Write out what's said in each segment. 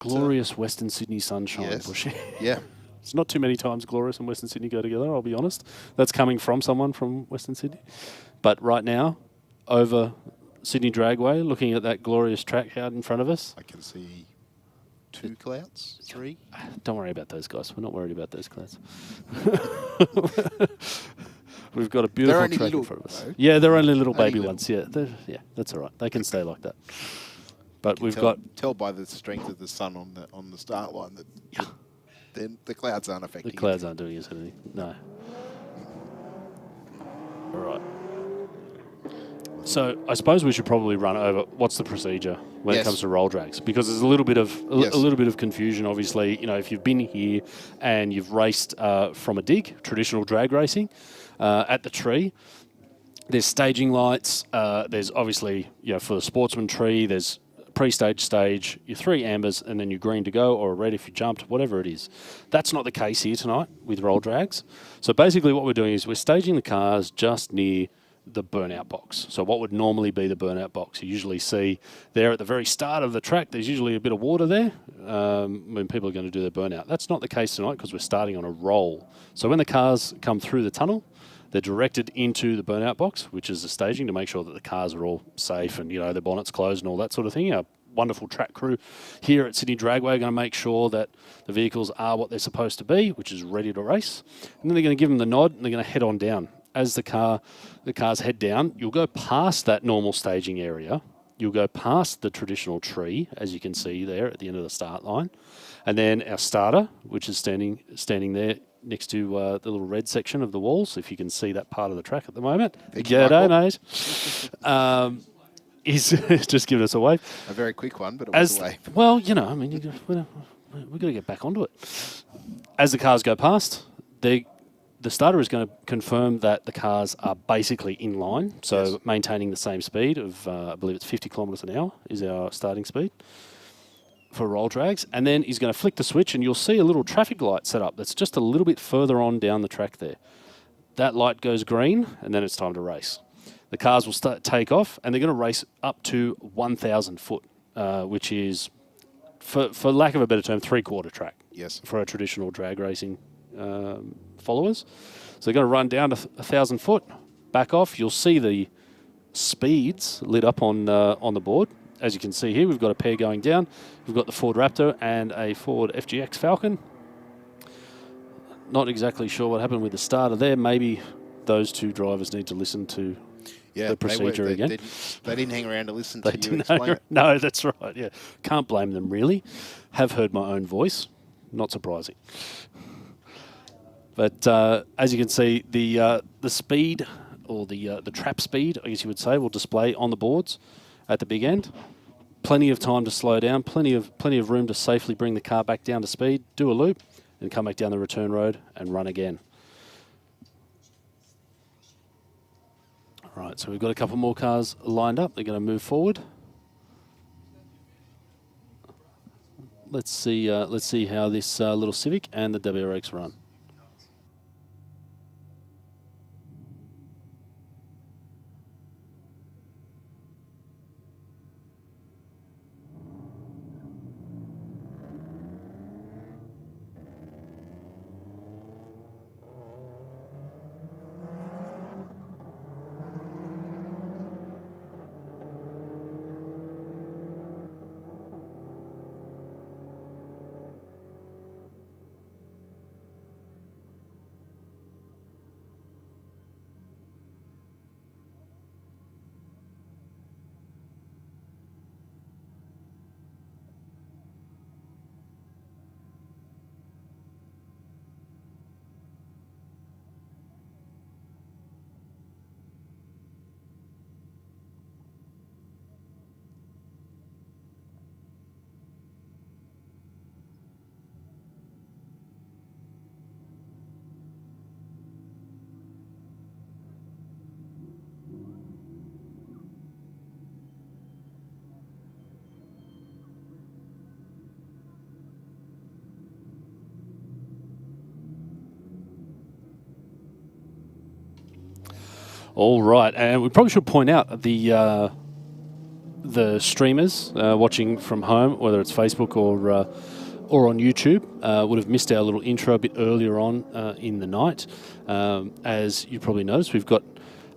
Glorious Western Sydney sunshine, Yes. Bushy. Yeah. It's not too many times Glorious and Western Sydney go together, I'll be honest. That's coming from someone from Western Sydney. But right now, over Sydney Dragway, looking at that glorious track out in front of us. I can see 2 clouds, 3. Don't worry about those guys. We're not worried about those clouds. We've got a beautiful track in front of us. Though. Yeah, they're only little Only baby little. ones. Yeah, that's all right. They can stay like that. But we've tell, got tell by the strength of the sun on the start line that then the clouds aren't affecting the clouds aren't doing us anything. No. All right. So I suppose we should probably run over what's the procedure when it comes to roll drags, because there's a little bit of a little bit of confusion. Obviously, you know, if you've been here and you've raced from a dig, traditional drag racing, at the tree, there's staging lights. There's obviously, you know, for the sportsman tree, there's pre-stage, stage, your 3 ambers, and then you're green to go, or a red if you jumped, whatever it is. That's not the case here tonight with roll drags. So basically what we're doing is we're staging the cars just near the burnout box. So what would normally be the burnout box, you usually see there at the very start of the track, there's usually a bit of water there when people are going to do their burnout. That's not the case tonight because we're starting on a roll. So when the cars come through the tunnel, they're directed into the burnout box, which is the staging to make sure that the cars are all safe and, you know, their bonnets closed and all that sort of thing. Our wonderful track crew here at Sydney Dragway are going to make sure that the vehicles are what they're supposed to be, which is ready to race. And then they're going to give them the nod and they're going to head on down. As the cars head down, you'll go past that normal staging area. You'll go past the traditional tree, as you can see there at the end of the start line. And then our starter, which is standing there next to the little red section of the walls, if you can see that part of the track at the moment. G'day, mate. He's just giving us a wave. A very quick one, but it was a wave. Well, you know, I mean, we've got to get back onto it. As the cars go past, the starter is going to confirm that the cars are basically in line, so maintaining the same speed of, I believe it's 50 kilometres an hour is our starting speed for roll drags. And then he's going to flick the switch and you'll see a little traffic light set up that's just a little bit further on down the track there. That light goes green and then it's time to race. The cars will take off and they're going to race up to 1,000 foot, which is, for lack of a better term, 3/4 track. Yes. For our traditional drag racing followers. So they're going to run down to 1,000 foot, back off. You'll see the speeds lit up on the board. As you can see here, we've got a pair going down. We've got the Ford Raptor and a Ford FGX Falcon. Not exactly sure what happened with the starter there. Maybe those two drivers need to listen to the procedure again. They didn't hang around to listen to you explain it. No, that's right. Yeah, can't blame them really. Have heard my own voice. Not surprising. But as you can see, the speed, or the trap speed, I guess you would say, will display on the boards at the big end. Plenty of time to slow down, plenty of room to safely bring the car back down to speed, do a loop, and come back down the return road and run again. All right, so we've got a couple more cars lined up. They're going to move forward. Let's see how this little Civic and the WRX run. All right, and we probably should point out the the streamers watching from home, whether it's Facebook or on YouTube, would have missed our little intro a bit earlier on in the night. As you probably noticed, we've got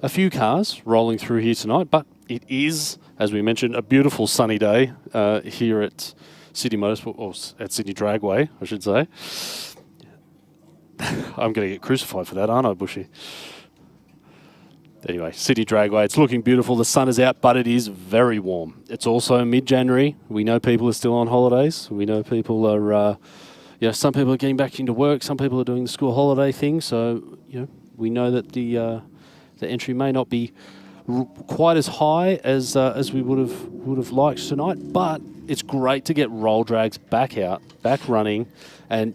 a few cars rolling through here tonight, but it is, as we mentioned, a beautiful sunny day here at Sydney Motorsport, or at Sydney Dragway, I should say. I'm going to get crucified for that, aren't I, Bushy? Anyway, Sydney Dragway, it's looking beautiful. The sun is out, but it is very warm. It's also mid-January. We know people are still on holidays. We know people are, some people are getting back into work. Some people are doing the school holiday thing. So, we know that the entry may not be quite as high as we would have liked tonight, but it's great to get roll drags back running, and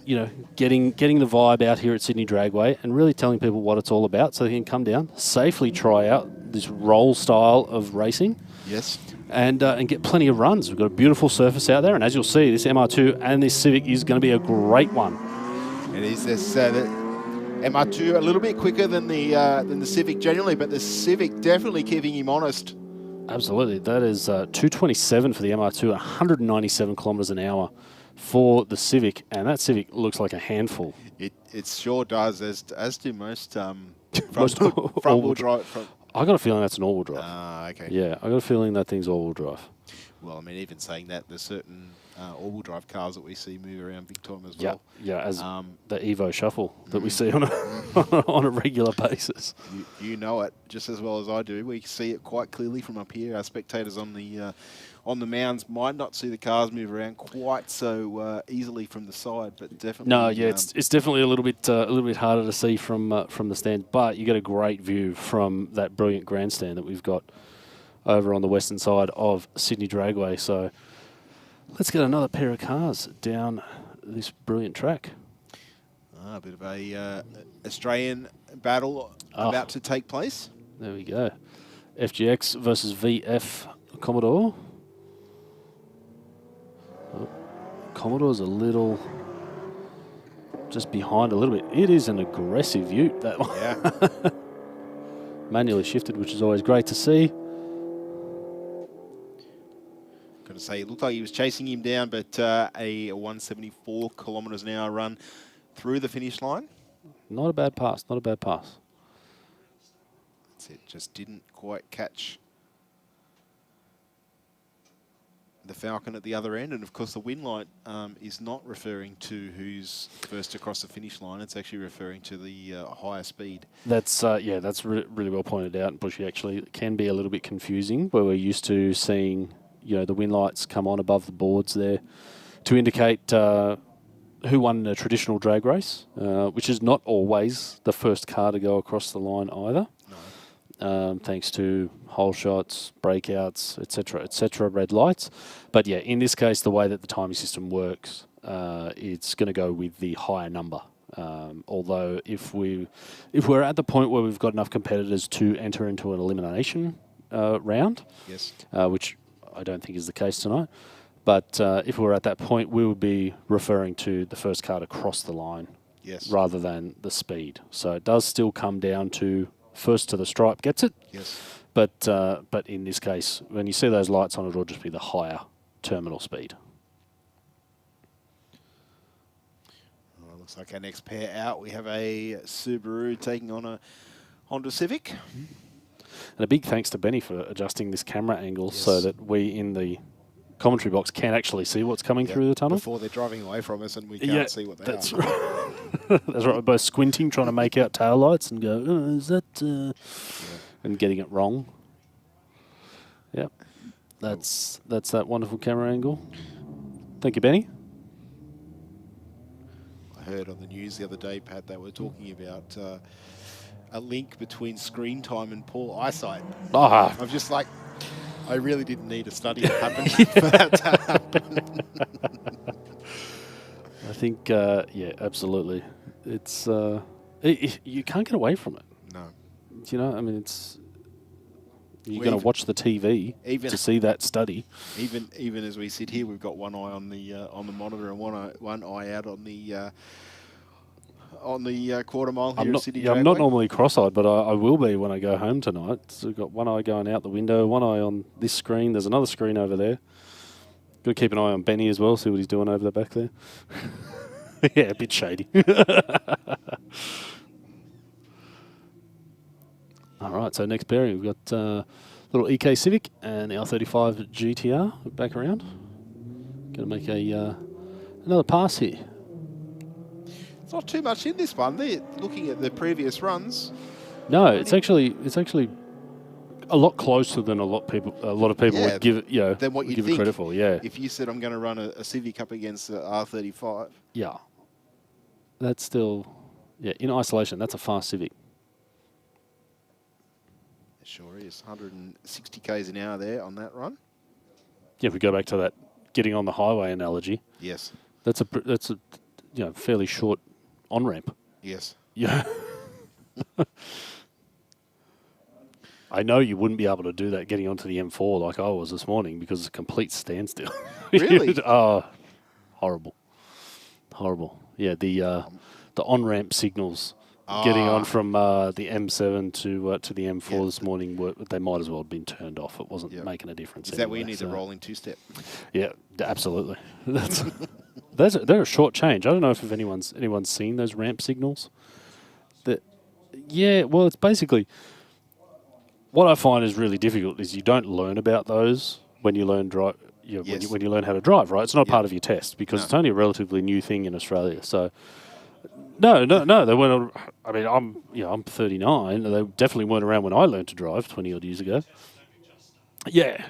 getting the vibe out here at Sydney Dragway and really telling people what it's all about, so they can come down, safely try out this roll style of racing. Yes. And get plenty of runs. We've got a beautiful surface out there, and as you'll see, this MR2 and this Civic is going to be a great one. It is. This MR2 a little bit quicker than the Civic generally, but the Civic definitely keeping him honest. Absolutely. That is 227 for the MR2, 197 kilometres an hour for the Civic, and that Civic looks like a handful. It sure does, as do most front-wheel drive. I got a feeling that's an all-wheel drive. Okay. Yeah, I got a feeling that thing's all-wheel drive. Well, I mean, even saying that, there's certain all-wheel drive cars that we see move around big time as well. Yeah, as the Evo Shuffle that we see on a regular basis. You know it just as well as I do. We see it quite clearly from up here. Our spectators on the mounds might not see the cars move around quite so easily from the side, but definitely. No, yeah, it's definitely a little bit harder to see from the stand, but you get a great view from that brilliant grandstand that we've got over on the western side of Sydney Dragway. So let's get another pair of cars down this brilliant track. A bit of a Australian battle about to take place. There we go. FGX versus VF Commodore. Commodore's a little just behind a little bit. It is an aggressive ute, that one. Yeah. Manually shifted, which is always great to see. Got to say, it looked like he was chasing him down, but a 174 kilometres an hour run through the finish line. Not a bad pass, not a bad pass. That's it, just didn't quite catch the Falcon at the other end, and of course the win light is not referring to who's first across the finish line. It's actually referring to the higher speed. That's that's really well pointed out. Bushy, actually, it can be a little bit confusing where we're used to seeing the win lights come on above the boards there to indicate who won a traditional drag race, which is not always the first car to go across the line either. No. Thanks to hole shots, breakouts, etc., red lights. But yeah, in this case, the way that the timing system works, it's going to go with the higher number. Although if we're at the point where we've got enough competitors to enter into an elimination round, yes, which I don't think is the case tonight, but if we're at that point, we would be referring to the first car to cross the line, yes, rather than the speed. So it does still come down to first to the stripe gets it. Yes. But in this case, when you see those lights on, it'll just be the higher terminal speed. Well, looks like our next pair out, we have a Subaru taking on a Honda Civic. And a big thanks to Benny for adjusting this camera angle so that we in the commentary box can actually see what's coming through the tunnel. Before they're driving away from us and we can't see what they that's are. Right. That's right. We're both squinting, trying to make out tail lights and go, oh, is that... And getting it wrong. Yep. That's that wonderful camera angle. Thank you, Benny. I heard on the news the other day, Pat, they were talking about a link between screen time and poor eyesight. Ah. I'm just like, I really didn't need a study to happen for that to happen. I think, yeah, absolutely. It's you can't get away from it. No. I mean, you're going to watch the TV to see that study. Even as we sit here, we've got one eye on the monitor and one eye out on on the quarter mile here at Sydney Dragway? I'm not normally cross-eyed, but I will be when I go home tonight. So I've got one eye going out the window, one eye on this screen. There's another screen over there. Got to keep an eye on Benny as well, see what he's doing over the back there. Yeah, a bit shady. All right, so next pairing, we've got little EK Civic and the R35 GTR back around. Going to make another pass here. It's not too much in this one. They're looking at the previous runs. No, it's actually a lot closer than a lot of people would give it. Than what you give think it credit for. Yeah. If you said I'm going to run a Civic up against the R35. Yeah. That's still, in isolation, that's a fast Civic. It sure is. 160 k's an hour there on that run. Yeah, if we go back to that getting on the highway analogy. Yes. That's a fairly short on ramp. Yes. Yeah. I know you wouldn't be able to do that getting onto the M4 like I was this morning because it's a complete standstill. Really? Oh, horrible. Horrible. Yeah, the on-ramp signals getting on from the M7 to the M4 this morning, they might as well have been turned off. It wasn't making a difference. Is that where you need the rolling two-step? Yeah, absolutely. They're a short change. I don't know if anyone's seen those ramp signals. Well, it's basically what I find is really difficult is you don't learn about those when you learn drive. When you learn how to drive, right? It's not part of your test because it's only a relatively new thing in Australia. So, no. They weren't. I mean, I'm 39. They definitely weren't around when I learned to drive 20 odd years ago. Yeah,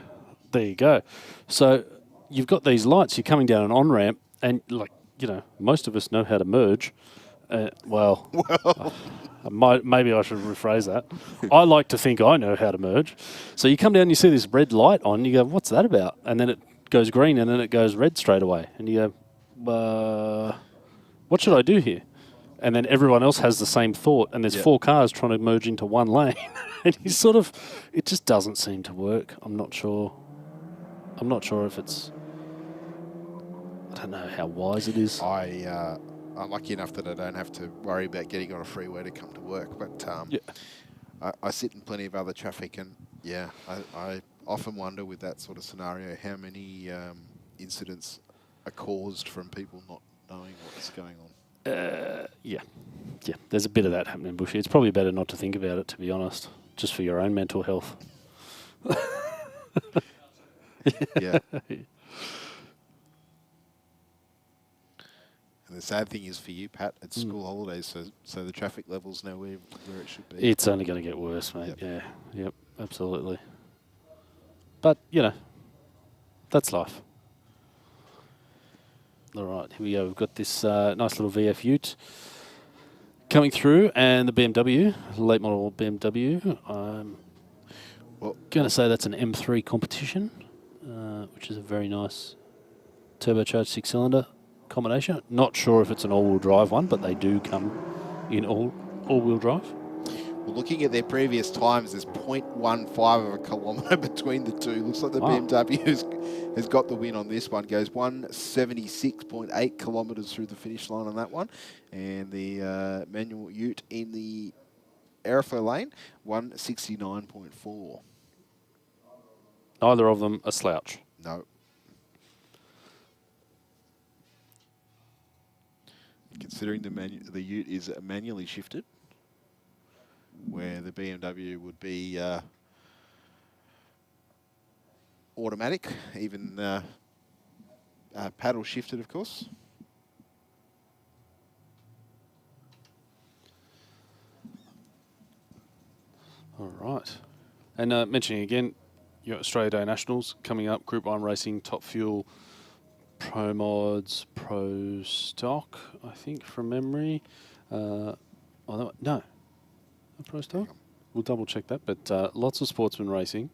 there you go. So you've got these lights. You're coming down an on ramp, and most of us know how to merge. Maybe I should rephrase that. I like to think I know how to merge. So you come down and you see this red light on, you go, what's that about? And then it goes green and then it goes red straight away. And you go, what should I do here? And then everyone else has the same thought and there's 4 cars trying to merge into one lane. And it just doesn't seem to work. I'm not sure if it's, I don't know how wise it is. I'm lucky enough that I don't have to worry about getting on a freeway to come to work, but I sit in plenty of other traffic, and I often wonder with that sort of scenario how many incidents are caused from people not knowing what's going on. Yeah, there's a bit of that happening, Bushy. It's probably better not to think about it, to be honest, just for your own mental health. Yeah. And the sad thing is for you, Pat, it's school holidays, so the traffic level's nowhere where it should be. It's only going to get worse, mate. Yep, absolutely. But, that's life. All right, here we go. We've got this nice little VF Ute coming through, and the BMW, late model BMW. I'm going to say that's an M3 competition, which is a very nice turbocharged 6-cylinder combination. Not sure if it's an all-wheel drive one, but they do come in all-wheel drive. Well, looking at their previous times, there's 0.15 of a kilometre between the two. Looks like the BMW has got the win on this one. Goes 176.8 kilometres through the finish line on that one. And the manual Ute in the aerofoil lane, 169.4. Neither of them a slouch. No. Considering the Ute is manually shifted, where the BMW would be automatic, even paddle shifted, of course. All right. And mentioning again, your Australia Day Nationals coming up, Group 1 racing, Top Fuel, Pro Mods, Pro Stock, I think, from memory. No, Pro Stock? We'll double check that. But lots of sportsman racing,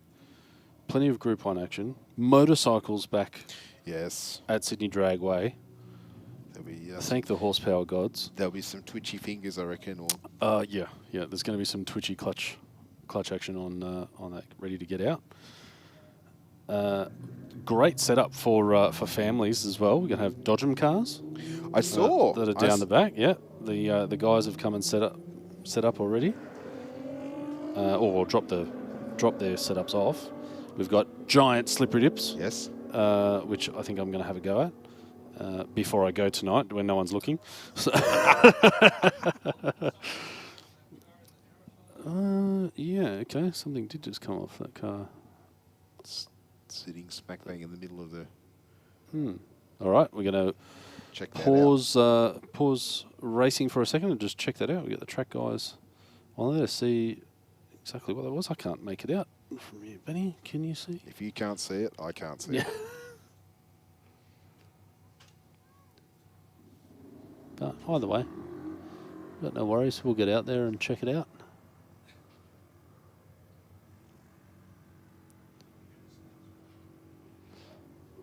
plenty of Group 1 action, motorcycles back at Sydney Dragway. There'll be, thank the horsepower gods. There'll be some twitchy fingers, I reckon. Yeah. There's going to be some twitchy clutch action on that, ready to get out. Great setup for families as well. We're going to have Dodgem cars. I saw. That are down the back. Yeah, the guys have come and set up already, or drop their setups off. We've got giant slippery dips. Yes. Which I think I'm going to have a go at before I go tonight when no one's looking. So yeah, okay. Something did just come off that car. It's sitting smack bang in the middle of the... All right, we're going to pause racing for a second and just check that out. We got the track guys on there to see exactly what that was. I can't make it out from here. Benny, can you see? If you can't see it, I can't see it. But either way, got no worries. We'll get out there and check it out.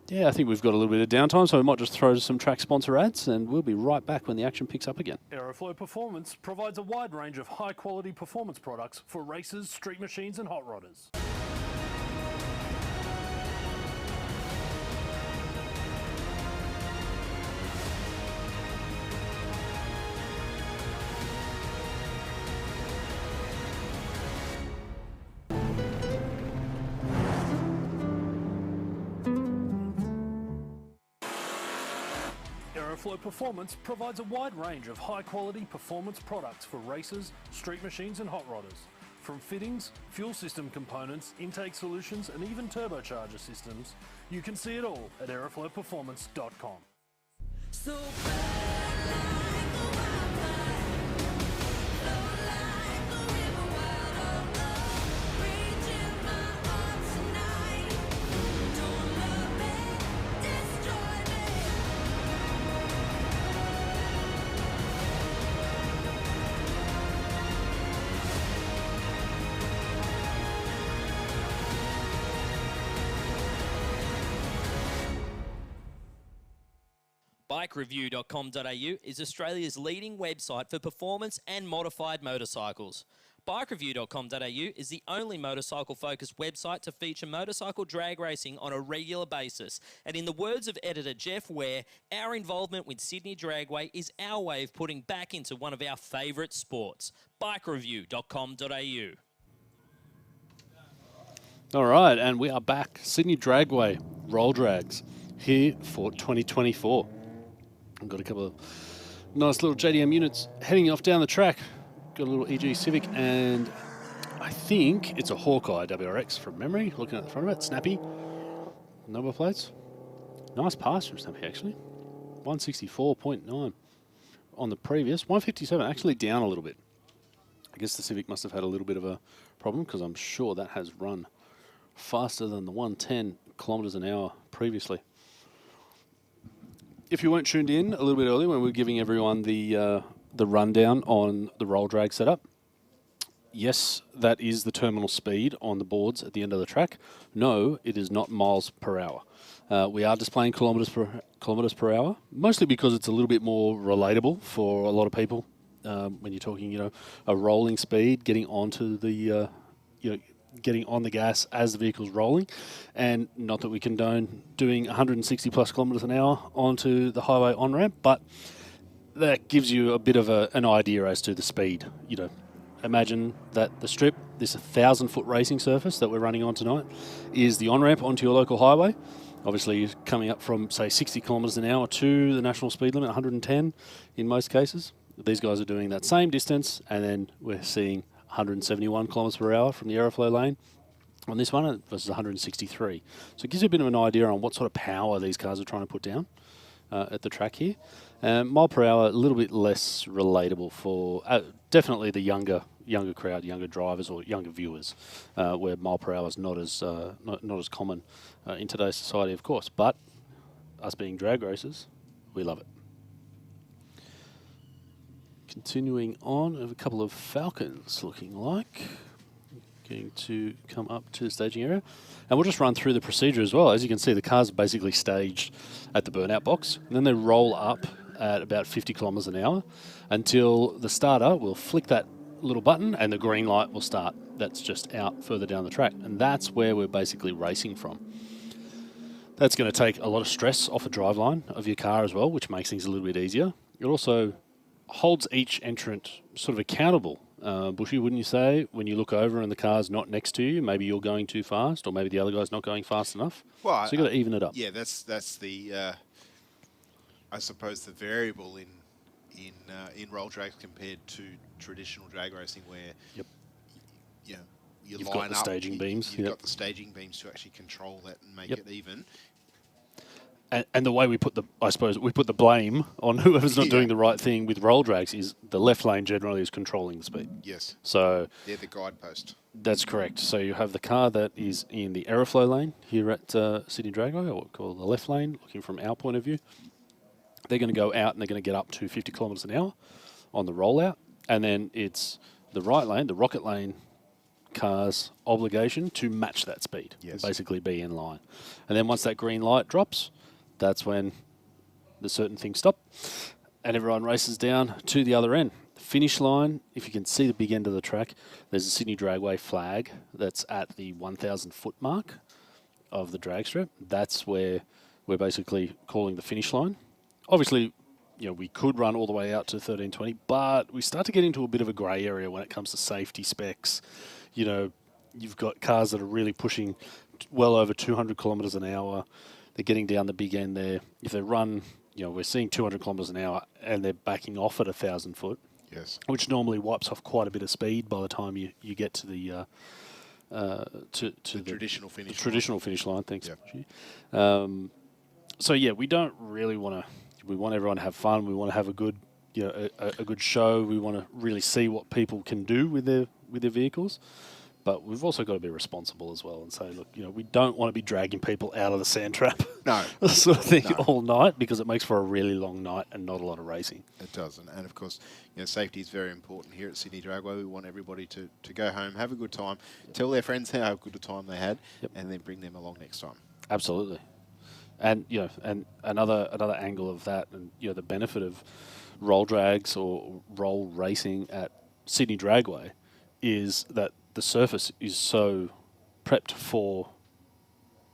Yeah, I think we've got a little bit of downtime, so we might just throw some track sponsor ads, and we'll be right back when the action picks up again. Aeroflow Performance provides a wide range of high-quality performance products for racers, street machines and hot rodders. Aeroflow Performance provides a wide range of high-quality performance products for racers, street machines and hot rodders. From fittings, fuel system components, intake solutions and even turbocharger systems, you can see it all at aeroflowperformance.com. So BikeReview.com.au is Australia's leading website for performance and modified motorcycles. BikeReview.com.au is the only motorcycle-focused website to feature motorcycle drag racing on a regular basis. And in the words of editor Jeff Ware, our involvement with Sydney Dragway is our way of putting back into one of our favourite sports. BikeReview.com.au. All right, and we are back. Sydney Dragway roll drags here for 2024. I've got a couple of nice little JDM units heading off down the track. Got a little EG Civic, and I think it's a Hawkeye WRX from memory. Looking at the front of it, snappy. Number plates. Nice pass from Snappy, actually. 164.9 on the previous. 157, actually down a little bit. I guess the Civic must have had a little bit of a problem, because I'm sure that has run faster than the 110 kilometres an hour previously. If you weren't tuned in a little bit earlier when we were giving everyone the rundown on the roll drag setup, yes, that is the terminal speed on the boards at the end of the track. No, it is not miles per hour. We are displaying kilometres per hour, mostly because it's a little bit more relatable for a lot of people when you're talking, a rolling speed, getting onto the, getting on the gas as the vehicle's rolling. And not that we condone doing 160 plus kilometres an hour onto the highway on-ramp, but that gives you a bit of an idea as to the speed. Imagine that the strip, this 1,000-foot racing surface that we're running on tonight, is the on-ramp onto your local highway. Obviously, coming up from, say, 60 kilometres an hour to the national speed limit, 110 in most cases. These guys are doing that same distance, and then we're seeing 171 kilometres per hour from the Aeroflow lane on this one versus 163. So it gives you a bit of an idea on what sort of power these cars are trying to put down at the track here. Mile per hour, a little bit less relatable for definitely the younger crowd, younger drivers or younger viewers, where mile per hour is not as common in today's society, of course. But us being drag racers, we love it. Continuing on, we have a couple of Falcons looking like going to come up to the staging area. And we'll just run through the procedure as well. As you can see, the cars are basically staged at the burnout box, and then they roll up at about 50 kilometres an hour until the starter will flick that little button and the green light will start. That's just out further down the track, and that's where we're basically racing from. That's going to take a lot of stress off the driveline of your car as well, which makes things a little bit easier. It also holds each entrant sort of accountable, Bushy, wouldn't you say? When you look over and the car's not next to you, maybe you're going too fast, or maybe the other guy's not going fast enough. Well, so you've got to even it up. Yeah, that's the I suppose the variable in roll drags compared to traditional drag racing, where you've got the staging beams. You've got the staging beams to actually control that and make it even. And the way we put the blame on whoever's not doing the right thing with roll drags is the left lane generally is controlling the speed. Yes. So they're the guidepost. That's correct. So you have the car that is in the aeroflow lane here at Sydney Dragway, or what we call the left lane, looking from our point of view. They're going to go out and they're going to get up to 50 kilometres an hour on the rollout. And then it's the right lane, the rocket lane car's obligation to match that speed, basically be in line. And then once that green light drops, that's when the certain things stop and everyone races down to the other end. The finish line, if you can see the big end of the track, there's a Sydney Dragway flag that's at the 1,000 foot mark of the drag strip. That's where we're basically calling the finish line. Obviously, we could run all the way out to 1320, but we start to get into a bit of a grey area when it comes to safety specs. You've got cars that are really pushing well over 200 kilometres an hour. They're getting down the big end there. If they run, we're seeing 200 kilometres an hour and they're backing off at 1,000 foot, which normally wipes off quite a bit of speed by the time you get to the traditional finish traditional finish line. Thanks. Yep. So we don't really want to. We want everyone to have fun. We want to have a good, a good show. We want to really see what people can do with their vehicles. But we've also got to be responsible as well and say, look, we don't want to be dragging people out of the sand trap, sort of thing all night, because it makes for a really long night and not a lot of racing. It does, and of course, safety is very important here at Sydney Dragway. We want everybody to go home, have a good time, tell their friends how good a time they had, and then bring them along next time. Absolutely, and and another angle of that, and the benefit of roll drags or roll racing at Sydney Dragway is that the surface is so prepped for,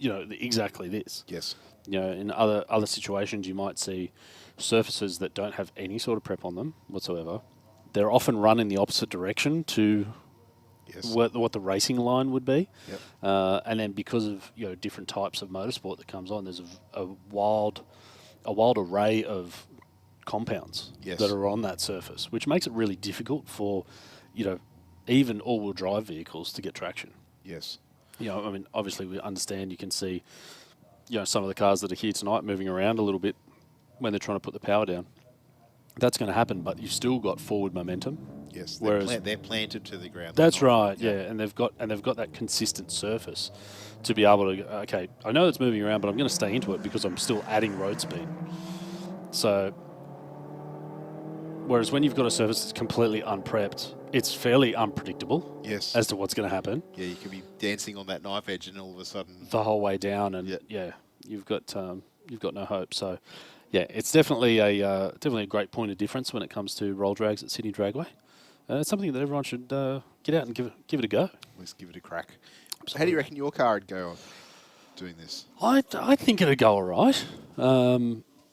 exactly this. Yes. In other situations, you might see surfaces that don't have any sort of prep on them whatsoever. They're often run in the opposite direction to what the racing line would be. Yep. And then because of different types of motorsport that comes on, there's a wild array of compounds that are on that surface, which makes it really difficult for even all-wheel drive vehicles to get traction. Yes. Obviously we understand, you can see, some of the cars that are here tonight moving around a little bit when they're trying to put the power down. That's going to happen, but you've still got forward momentum. Yes. Whereas they're planted to the ground. That's right. Yeah. And they've got that consistent surface to be able to, okay, I know it's moving around, but I'm going to stay into it because I'm still adding road speed. So, whereas when you've got a surface that's completely unprepped, it's fairly unpredictable as to what's going to happen. Yeah, you could be dancing on that knife edge and all of a sudden... the whole way down, and you've got no hope. So, it's definitely a great point of difference when it comes to roll drags at Sydney Dragway. It's something that everyone should get out and give it a go. Let's give it a crack. Absolutely. How do you reckon your car would go on doing this? I think it'd go all right.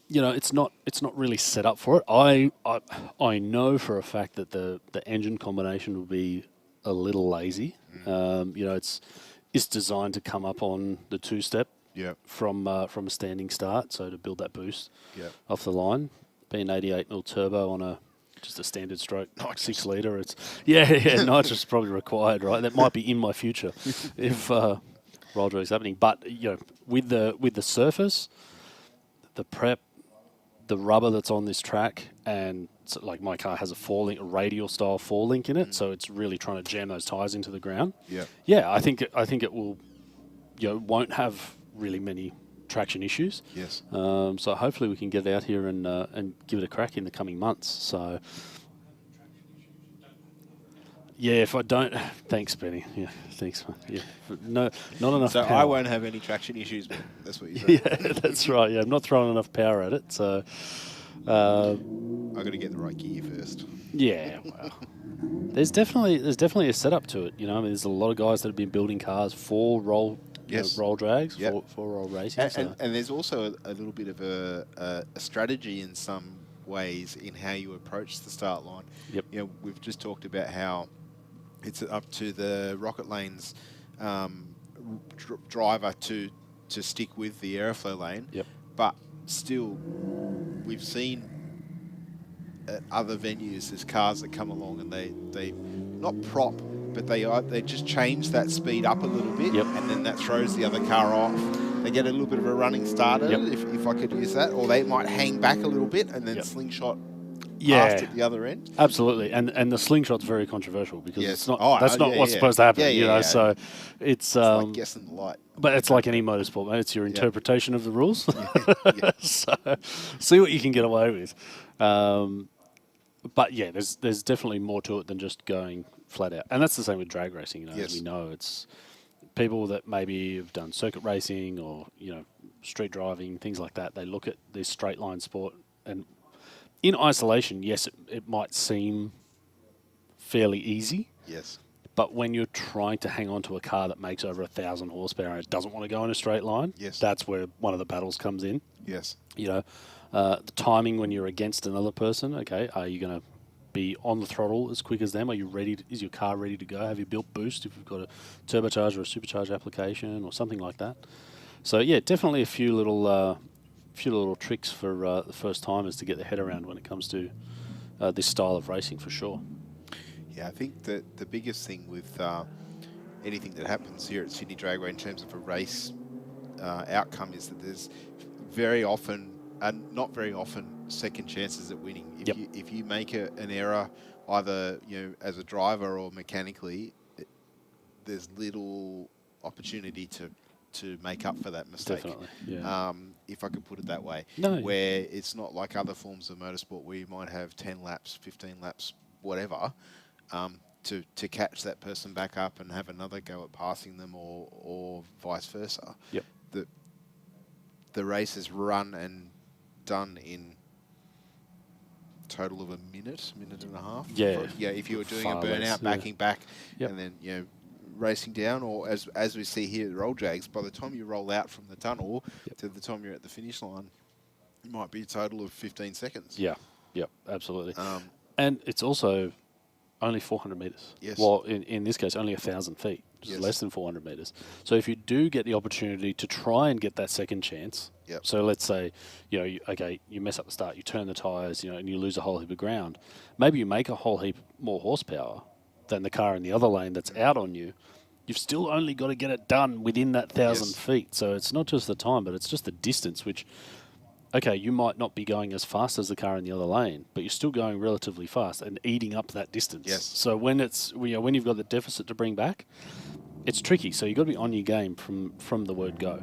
It's not really set up for it. I know for a fact that the engine combination will be a little lazy. It's designed to come up on the two-step from a standing start, so to build that boost off the line. Being 88mm turbo on just a standard stroke 6 litre, it's nitrous probably required, right? That might be in my future if roll drag is happening. But with the surface, the prep, the rubber that's on this track, and so like my car has a radial style 4-link in it, so it's really trying to jam those tyres into the ground. I think it will, won't have really many traction issues. Yes. So hopefully we can get out here and give it a crack in the coming months. So if I don't, thanks, Benny. Yeah, thanks. Yeah, no, not enough. So power. I won't have any traction issues, but that's what you say. Yeah, that's right. Yeah, I'm not throwing enough power at it, so I've got to get the right gear first. Yeah, well, there's definitely a setup to it. There's a lot of guys that have been building cars for roll Yes. roll drags Yep. for roll racing. And there's also a little bit of a strategy in some ways in how you approach the start line. Yep. We've just talked about how it's up to the Rocket Lane's driver to stick with the aeroflow lane. Yep. But still, we've seen at other venues there's cars that come along and they not prop, but they just change that speed up a little bit, yep. and then that throws the other car off. They get a little bit of a running start at it, if I could use that, or they might hang back a little bit and then slingshot past at the other end. Absolutely, and the slingshot's very controversial because it's not what's supposed to happen. So it's like guessing the light. But it's like any motorsport, mate. It's your interpretation of the rules. So see what you can get away with. But yeah, there's definitely more to it than just going flat out, and that's the same with drag racing. As we know, it's people that maybe have done circuit racing or street driving, things like that. They look at this straight line sport, and in isolation, yes, it might seem fairly easy. Yes. But when you're trying to hang on to a car that makes over 1,000 horsepower and it doesn't want to go in a straight line, that's where one of the battles comes in. Yes. The timing when you're against another person, okay, are you going to be on the throttle as quick as them? Are you ready? Is your car ready to go? Have you built boost if you've got a turbocharge or a supercharge application or something like that? So yeah, definitely a few little tricks for the first timers to get their head around when it comes to this style of racing for sure. Yeah, I think that the biggest thing with anything that happens here at Sydney Dragway in terms of a race outcome is that there's very often, not very often, second chances at winning. If you make an error, either as a driver or mechanically, there's little opportunity to make up for that mistake. Definitely, yeah. If I could put it that way. No. Where it's not like other forms of motorsport where you might have 10 laps, 15 laps, whatever, to catch that person back up and have another go at passing them or vice versa. Yep. The race is run and done in total of a minute and a half. Yeah. If you were doing Far a burnout, less, backing back, and then racing down, or as we see here at the roll drags, by the time you roll out from the tunnel to the time you're at the finish line, it might be a total of 15 seconds. Yeah. Yep. Absolutely. And it's also only 400 metres. Yes. Well, in this case, only 1,000 feet, which is less than 400 metres. So if you do get the opportunity to try and get that second chance, so let's say, you mess up the start, you turn the tyres, and you lose a whole heap of ground. Maybe you make a whole heap more horsepower than the car in the other lane that's out on you. You've still only got to get it done within that 1,000 feet. So it's not just the time, but it's just the distance, which... Okay, you might not be going as fast as the car in the other lane, but you're still going relatively fast and eating up that distance. Yes. So when you've got the deficit to bring back, it's tricky. So you've got to be on your game from the word go.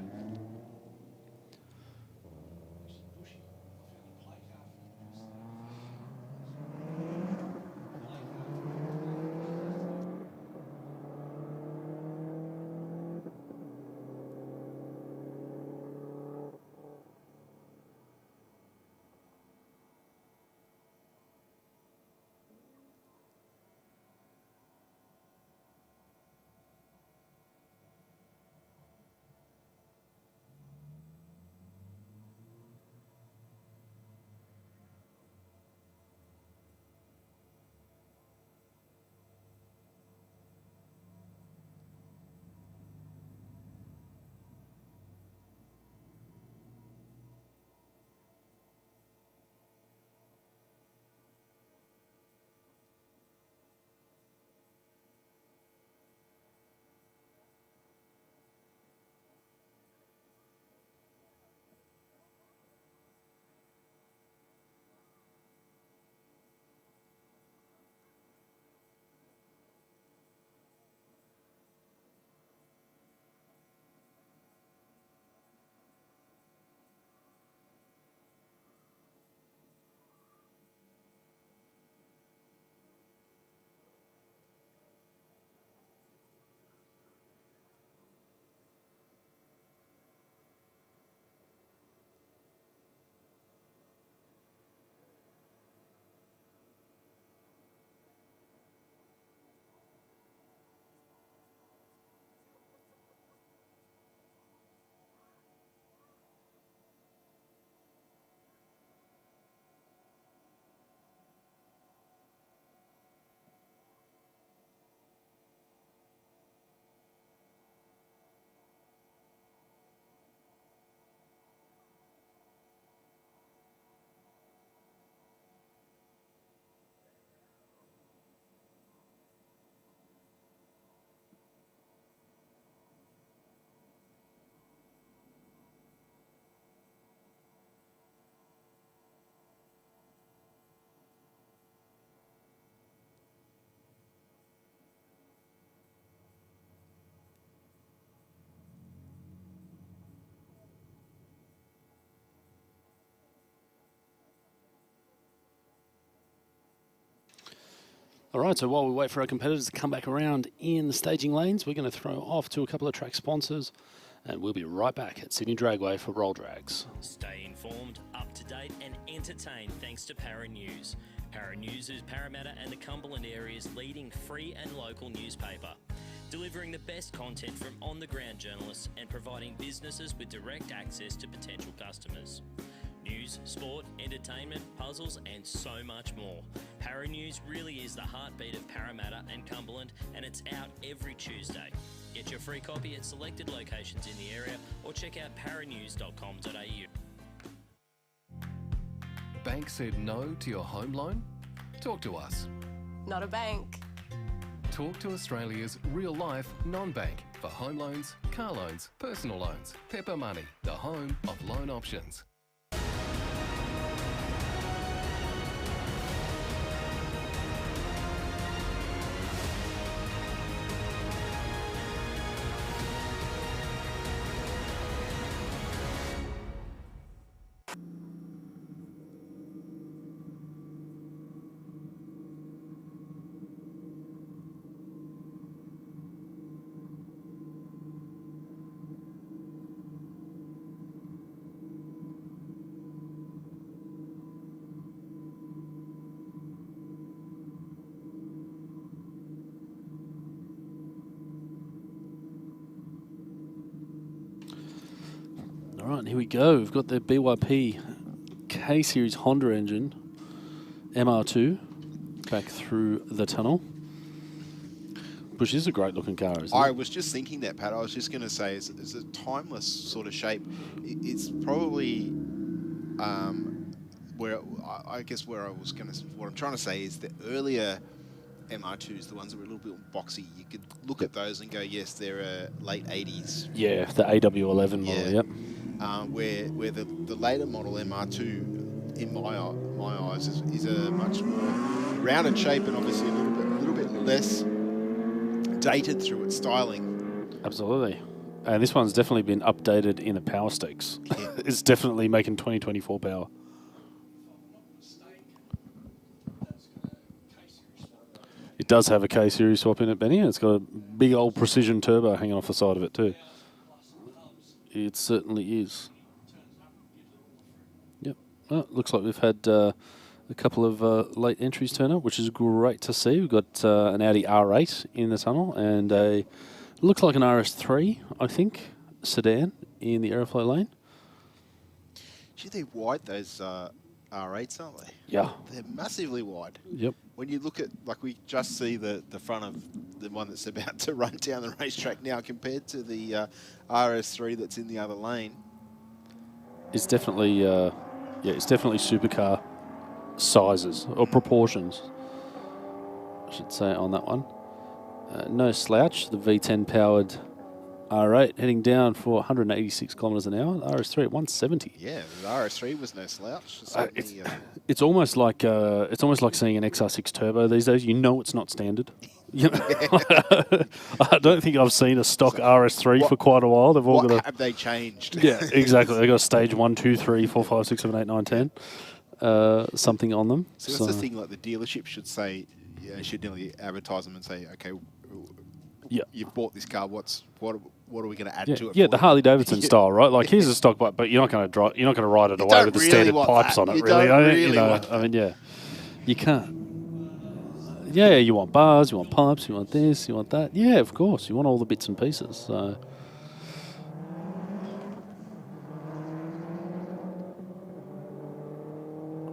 All right, so while we wait for our competitors to come back around in the staging lanes, we're going to throw off to a couple of track sponsors, and we'll be right back at Sydney Dragway for Roll Drags. Stay informed, up to date, and entertained thanks to Para News. Para News is Parramatta and the Cumberland area's leading free and local newspaper, delivering the best content from on-the-ground journalists and providing businesses with direct access to potential customers. News, sport, entertainment, puzzles, and so much more. Para News really is the heartbeat of Parramatta and Cumberland, and it's out every Tuesday. Get your free copy at selected locations in the area or check out paranews.com.au. Bank said no to your home loan? Talk to us. Not a bank. Talk to Australia's real-life non-bank for home loans, car loans, personal loans. Pepper Money, the home of loan options. All right, here we go. We've got the BYP K-Series Honda engine, MR2, back through the tunnel. Which is a great looking car, isn't it? I was just thinking that, Pat. I was just going to say, it's a timeless sort of shape. It's probably where I guess where I was going to. What I'm trying to say is the earlier MR2s, the ones that were a little bit boxy, you could look at those and go, yes, they're late 80s. Yeah, the AW11 model. Yep. Where the later model MR2, in my eyes, is a much more rounded shape and obviously a little bit less dated through its styling. Absolutely. And this one's definitely been updated in the power stakes. Yeah. It's definitely making 2024 power. It does have a K-Series swap in it, Benny, and it's got a big old precision turbo hanging off the side of it too. It certainly is. Yep. Well, looks like we've had a couple of late entries turn up, which is great to see. We've got an Audi R8 in the tunnel and a looks like an RS3, I think, sedan in the aeroflow lane. Gee, they're wide, those R8s, aren't they? Yeah. They're massively wide. Yep. When you look at, like, we just see the front of the one that's about to run down the racetrack now compared to the RS3 that's in the other lane. It's definitely, it's definitely supercar sizes or proportions, I should say, on that one. No slouch, the V10 powered R8 heading down for 186 kilometres an hour. The RS3 at 170. Yeah, the RS3 was no slouch. It's almost like seeing an XR6 turbo these days. You know it's not standard. You know? I don't think I've seen a stock RS3 for quite a while. They've all got have they changed? Yeah, exactly. They've got stage 1, 2, 3, 4, 5, 6, 7, 8, 9, 10. Something on them. So that's the thing. Like the dealership should say, should nearly advertise them and say, okay, you've bought this car. What are we going to add to it? Yeah, the Harley Davidson style, right? Like here's a stock bike, but you're not going to ride it away with the standard pipes on it. Really, you can't. Yeah, you want bars, you want pipes, you want this, you want that. Yeah, of course, you want all the bits and pieces. So.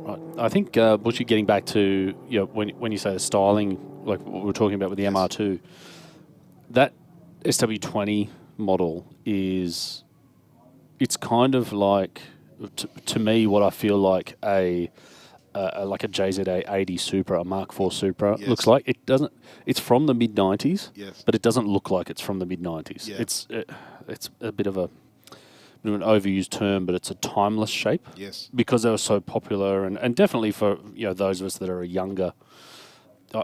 Right. I think, Bushy, getting back to when you say the styling, like what we were talking about with the MR2, that SW20 model it's kind of like, to me, what I feel like a JZA 80 Supra, a Mark IV Supra looks like. It doesn't. It's from the mid 90s, but it doesn't look like it's from the mid 90s. Yeah. It's a bit of an overused term, but it's a timeless shape. Yes. Because they were so popular, and definitely for those of us that are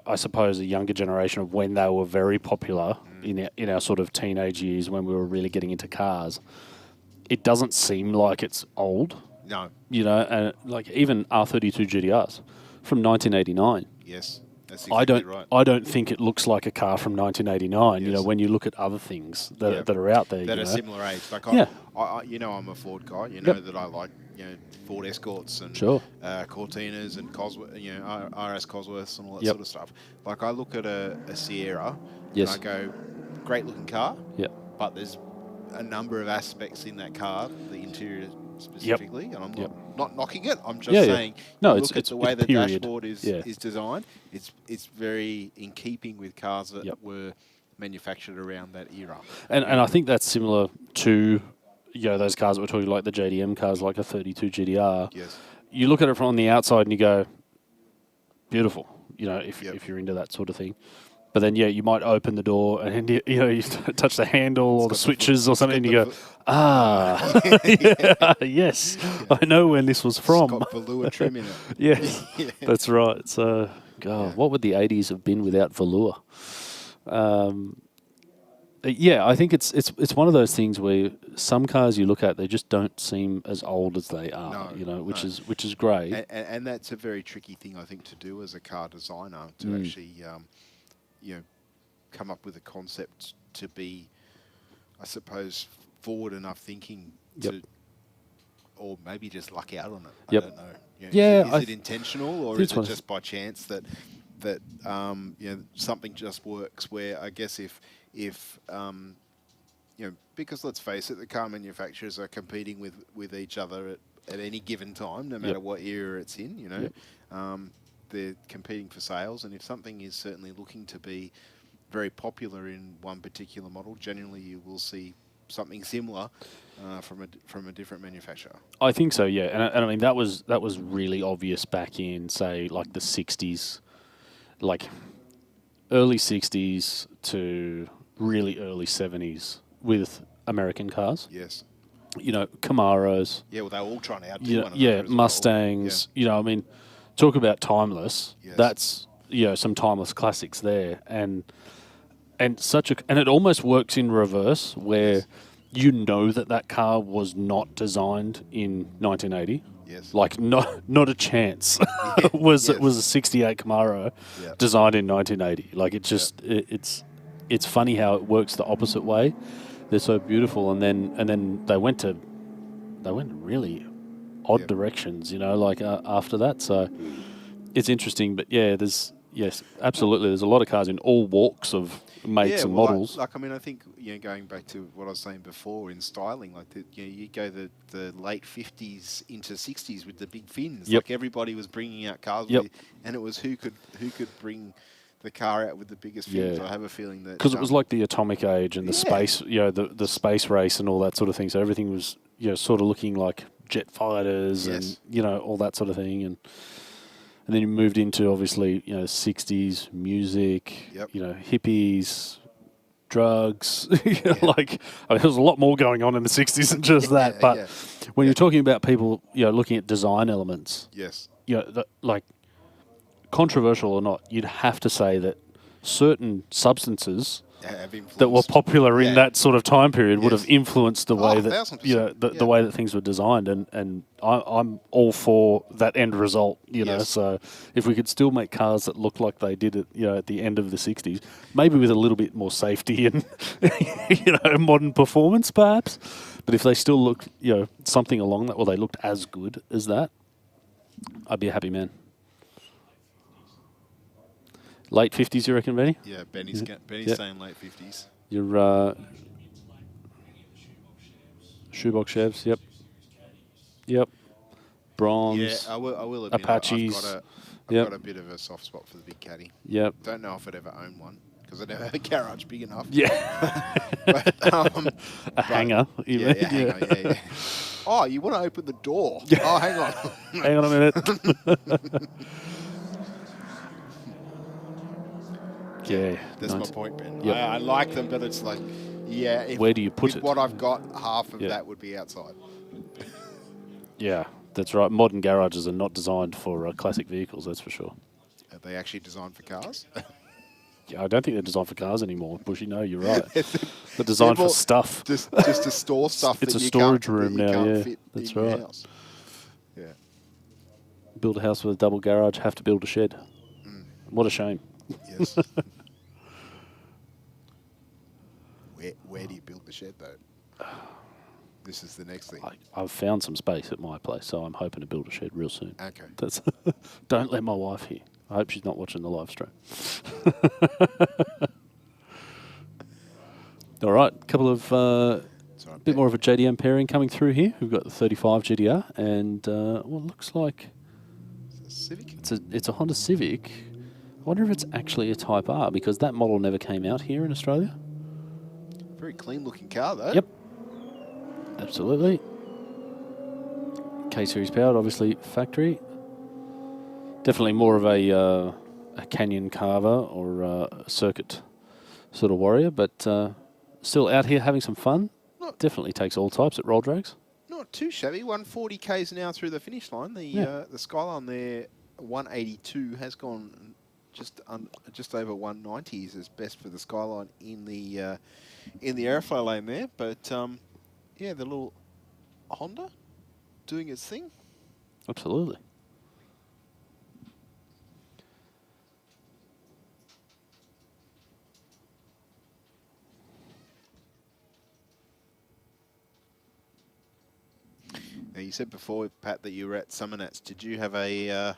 I suppose a younger generation of when they were very popular in our sort of teenage years when we were really getting into cars. It doesn't seem like it's old. No. And like even R32 GTRs from 1989. Yes. That's exactly right. I don't think it looks like a car from 1989. Yes. You know, when you look at other things that are out there, that you are know. similar age. Like Yeah. I you know, I'm a Ford guy. You know that I like Ford Escorts and Cortinas and RS Cosworths and all that sort of stuff. Like I look at a Sierra and I go, great looking car. Yep. But there's a number of aspects in that car, the interior specifically, and I'm not knocking it. I'm just saying. No, look at the way the period. dashboard is designed. It's very in keeping with cars that were manufactured around that era. And I think that's similar to those cars that we're talking, like the JDM cars, like a 32 GTR. Yes. You look at it from the outside and you go, beautiful. You know, if you're into that sort of thing. But then, you might open the door and, you touch the handle or the switches or something and you go, yes, I know when this was from. It's got velour trim in it. Yes, that's right. So, what would the 80s have been without velour? I think it's one of those things where some cars you look at, they just don't seem as old as they are, which is great. And that's a very tricky thing, I think, to do as a car designer, to actually... come up with a concept to be, I suppose, forward enough thinking to, or maybe just luck out on it. I don't know. Is it intentional, or is it just by chance that something just works? Where I guess if because let's face it, the car manufacturers are competing with each other at any given time, no matter what era it's in. They're competing for sales, and if something is certainly looking to be very popular in one particular model, generally you will see something similar from a different manufacturer. I think so, yeah, and I mean that was really obvious back in, say, like the 60s, like early 60s to really early 70s with American cars. Yes. Camaros. Yeah, well, they were all trying to outdo one another. Yeah, Mustangs. Yeah. I mean, talk about timeless. Yes. That's some timeless classics there, and it almost works in reverse where that car was not designed in 1980. Yes. Like not a chance. was a 68 Camaro designed in 1980. Like it just it's funny how it works the opposite way. They're so beautiful, and then they went really odd directions, after that. So it's interesting, but absolutely. There's a lot of cars in all walks of makes and models. I think going back to what I was saying before in styling, like you go the late 50s into 60s with the big fins. Like everybody was bringing out cars, and it was who could bring the car out with the biggest fins. I have a feeling that because it was like the atomic age and the space, the space race and all that sort of thing. So everything was sort of looking like jet fighters and all that sort of thing, and then you moved into obviously 60s music, hippies, drugs. There was a lot more going on in the 60s than just that. But when you're talking about people, looking at design elements, controversial or not, you'd have to say that certain substances that were popular in that sort of time period would have influenced the way that the way that things were designed, and I'm all for that end result. So if we could still make cars that look like they did at the end of the 60s, maybe with a little bit more safety and modern performance perhaps, but if they still looked something along that, or they looked as good as that, I'd be a happy man. Late 50s, you reckon, Benny? Yeah, Benny's saying late 50s. Your shoebox Chevs, yep. Bronze. Yeah, I will admit Apaches. I've got a bit of a soft spot for the big caddy. Yep. Don't know if I'd ever own one because I never had a garage big enough. Yeah. A hanger. Yeah. Oh, you want to open the door? Oh, hang on. Hang on a minute. Yeah, that's my point, Ben. Yep. I like them, but it's like, where do you put it? What I've got, half of that would be outside. Yeah, that's right. Modern garages are not designed for classic vehicles, that's for sure. Are they actually designed for cars? Yeah, I don't think they're designed for cars anymore, Bushy. No, you're right. They're designed for stuff. Just to store stuff. It's a storage room now. Yeah, that's right. Yeah. Build a house with a double garage. Have to build a shed. What a shame. Yes. Where do you build the shed, though? This is the next thing. I've found some space at my place, so I'm hoping to build a shed real soon. Okay. That's don't let my wife hear. I hope she's not watching the live stream. All right, a couple of bit more of a JDM pairing coming through here. We've got the 35 GTR and what looks like Civic. It's a Honda Civic. I wonder if it's actually a Type R because that model never came out here in Australia. Very clean looking car, though. Yep. Absolutely. K-Series powered, obviously factory. Definitely more of a Canyon Carver or a circuit sort of warrior, but still out here having some fun. Definitely takes all types at roll drags. Not too shabby. 140 k's an hour through the finish line. The Skyline there, 182 has gone just over 190 is best for the Skyline in the airflow lane there. But yeah, the little Honda doing its thing. Absolutely. Now, you said before, Pat, that you were at Summernats. Did you have a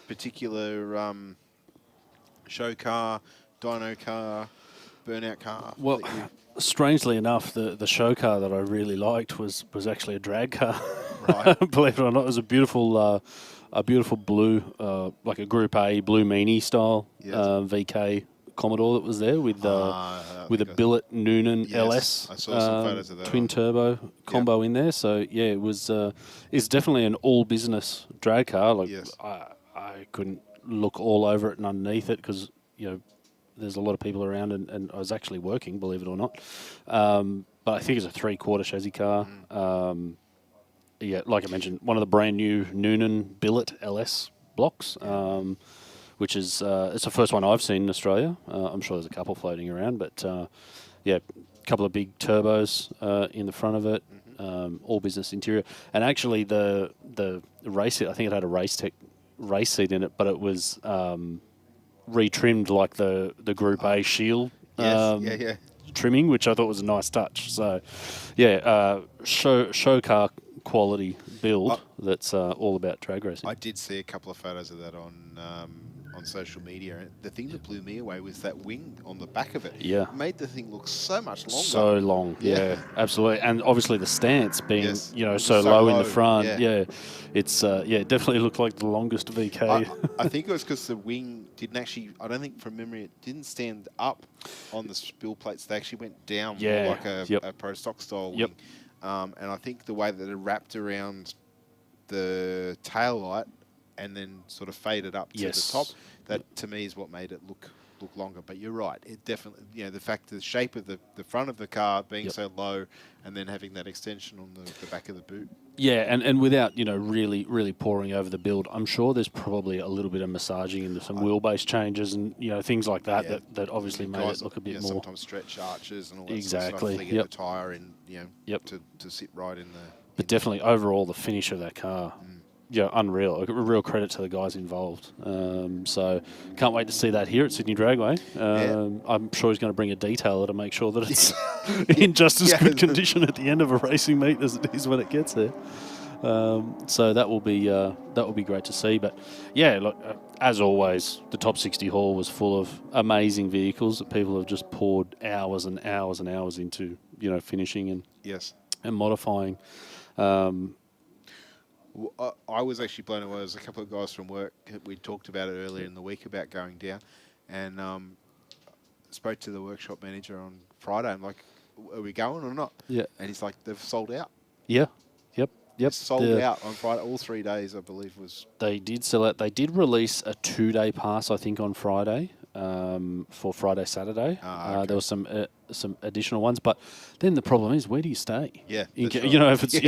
particular show car, dyno car, burnout car? Well, strangely enough, the show car that I really liked was actually a drag car. Right. Believe it or not, it was a beautiful blue, like a Group A blue meanie style VK Commodore that was there with a billet Noonan LS I saw some photos of that twin turbo combo in there. So yeah, it was it's definitely an all business drag car. Like I couldn't look all over it and underneath it because there's a lot of people around and I was actually working, believe it or not. But I think it's a 3/4 chassis car. Yeah, like I mentioned, one of the brand new Noonan billet LS blocks. Which is it's the first one I've seen in Australia. I'm sure there's a couple floating around, but yeah, a couple of big turbos in the front of it, all business interior, and actually the race seat, I think it had a race seat in it, but it was retrimmed like the Group A Shield trimming, which I thought was a nice touch. So yeah, show car quality build that's all about drag racing. I did see a couple of photos of that on social media. The thing that blew me away was that wing on the back of it. Yeah. It made the thing look so much longer. So long, yeah, absolutely. And obviously the stance being, so low in the front. Yeah. It's, it definitely looked like the longest VK. I think it was because the wing didn't actually, I don't think from memory, it didn't stand up on the spill plates. They actually went down more like a pro stock style wing. And I think the way that it wrapped around the tail light and then sort of faded up to the top, that to me is what made it look longer. But you're right, it definitely, the fact, the shape of the front of the car being so low and then having that extension on the back of the boot. Yeah, and without, really, really pouring over the build, I'm sure there's probably a little bit of massaging into some wheelbase changes and, things like that that obviously made it look a bit more. Sometimes stretch arches and all that exactly. sort of stuff to get the tyre in, to sit right in the... But definitely overall, the finish of that car, unreal. A real credit to the guys involved. So can't wait to see that here at Sydney Dragway. I'm sure he's going to bring a detailer to make sure that it's in just as good condition at the end of a racing meet as it is when it gets there. So that will be great to see. But yeah, look, as always, the top 60 hall was full of amazing vehicles that people have just poured hours and hours and hours into, finishing and modifying. I was actually blown away. There was a couple of guys from work. We talked about it earlier in the week about going down, and spoke to the workshop manager on Friday. I'm like, "Are we going or not?" Yeah, and he's like, "They've sold out." Yeah, yep. Sold out on Friday. All 3 days, I believe, was. They did sell out. They did release a 2-day pass, I think, on Friday. For Friday, Saturday. There was some additional ones, but then the problem is, where do you stay? Yeah, if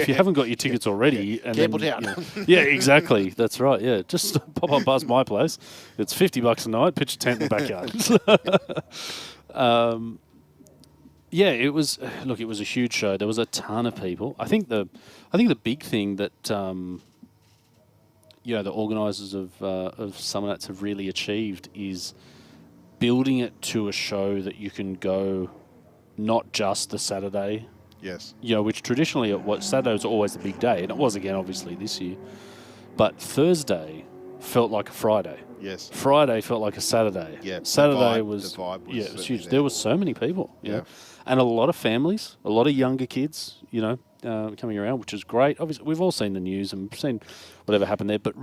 you haven't got your tickets already, and Campbelltown. Yeah, exactly. That's right. Yeah, just pop up past my place. It's $50 a night. Pitch a tent in the backyard. Yeah, it was. Look, it was a huge show. There was a ton of people. I think the big thing that the organisers of Summernats have really achieved is building it to a show that you can go not just the Saturday. Yes. Which traditionally Saturday was always the big day, and it was again obviously this year. But Thursday felt like a Friday. Yes. Friday felt like a Saturday. Yeah. Saturday the was vibe was it was huge. there. There were so many people. And a lot of families, a lot of younger kids. Coming around, which is great. Obviously, we've all seen the news and seen whatever happened there. But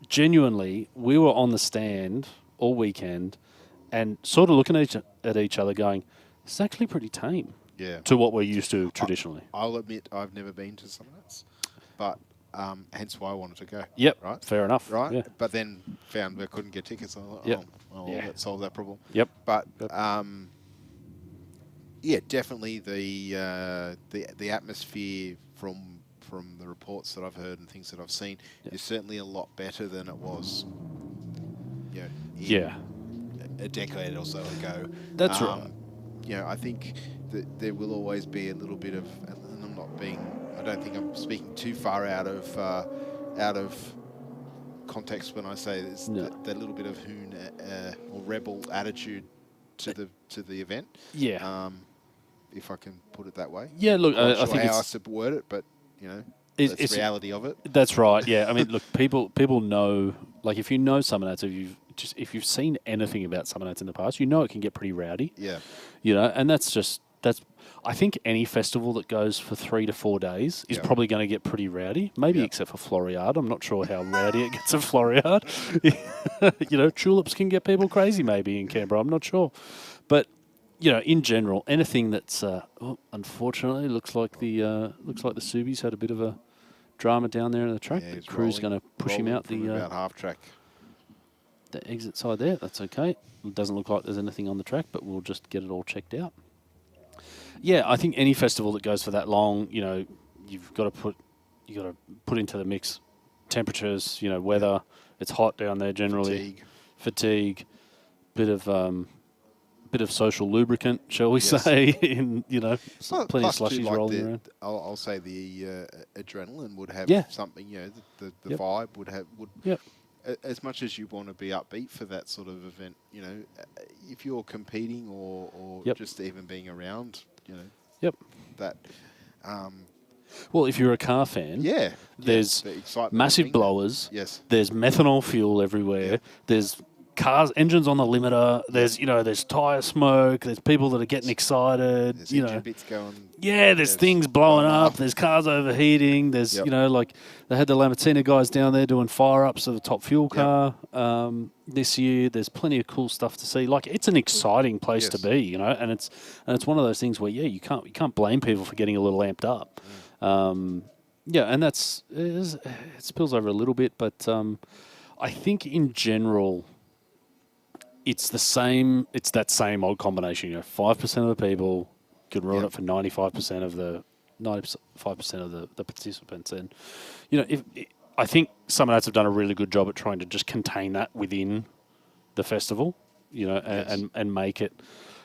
genuinely, we were on the stand all weekend and sort of looking at each other, going, "It's actually pretty tame." Yeah. To what we're used to traditionally. I'll admit I've never been to Summernats, but hence why I wanted to go. Yep. Right. Fair enough. Right. Yeah. But then found we couldn't get tickets. I thought, Yep. that solved that problem. Yep. But definitely the atmosphere from the reports that I've heard and things that I've seen is certainly a lot better than it was. A decade or so ago. That's right. I think that there will always be a little bit of, and I don't think I'm speaking too far out of context when I say there's that little bit of hoon or rebel attitude to the event. Yeah. If I can put it that way. Yeah. Look, I'm not I sure think how I it's subword it, but it's the reality of it. That's right. Yeah. I mean, look, people know. Like, if you know Summernats, if you've seen anything about Summernats in the past, it can get pretty rowdy. Yeah. And that's. I think any festival that goes for 3 to 4 days is probably going to get pretty rowdy. Maybe except for Floriade. I'm not sure how rowdy it gets at Floriade. Tulips can get people crazy maybe in Canberra. I'm not sure, but in general, anything that's unfortunately looks like the Subies had a bit of a drama down there in the track. The crew's going to push him out about half track. The exit side there. That's okay. It doesn't look like there's anything on the track, but we'll just get it all checked out. Yeah, I think any festival that goes for that long, you've got to put into the mix temperatures, weather. It's hot down there generally. Fatigue. Bit of social lubricant, shall we say? In plenty of slushies rolling around. I'll say the adrenaline would have something. The vibe would have as much as you want to be upbeat for that sort of event. If you're competing or just even being around. That. Well, if you're a car fan, there's massive blowers. Yes. There's methanol fuel everywhere. Yep. There's engines on the limiter. There's tyre smoke. There's people that are getting excited. There's engine bits going. Yeah, there's things blowing up. There's cars overheating. There's they had the Lamatina guys down there doing fire ups of the top fuel car this year. There's plenty of cool stuff to see. Like, it's an exciting place to be, and it's one of those things where you can't blame people for getting a little amped up. And it spills over a little bit, but I think in general, it's that same old combination. 5% of the people could run it for 95% of the participants, and I think Summernats have done a really good job at trying to just contain that within the festival, and make it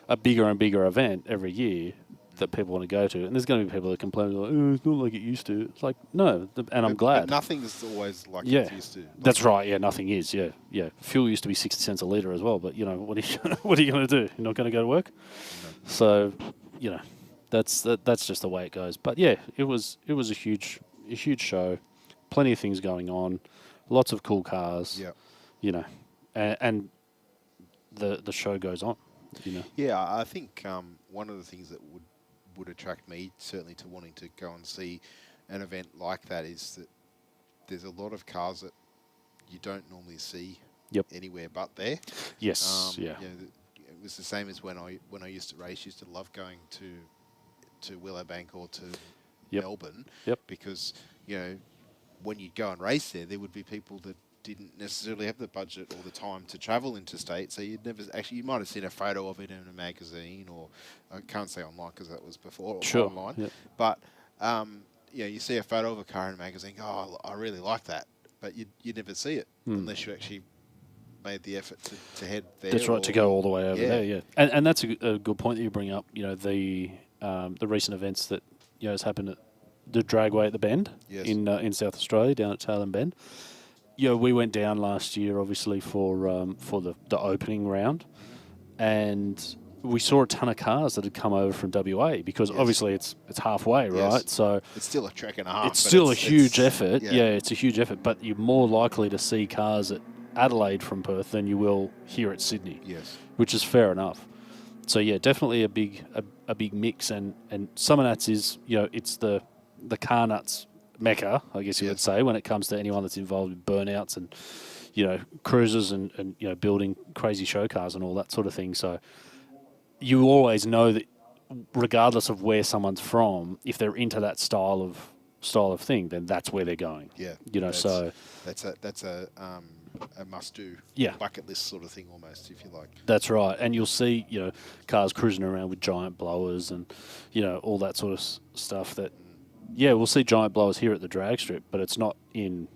a bigger and bigger event every year that people want to go to. And there's going to be people that complain, like, "Oh, it's not like it used to." It's like, no, and I'm glad. But nothing's always like it used to. That's right. Yeah, nothing is. Yeah. Fuel used to be 60 cents a litre as well, but what are you going to do? You're not going to go to work. No. So, that's just the way it goes. But yeah, it was a huge show. Plenty of things going on. Lots of cool cars. Yeah. And the show goes on. Yeah, I think one of the things that would attract me certainly to wanting to go and see an event like that is that there's a lot of cars that you don't normally see anywhere but there. Yes. It was the same as when I used to race. Used to love going to Willowbank or to Melbourne because when you'd go and race there would be people that didn't necessarily have the budget or the time to travel interstate, so you might have seen a photo of it in a magazine, or I can't say online because that was before online. But you see a photo of a car in a magazine. Oh, I really like that, but you never see it unless you actually made the effort to head there. That's right, to go all the way over there. Yeah, and that's a good point that you bring up. The recent events that has happened at the Dragway at the Bend in South Australia, down at Tailem Bend. Yeah, we went down last year, obviously, for the opening round, and we saw a ton of cars that had come over from WA because obviously it's halfway, right? So it's still a track and a half. It's still a huge effort. Yeah, it's a huge effort, but you're more likely to see cars at Adelaide from Perth than you will here at Sydney. Yes, which is fair enough. So yeah, definitely a big mix, and Summernats is, it's the car nuts mecca, I guess you would say, when it comes to anyone that's involved in burnouts and cruises and building crazy show cars and all that sort of thing. So you always know that regardless of where someone's from, if they're into that style of thing, then that's where they're going. Yeah, so that's a must-do, bucket list sort of thing almost, if you like. That's right, and you'll see cars cruising around with giant blowers and all that sort of stuff. That we'll see giant blowers here at the drag strip, but it's not in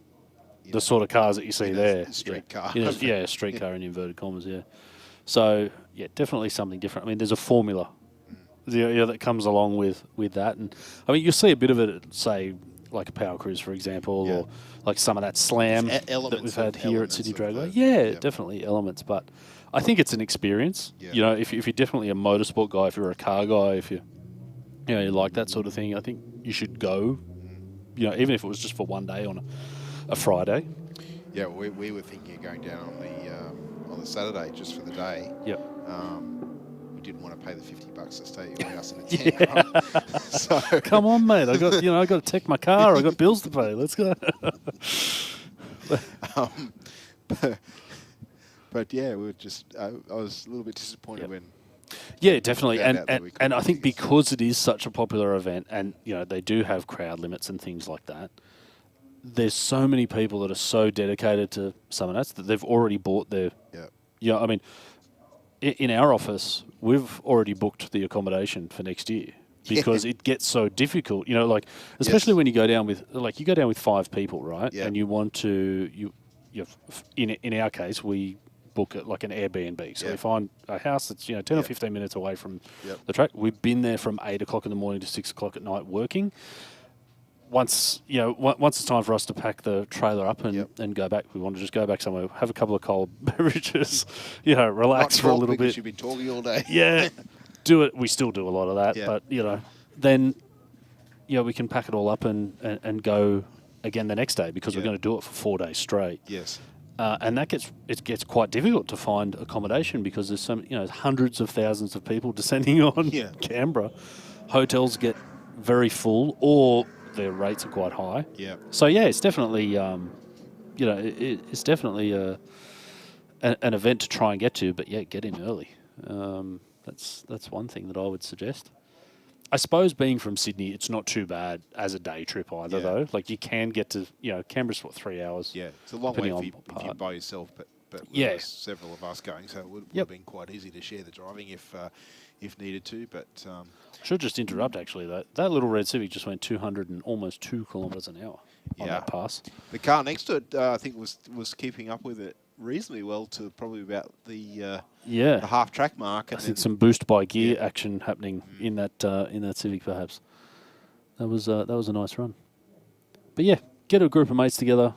the sort of cars that you see there. Street car. A street car in inverted commas. Yeah. So definitely something different. I mean, there's a formula, that comes along with that, and I mean, you'll see a bit of it at, say, like a Power Cruise, for example, or like some of that slam that we've had here at Sydney Dragway. Definitely elements, but I think it's an experience. If you're definitely a motorsport guy, if you're a car guy, if you like that sort of thing, I think you should go. Even if it was just for one day on a Friday. Yeah, we were thinking of going down on the Saturday just for the day. Yep. We didn't want to pay the $50 to stay at your house in a tent. So come on, mate. I got to take my car. I got bills to pay. Let's go. But we were just. I was a little bit disappointed when. Yeah, definitely, and I think because it is such a popular event, and they do have crowd limits and things like that. There's so many people that are so dedicated to Summernats that they've already bought their. Yeah. I mean, in our office, we've already booked the accommodation for next year because it gets so difficult. Especially when you go down with 5 people, right? Yeah. And you want to in our case we book it like an Airbnb. So we find a house that's 10 or 15 minutes away from the track. We've been there from 8 o'clock in the morning to 6 o'clock at night working. Once it's time for us to pack the trailer up and go back, we want to just go back somewhere, have a couple of cold beverages, relax for a little bit. You've been talking all day. Yeah, do it. We still do a lot of that, but then we can pack it all up and go again the next day because we're going to do it for 4 days straight. Yes. And it gets quite difficult to find accommodation because there's hundreds of thousands of people descending on Canberra. Hotels get very full, or their rates are quite high. Yeah. So it's definitely it's definitely an event to try and get to, but get in early. That's one thing that I would suggest. I suppose being from Sydney, it's not too bad as a day trip either, though. Like you can get to, Canberra's 3 hours. Yeah, it's a long way if you're by yourself, but with several of us going, so it would have been quite easy to share the driving if needed to. But should just interrupt actually. That little red Civic just went 200 and almost 2 kilometres an hour on that pass. The car next to it, I think, was keeping up with it reasonably well to probably about the half track mark. I think some boost by gear action happening in that Civic perhaps. That was a nice run. But get a group of mates together,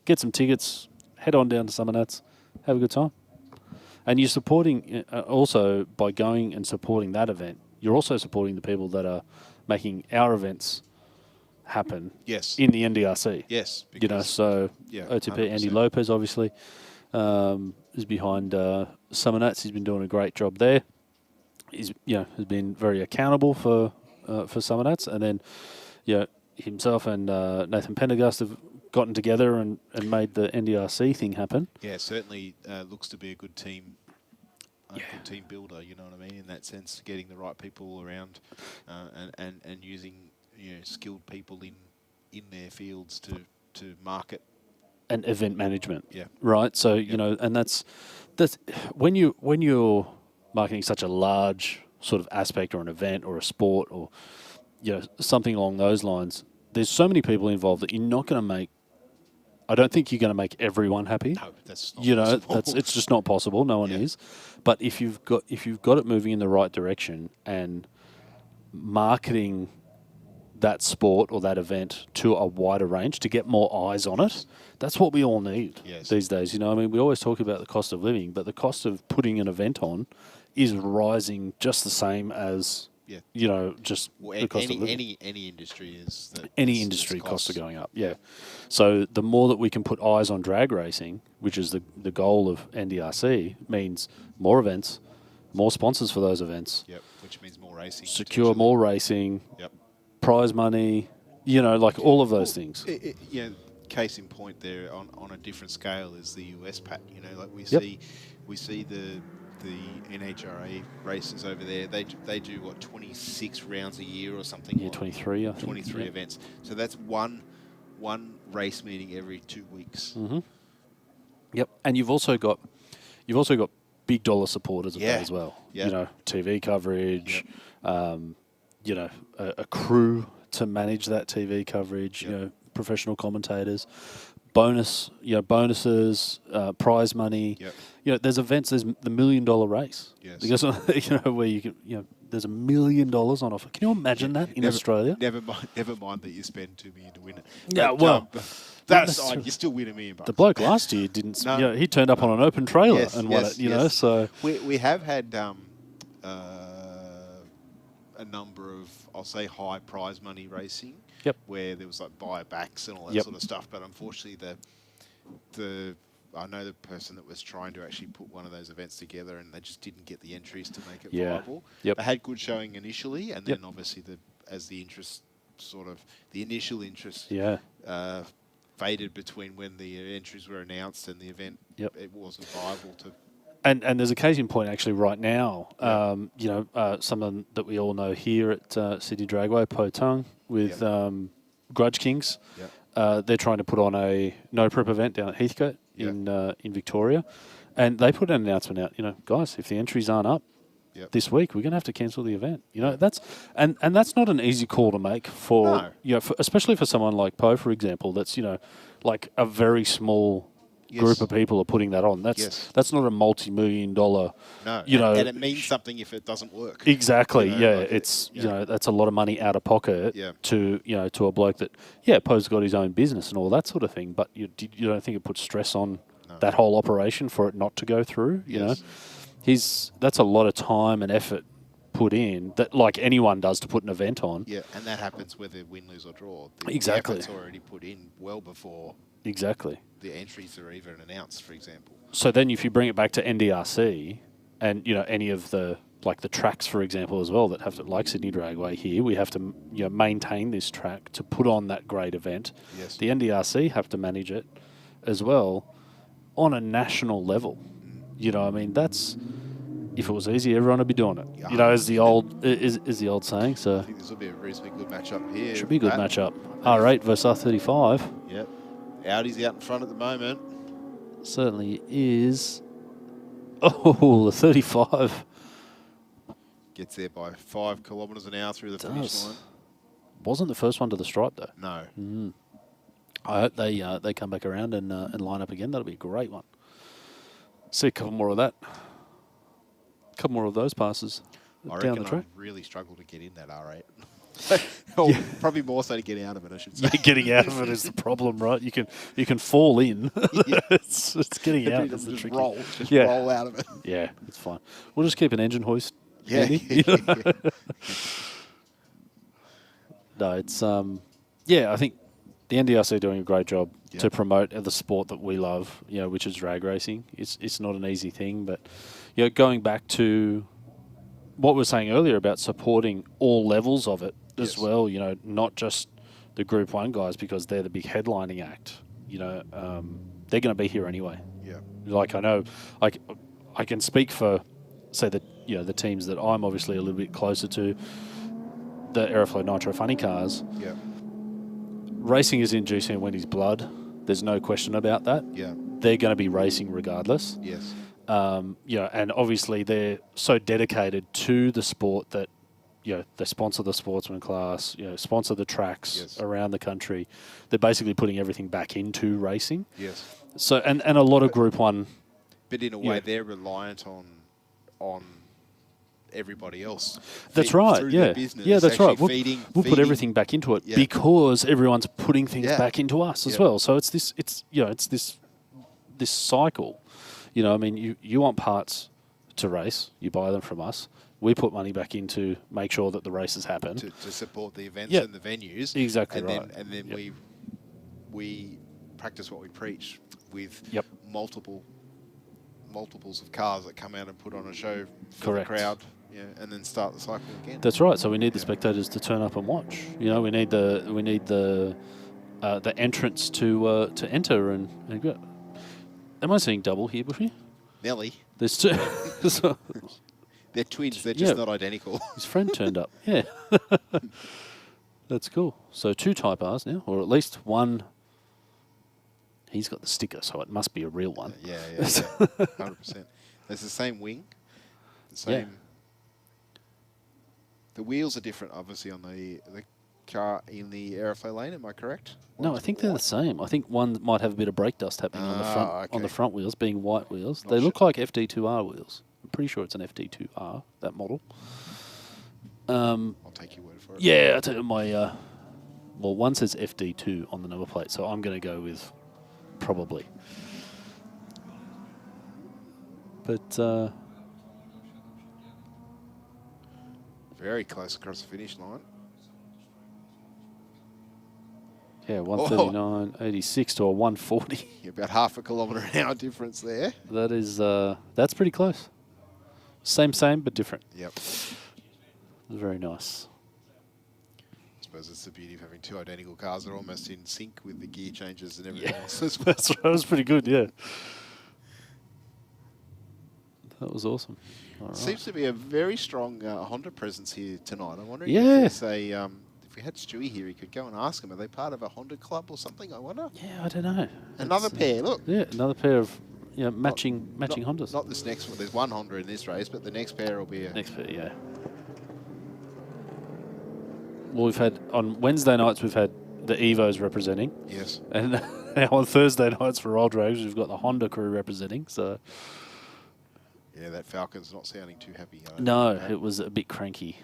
get some tickets, head on down to Summernats, have a good time. And you're supporting also by going and supporting that event. You're also supporting the people that are making our events happen. Yes. In the NDRC. Yes. So OTP 100%. Andy Lopez obviously is behind Summernats. He's been doing a great job there. He's has been very accountable for Summernats, and then himself and Nathan Pendergast have gotten together and made the NDRC thing happen. Yeah, certainly looks to be a good team. Good team builder, you know what I mean, in that sense, getting the right people around and using skilled people in their fields to market. And event management. Yeah. Right. So, and that's when you're marketing such a large sort of aspect or an event or a sport or something along those lines, there's so many people involved that you're not going to make. I don't think you're going to make everyone happy. No, that's not possible. It's just not possible. No one is. But if you've got it moving in the right direction and marketing that sport or that event to a wider range to get more eyes on it. That's what we all need these days. You know, I mean, we always talk about the cost of living, but the cost of putting an event on is rising just the same as, you know, just the cost of living. Any industry is... Any industry costs are going up, So the more that we can put eyes on drag racing, which is the goal of NDRC, means more events, more sponsors for those events. Yep, which means more racing. Secure more racing, prize money, you know, like all of those things. You know, case in point there on a different scale is the US Pat. You know, like we see the NHRA races over there. They do what, 26 rounds a year or something. Yeah, 23. I think. 23 events. So that's one race meeting every 2 weeks. Mm-hmm. Yep, and you've also got big dollar supporters of that as well. You know, TV coverage. You know, a crew to manage that TV coverage. You know, professional commentators, bonuses, prize money. You know, there's events. There's the $1 million race. Because you know where you can. You know, there's $1 million on offer. Can you imagine that in Australia? Never mind that you spend $2 million to win it. Yeah, well, that aside, you still win $1 million. The bloke last year didn't. You know, he turned up on an open trailer and won it. You know, so we have had a number of, I'll say, high prize money racing. Where there was like buybacks and all that sort of stuff, but unfortunately I know the person that was trying to actually put one of those events together, and they just didn't get the entries to make it viable. They had good showing initially, and then obviously as the interest the initial interest faded between when the entries were announced and the event, it wasn't viable to. And there's a case in point actually right now. You know, someone that we all know here at Sydney Dragway, Po Tung, with Grudge Kings. They're trying to put on a no prep event down at Heathcote in Victoria, and they put an announcement out. You know, guys, if the entries aren't up this week, we're going to have to cancel the event. You know, that's not an easy call to make for you know, especially for someone like Po, for example. That's, you know, like a very small group of people are putting that on. That's not a multi-million-dollar. No, you know, and it means something if it doesn't work. Exactly. You know, like it's you know, that's a lot of money out of pocket to, you know, to a bloke that Po's got his own business and all that sort of thing. But you don't think it puts stress on that whole operation for it not to go through? You know, that's a lot of time and effort put in that, like anyone does, to put an event on. Yeah, and that happens whether win, lose or draw. The effort's already put in well before. Exactly. The entries are even announced, for example. So then if you bring it back to NDRC and, you know, any of the, like the tracks, for example, as well, that have to, like Sydney Dragway here, we have to, you know, maintain this track to put on that great event. The NDRC have to manage it as well on a national level. You know, I mean, that's, if it was easy, everyone would be doing it. You know, is the old saying. So I think this will be a reasonably good matchup here. Should be a good matchup. R8 versus R35. Yep. Audi's out in front at the moment. Certainly is. Oh, the 35. Gets there by 5 kilometres an hour through the finish line. Wasn't the first one to the stripe, though. No. I hope they come back around and line up again. That'll be a great one. See a couple more of that. A couple more of those passes down the track. I really struggle to get in that R8. Probably more so to get out of it, I should say. Getting out of it is the problem, right? You can fall in. It's getting out that's the tricky. Roll out of it. Yeah, it's fine. We'll just keep an engine hoist. Yeah. No, it's I think the NDRC are doing a great job to promote the sport that we love, you know, which is drag racing. It's not an easy thing, but you know, going back to what we were saying earlier about supporting all levels of it as well, you know, not just the Group 1 guys, because they're the big headlining act. You know, they're going to be here anyway. Yeah. Like, I know, like, I can speak for, say, the teams that I'm obviously a little bit closer to, the Aeroflow Nitro Funny Cars. Yeah. Racing is in GC and Wendy's blood. There's no question about that. Yeah. They're going to be racing regardless. Yes. You know, and obviously they're so dedicated to the sport that, you know, they sponsor the sportsman class, you know, sponsor the tracks around the country. They're basically putting everything back into racing. Yes. So, and a lot of Group 1. But in a way, they're reliant on everybody else. That's right. Through Yeah. their business, Yeah, that's right. actually We'll put everything back into it because everyone's putting things back into us as well. So it's this cycle. You know, I mean, you want parts to race, you buy them from us. We put money back into make sure that the races happen to support the events and the venues. Exactly and right. Then we practice what we preach with multiples of cars that come out and put on a show for the crowd, and then start the cycle again. That's right. So we need the spectators to turn up and watch. You know, we need the entrance to enter and go. Am I seeing double here, Bushy? Nelly. There's two. They're twins. They're just not identical. His friend turned up. Yeah. That's cool. So 2 Type Rs now, or at least one. He's got the sticker, so it must be a real one. Yeah, 100%. It's the same wing. The same. Yeah. The wheels are different, obviously, on the car in the aeroflow lane. Am I correct? No, I think they're the same. I think one might have a bit of brake dust happening on the front wheels, being white wheels. They look like FD2R wheels. I'm pretty sure it's an FD2R, that model. I'll take your word for it. Yeah, I tell you, my one says FD2 on the number plate, so I'm going to go with probably. But very close across the finish line. Yeah, 139.86 to a 140. About half a kilometre an hour difference there. That is, that's pretty close. Same, but different. Yep. Very nice. I suppose it's the beauty of having 2 identical cars that are almost in sync with the gear changes and everything else. That's right. That was pretty good, yeah. That was awesome. All right. Seems to be a very strong Honda presence here tonight. I'm wondering if if we had Stewie here, he could go and ask them, are they part of a Honda club or something, I wonder? Yeah, I don't know. Another pair, look. Yeah, another pair of matching Hondas. Not this next one. There's one Honda in this race, but the next pair will be Next pair, yeah. Well, we've had, on Wednesday nights, we've had the Evos representing. Yes. And now on Thursday nights for Roll Drags, we've got the Honda crew representing, so... Yeah, that Falcon's not sounding too happy. No, it was a bit cranky.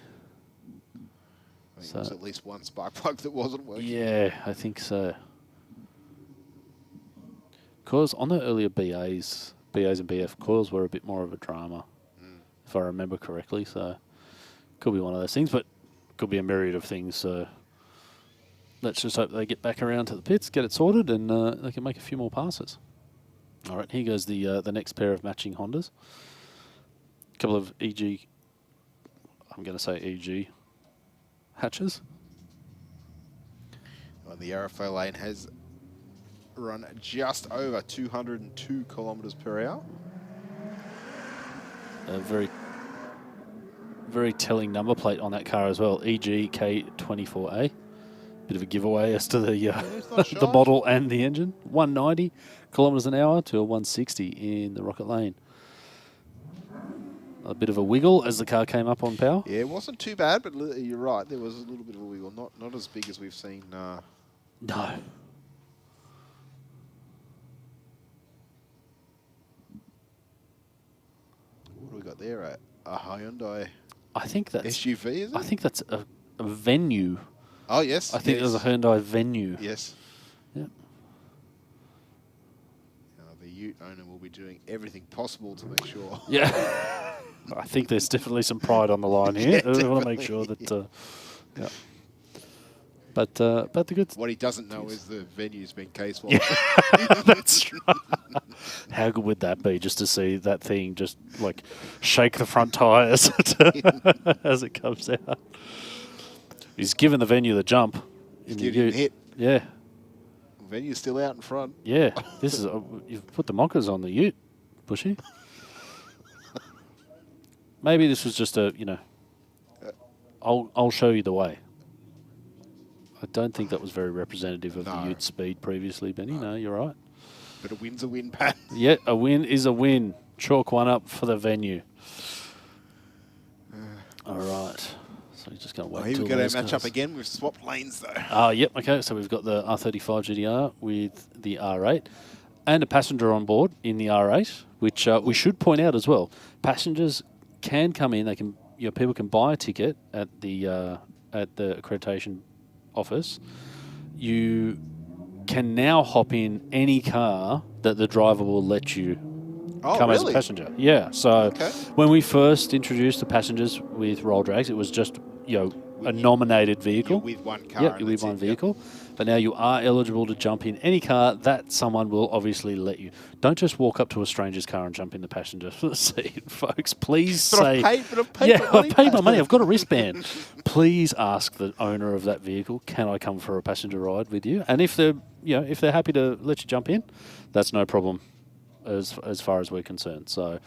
I think there was at least one spark plug that wasn't working. Yeah, I think so. Because on the earlier BAs and BF, coils were a bit more of a drama, if I remember correctly. So could be one of those things, but could be a myriad of things. So let's just hope they get back around to the pits, get it sorted, and they can make a few more passes. All right, here goes the next pair of matching Hondas. A couple of EG, I'm going to say EG hatches. Well, the aeroflow lane has run just over 202 kilometres per hour. A very, very telling number plate on that car as well. EGK24A. Bit of a giveaway as to the the model and the engine. 190 kilometres an hour to a 160 in the Rocket Lane. A bit of a wiggle as the car came up on power. Yeah, it wasn't too bad, but you're right. There was a little bit of a wiggle. Not as big as we've seen. No. What do we got there? A Hyundai I think that's SUV, is it? I think that's a Venue. Oh, yes. I think there's a Hyundai Venue. Yes. Yep. The Ute owner will be doing everything possible to make sure. Yeah. I think there's definitely some pride on the line here. Yeah, I want to make sure that... yeah. But the good... What he doesn't know is the Venue's been case Yeah. That's right. How good would that be, just to see that thing just, like, shake the front tyres as it comes out? He's given the Venue the jump. He's giving him a hit. Yeah. Venue's still out in front. Yeah. This is... you've put the mockers on the Ute, Bushy. Maybe this was just a, I'll show you the way. I don't think that was very representative of the Ute speed previously, Benny. No, you're right. But a win's a win, Pat. Yeah, a win is a win. Chalk one up for the Venue. All right. So we're just going to wait. Here we go to match up again. We've swapped lanes, though. Yep. Okay. So we've got the R35 GTR with the R8 and a passenger on board in the R8, which we should point out as well. Passengers can come in. They can people can buy a ticket at the accreditation office. You can now hop in any car that the driver will let you come as a passenger. Yeah. So when we first introduced the passengers with roll drags, it was just a nominated vehicle. You're with one car. Yep, you're with one vehicle. But now you are eligible to jump in any car that someone will obviously let you. Don't just walk up to a stranger's car and jump in the passenger seat, folks. Please say, I've paid my money. I've got a wristband. Please ask the owner of that vehicle, can I come for a passenger ride with you? And if they're happy to let you jump in, that's no problem as far as we're concerned. So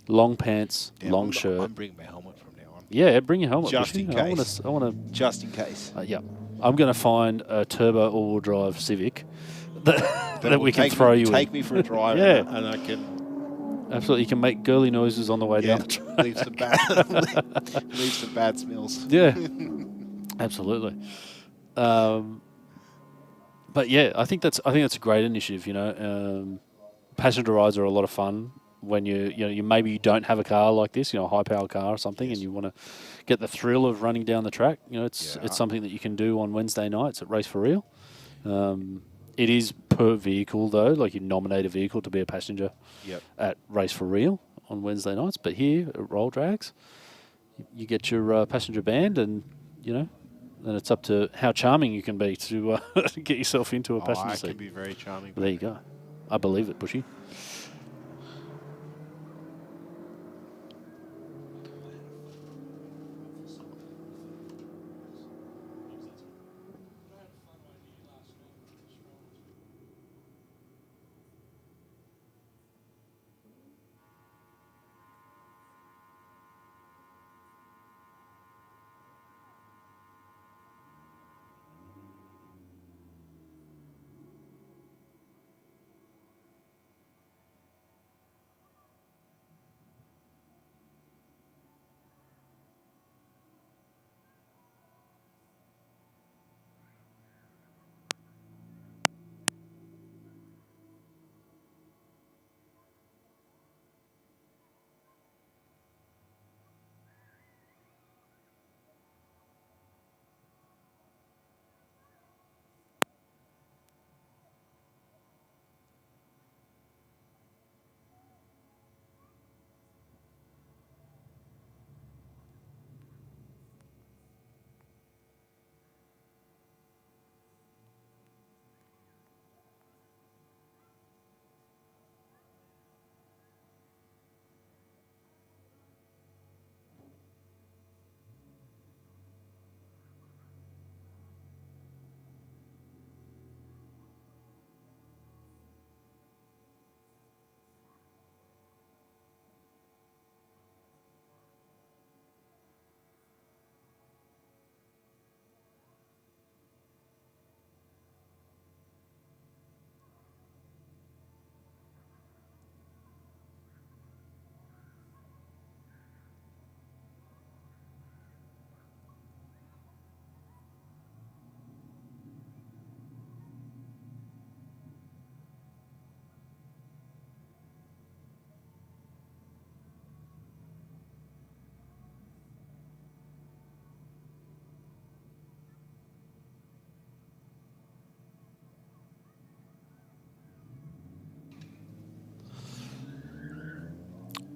long pants, long shirt. I'm bringing my helmet from now on. Yeah, bring your helmet. Just in case. I want to. Just in case. Yeah. I'm going to find a turbo all-wheel drive Civic that we can throw you in. Take me for a drive. Yeah. And I can... Absolutely. You can make girly noises on the way down the track. Leave some bad smells. Yeah. Absolutely. But yeah, I think that's a great initiative, passenger rides are a lot of fun when you maybe you don't have a car like this, a high-powered car or something, and you want to get the thrill of running down the track. It's something that you can do on Wednesday nights at Race for Real. It is per vehicle though, like you nominate a vehicle to be a passenger at Race for Real on Wednesday nights. But here at Roll Drags, you get your passenger band, and then it's up to how charming you can be to get yourself into a passenger seat. I can be very charming. There you go. I believe it, Bushy.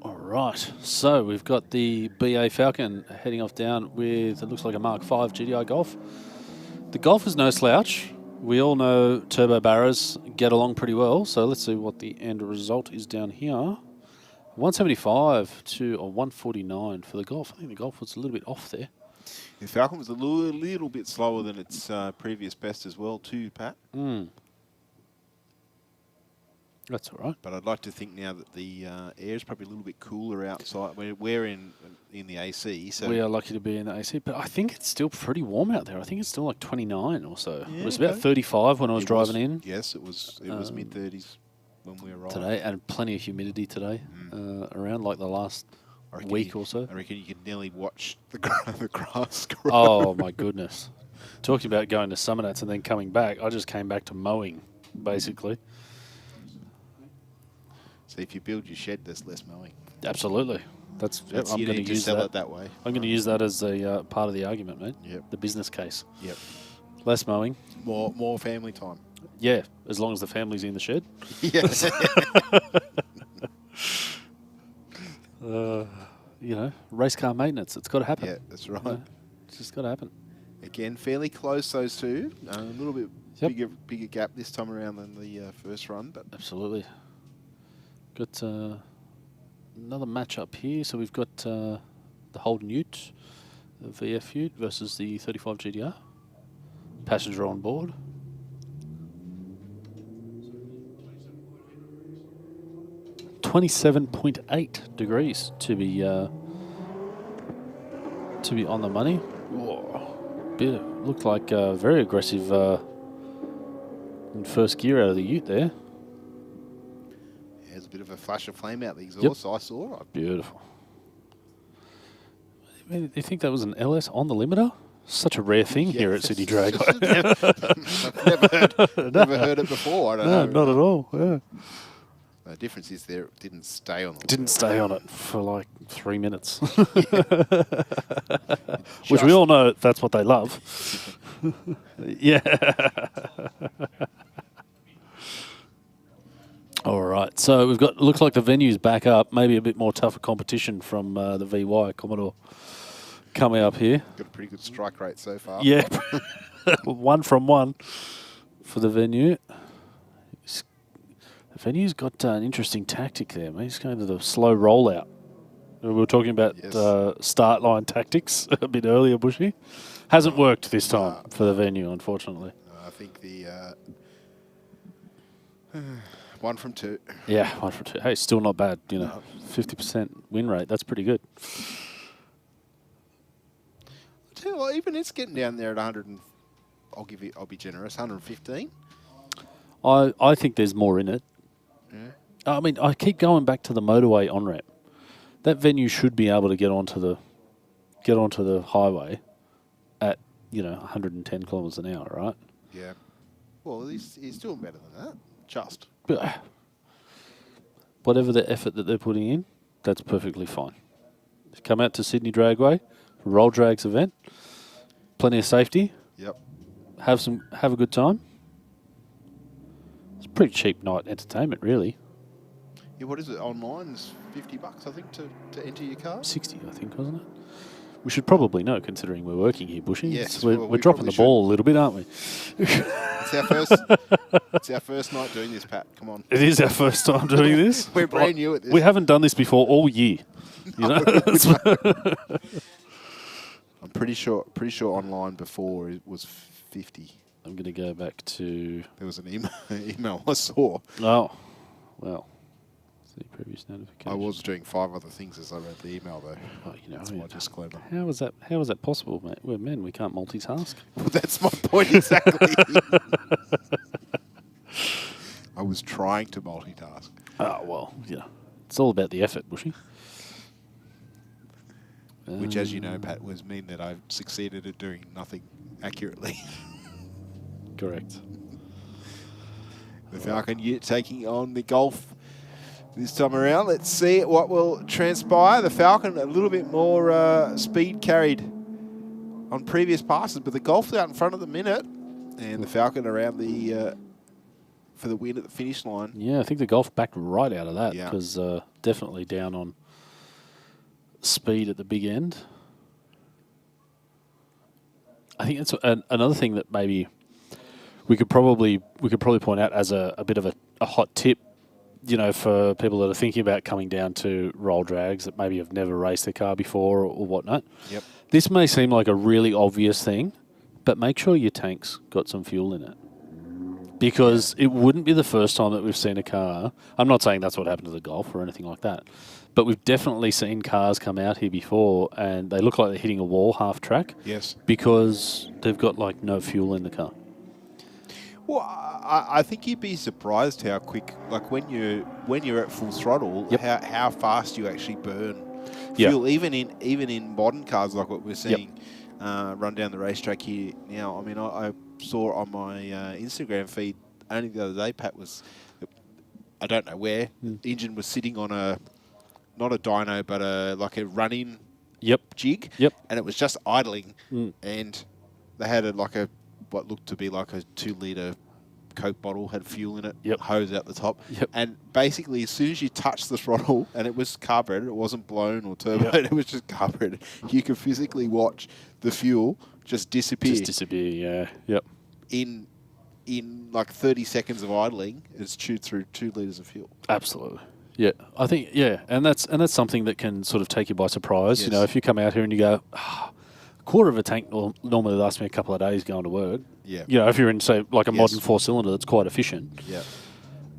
Right, so we've got the BA Falcon heading off down with, it looks like a Mark V GTI Golf. The Golf is no slouch. We all know turbo barras get along pretty well, so let's see what the end result is down here. 175 to a 149 for the Golf. I think the Golf was a little bit off there. The Falcon was a little bit slower than its previous best as well too, Pat. That's all right. But I'd like to think now that the air is probably a little bit cooler outside. We're in the AC, so we are lucky to be in the AC. But I think it's still pretty warm out there. I think it's still like 29 or so. Yeah, it was about 35 when I was driving in. Yes, it was. It was mid-30s when we arrived today, and plenty of humidity today around, like the last week or so. I reckon you could nearly watch the grass grow. Oh my goodness! Talking about going to Summernats and then coming back, I just came back to mowing, basically. So if you build your shed, there's less mowing. Absolutely. I'm you going need to sell it that way. I'm going to use that as a part of the argument, mate. Yep. The business case. Yep. Less mowing. More family time. Yeah, as long as the family's in the shed. Yes. Race car maintenance. It's got to happen. Yeah, that's right. It's just got to happen. Again, fairly close, those two. A little bit bigger gap this time around than the first run. But Absolutely. Got another match up here. So we've got the Holden Ute, the VF Ute versus the 35 GDR. Passenger on board. .8 degrees to be on the money. Whoa. Looked like very aggressive in first gear out of the Ute there. There's a bit of a flash of flame out the exhaust. I saw. Beautiful. Do you think that was an LS on the limiter? Such a rare thing here at Sydney Dragway. I've never heard it before. I don't know. Not at all. Yeah. The difference is there it didn't stay on the Didn't stay on it for like 3 minutes. Which we all know that's what they love. Yeah. All right. So we've got, looks like the venue's back up. Maybe a bit more tougher competition from the VY Commodore coming up here. Got a pretty good strike rate so far. Yeah. 1 from 1 for the venue. The venue's got an interesting tactic there, mate. He's going to the slow rollout. We were talking about start line tactics a bit earlier, Bushy. Hasn't worked this time for the venue, unfortunately. I think the 1 from 2. Yeah, 1 from 2. Hey, still not bad. 50% win rate. That's pretty good. I tell you what, even it's getting down there at 100. I'll be generous. 115. I think there's more in it. I mean, I keep going back to the motorway on-ramp. That venue should be able to get onto the highway at 110 kilometres an hour, right? Yeah. Well, he's doing better than that. Just. But whatever the effort that they're putting in, that's perfectly fine. Come out to Sydney Dragway, Roll Drags event, plenty of safety. Yep. Have a good time. It's a pretty cheap night entertainment, really. Yeah, what is it? Online is $50, I think, to enter your car. 60, I think, wasn't it? We should probably know, considering we're working here, Bushy. Yes, we're dropping the ball a little bit, aren't we? It's our first night doing this, Pat. Come on. It is our first time doing this. We're brand new at this. We haven't done this before all year. I'm pretty sure online before it was 50. I'm going to go back to... There was an email I saw. Oh, well. See previous notification. I was doing 5 other things as I read the email, though. Oh, That's my disclaimer. How is that possible, mate? We're men. We can't multitask. Well, that's my point exactly. I was trying to multitask. Oh, well, yeah. It's all about the effort, Bushy. Which, as you know, Pat, was mean that I've succeeded at doing nothing accurately. Correct. The Falcon Ute taking on the Golf this time around. Let's see what will transpire. The Falcon a little bit more speed carried on previous passes, but the Golf's out in front of the minute, and the Falcon around the for the win at the finish line. Yeah, I think the Golf backed right out of that because definitely down on speed at the big end. I think it's another thing that maybe we could probably point out as a bit of a hot tip, for people that are thinking about coming down to roll drags that maybe have never raced their car before or whatnot. Yep. This may seem like a really obvious thing, but make sure your tank's got some fuel in it. Because it wouldn't be the first time that we've seen a car. I'm not saying that's what happened to the Golf or anything like that. But we've definitely seen cars come out here before and they look like they're hitting a wall half track. Yes. Because they've got no fuel in the car. Well, I think you'd be surprised how quick, like when you're at full throttle, how fast you actually burn fuel. Even in modern cars like what we're seeing run down the racetrack here now. I mean, I saw on my Instagram feed only the other day, Pat, was I don't know where. The engine was sitting on not a dyno, but like a run-in jig. Yep. And it was just idling. And they had what looked to be like a 2-litre Coke bottle, had fuel in it, hose out the top. And basically, as soon as you touched the throttle, and it was carbureted, it wasn't blown or turboed, it was just carbureted, you could physically watch the fuel just disappear. In like 30 seconds of idling, it's chewed through 2 litres of fuel. Absolutely. Yeah, I think, and that's something that can sort of take you by surprise. Yes. You know, if you come out here and you go, a quarter of a tank normally lasts me a couple of days going to work. Yeah. You know, if you're in, say, like a modern 4-cylinder that's quite efficient. Yeah.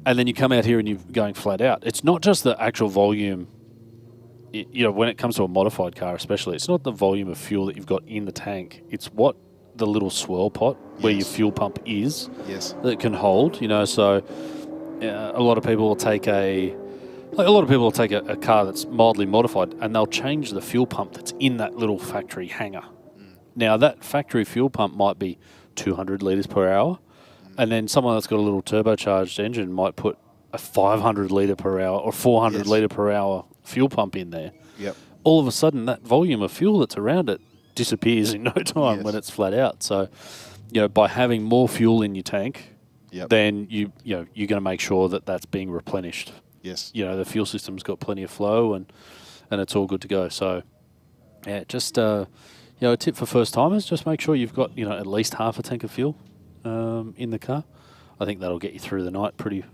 And then you come out here and you're going flat out. It's not just the actual volume. You know, when it comes to a modified car especially, it's not the volume of fuel that you've got in the tank. It's what the little swirl pot where your fuel pump is that it can hold. You know, so a lot of people will take a car that's mildly modified and they'll change the fuel pump that's in that little factory hangar. Now, that factory fuel pump might be 200 litres per hour, and then someone that's got a little turbocharged engine might put a 500 litre per hour or 400 litre per hour fuel pump in there. Yep. All of a sudden, that volume of fuel that's around it disappears in no time when it's flat out. So, you know, by having more fuel in your tank, then you're going to make sure that that's being replenished. Yes. You know, the fuel system's got plenty of flow and it's all good to go. So, yeah, just, a tip for first timers, just make sure you've got, at least half a tank of fuel in the car. I think that'll get you through the night pretty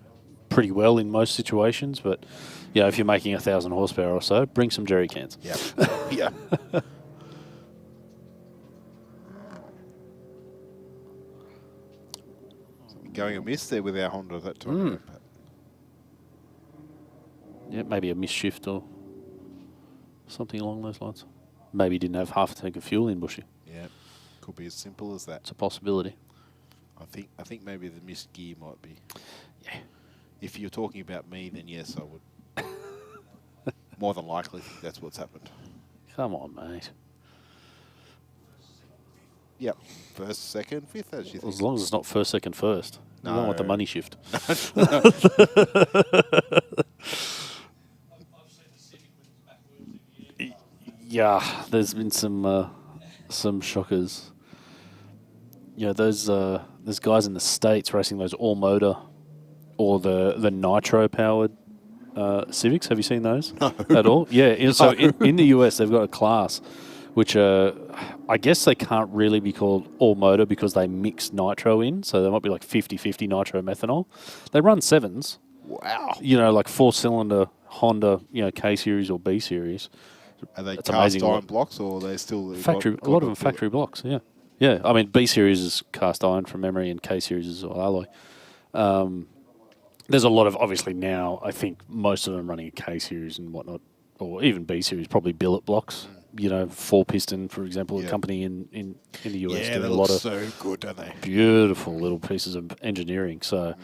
well in most situations. But, if you're making 1,000 horsepower or so, bring some jerry cans. Yeah. Yeah. Going amiss there with our Honda that time. Yeah, maybe a misshift or something along those lines. Maybe didn't have half a tank of fuel in Bushy. Yeah, could be as simple as that. It's a possibility. I think maybe the missed gear might be. Yeah. If you're talking about me, then yes, I would. More than likely think that's what's happened. Come on, mate. Yep. First, second, fifth, as you think. As long as it's not first, second, first. No. You don't want the money shift. Yeah, there's been some shockers. Those guys in the States racing those all motor or the nitro powered Civics. Have you seen those at all? Yeah. So in the US, they've got a class which I guess they can't really be called all motor because they mix nitro in. So they might be like 50-50 nitro methanol. They run 7s. Wow. Like 4-cylinder Honda, K series or B series. Are they cast iron blocks or are they still factory? A lot of them factory blocks. Yeah, yeah. I mean, B series is cast iron from memory, and K series is all alloy. There's a lot of obviously now. I think most of them running a K series and whatnot, or even B series, probably billet blocks. 4-piston, for example, a company in the US doing a lot of so good, don't they? Beautiful little pieces of engineering. So,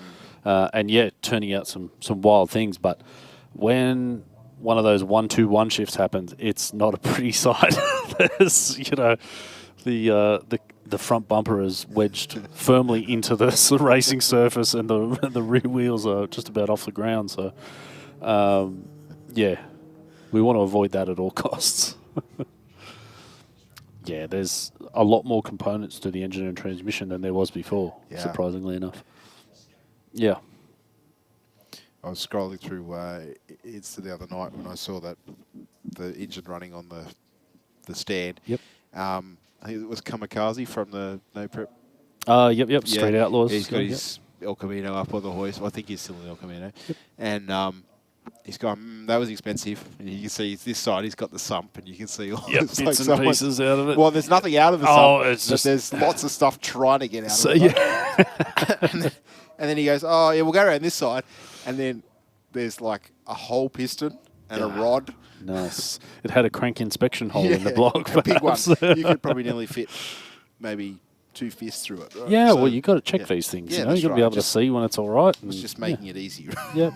turning out some wild things. But when one of those 1-2-1 shifts happens, it's not a pretty sight. There's, the front bumper is wedged firmly into the racing surface, and the rear wheels are just about off the ground. So, we want to avoid that at all costs. Yeah, there's a lot more components to the engine and transmission than there was before, surprisingly enough. Yeah. I was scrolling through Insta the other night when I saw that the engine running on the stand. Yep. I think it was Kamikaze from the No Prep. Yep. Street Outlaws. He's got his El Camino up on the hoist. Well, I think he's still in El Camino. Yep. And he's gone, that was expensive. And you can see this side, he's got the sump, and you can see all bits and pieces out of it. Well, there's nothing out of the sump, but there's lots of stuff trying to get out of it. And then he goes, we'll go around this side. And then there's like a whole piston and a rod. Nice. It had a crank inspection hole in the block. A big one. You could probably nearly fit maybe 2 fists through it. Right? Yeah, well, you've got to check these things. Yeah, you've got to be able to see when it's all right. It's just making it easier. Yep.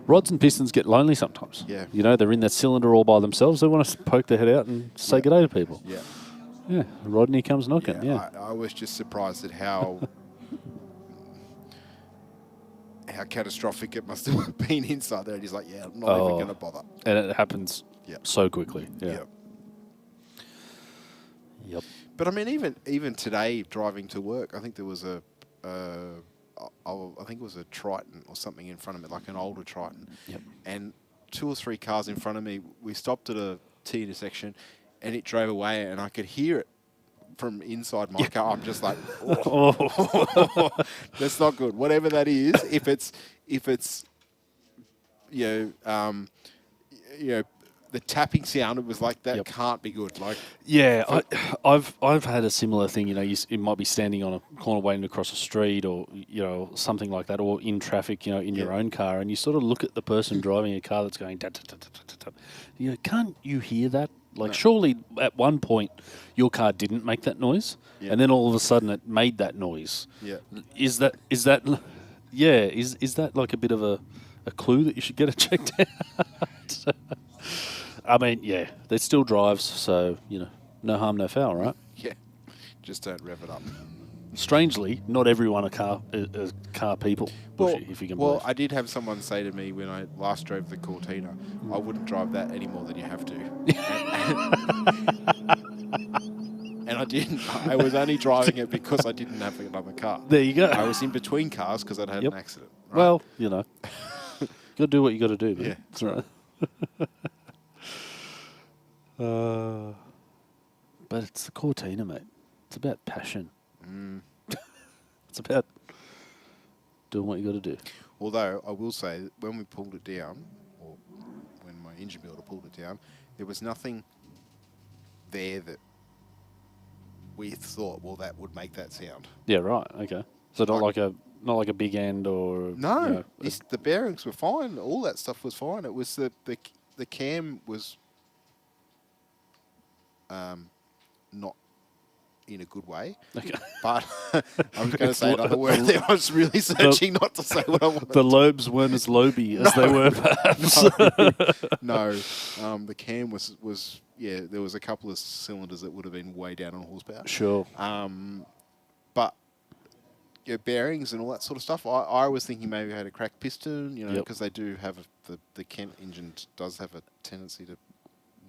Rods and pistons get lonely sometimes. Yeah. They're in that cylinder all by themselves. They want to poke their head out and say good day to people. Yeah. Yeah. Rodney comes knocking. I was just surprised at how how catastrophic it must have been inside there. And he's like, yeah, I'm not even going to bother. And it happens so quickly. Yeah. Yep. But I mean, even today, driving to work, I think there was I think it was a Triton or something in front of me, like an older Triton. Yep. And 2 or 3 cars in front of me, we stopped at a T intersection, and it drove away, and I could hear it from inside my car. I'm just like, that's not good. Whatever that is, if it's the tapping sound, it was like that can't be good. Like, yeah, I've had a similar thing. You know, you might be standing on a corner waiting to cross a street, or something like that, or in traffic. In your own car, and you sort of look at the person driving a car that's going. Can't you hear that? Like, surely at one point your car didn't make that noise, and then all of a sudden it made that noise. Yeah, is that like a bit of a clue that you should get it checked out? I mean, yeah, it still drives, so, no harm, no foul, right? Yeah, just don't rev it up. Strangely, not everyone are car people, if you can believe. I did have someone say to me when I last drove the Cortina, I wouldn't drive that any more than you have to. And I didn't. I was only driving it because I didn't have another car. There you go. I was in between cars because I'd had an accident. Right? Well, you got to do what you got to do. Man. Yeah, that's right. But it's the Cortina, mate. It's about passion. It's about doing what you got to do. Although I will say, that when we pulled it down, or when my engine builder pulled it down, there was nothing there that we thought, well, that would make that sound. Yeah, right. Okay. So not like a big end or no. The bearings were fine. All that stuff was fine. It was the cam was not in a good way. Okay. But I was going to say another word there. I was really searching not to say what I wanted. The lobes weren't as loby as they were, perhaps. No. The cam was there was a couple of cylinders that would have been way down on horsepower. Sure. But bearings and all that sort of stuff. I was thinking maybe I had a cracked piston, because they do have the Kent engine does have a tendency to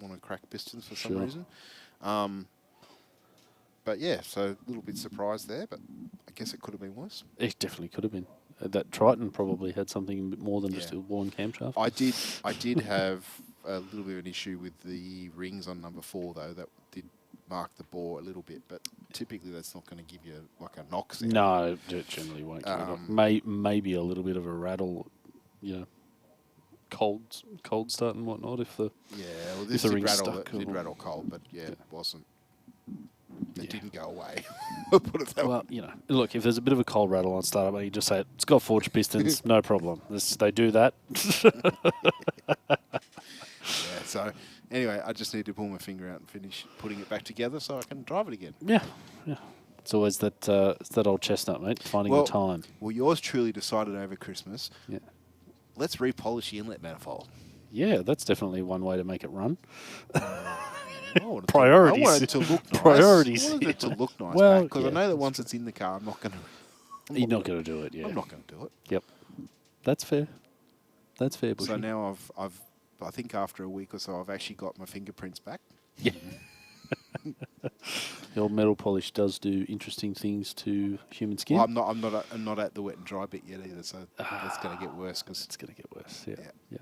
want to crack pistons for some reason. But yeah, so a little bit surprised there, but I guess it could have been worse. It definitely could have been. That Triton probably had something a bit more than just a worn camshaft. I did have a little bit of an issue with the rings on number 4 though. That did mark the bore a little bit, but typically that's not going to give you like a knock sound. No, it generally won't. Maybe a little bit of a rattle, cold start and whatnot if the this did rattle cold, but it wasn't. It didn't go away. Put it that way. Well, look, if there's a bit of a cold rattle on startup, you just say it's got forged pistons, no problem. They do that. So anyway, I just need to pull my finger out and finish putting it back together so I can drive it again. Yeah. It's always that old chestnut, mate, finding the time. Well, yours truly decided over Christmas. Yeah. Let's repolish the inlet manifold. Yeah, that's definitely one way to make it run. Priorities. I want it to look nice. Priorities. I wanted it to look nice. Well, because I know that once it's in the car, I'm not going to. You're not going to do it. Yeah. I'm not going to do it. Yep. That's fair. That's fair. Bushy. So now I think after a week or so, I've actually got my fingerprints back. Yeah. The old metal polish does do interesting things to human skin. Well, I'm not at the wet and dry bit yet either. So that's going to get worse. Cause it's going to get worse. Yeah. Yeah.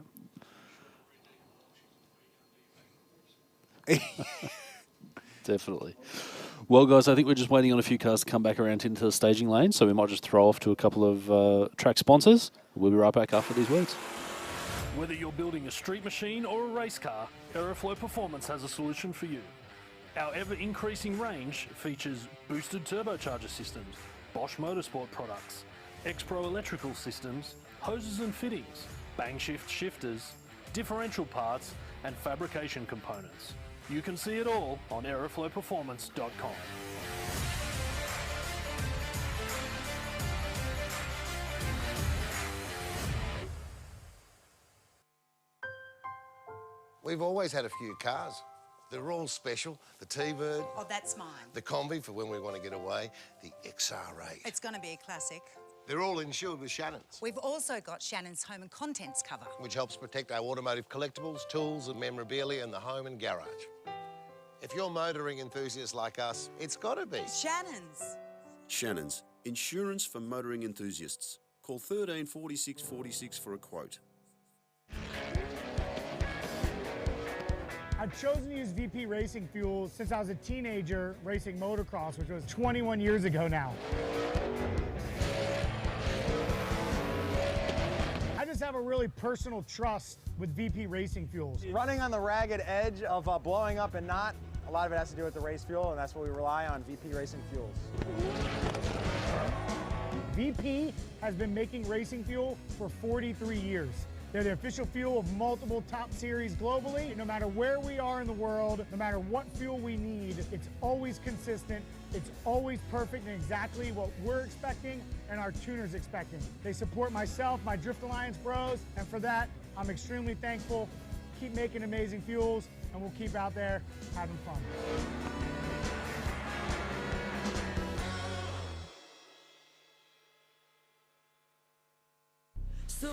Definitely. Well, guys, I think we're just waiting on a few cars to come back around into the staging lane, so we might just throw off to a couple of track sponsors. We'll be right back after these words. Whether you're building a street machine or a race car, Aeroflow Performance has a solution for you. Our ever-increasing range features boosted turbocharger systems, Bosch Motorsport products, X-Pro electrical systems, hoses and fittings, bang shift shifters, differential parts, and fabrication components. You can see it all on aeroflowperformance.com. We've always had a few cars. They're all special. The T-Bird. Oh, that's mine. The Combi for when we want to get away. The XR8. It's going to be a classic. They're all insured with Shannon's, We've also got Shannon's home and contents cover. which helps protect our automotive collectibles, tools and memorabilia in the home and garage. If you're motoring enthusiasts like us, it's got to be Shannon's. Shannon's, insurance for motoring enthusiasts. Call 13 46 46 for a quote. I've chosen to use VP Racing fuels since I was a teenager racing motocross, which was 21 years ago now. I just have a really personal trust with VP Racing fuels. Running on the ragged edge of blowing up and not, a lot of it has to do with the race fuel, and that's what we rely on, VP Racing fuels. VP has been making racing fuel for 43 years. They're the official fuel of multiple top series globally. No matter where we are in the world, no matter what fuel we need, it's always consistent. It's always perfect and exactly what we're expecting and our tuners expecting. They support myself, my Drift Alliance bros, and for that, I'm extremely thankful. Keep making amazing fuels, and we'll keep out there having fun. So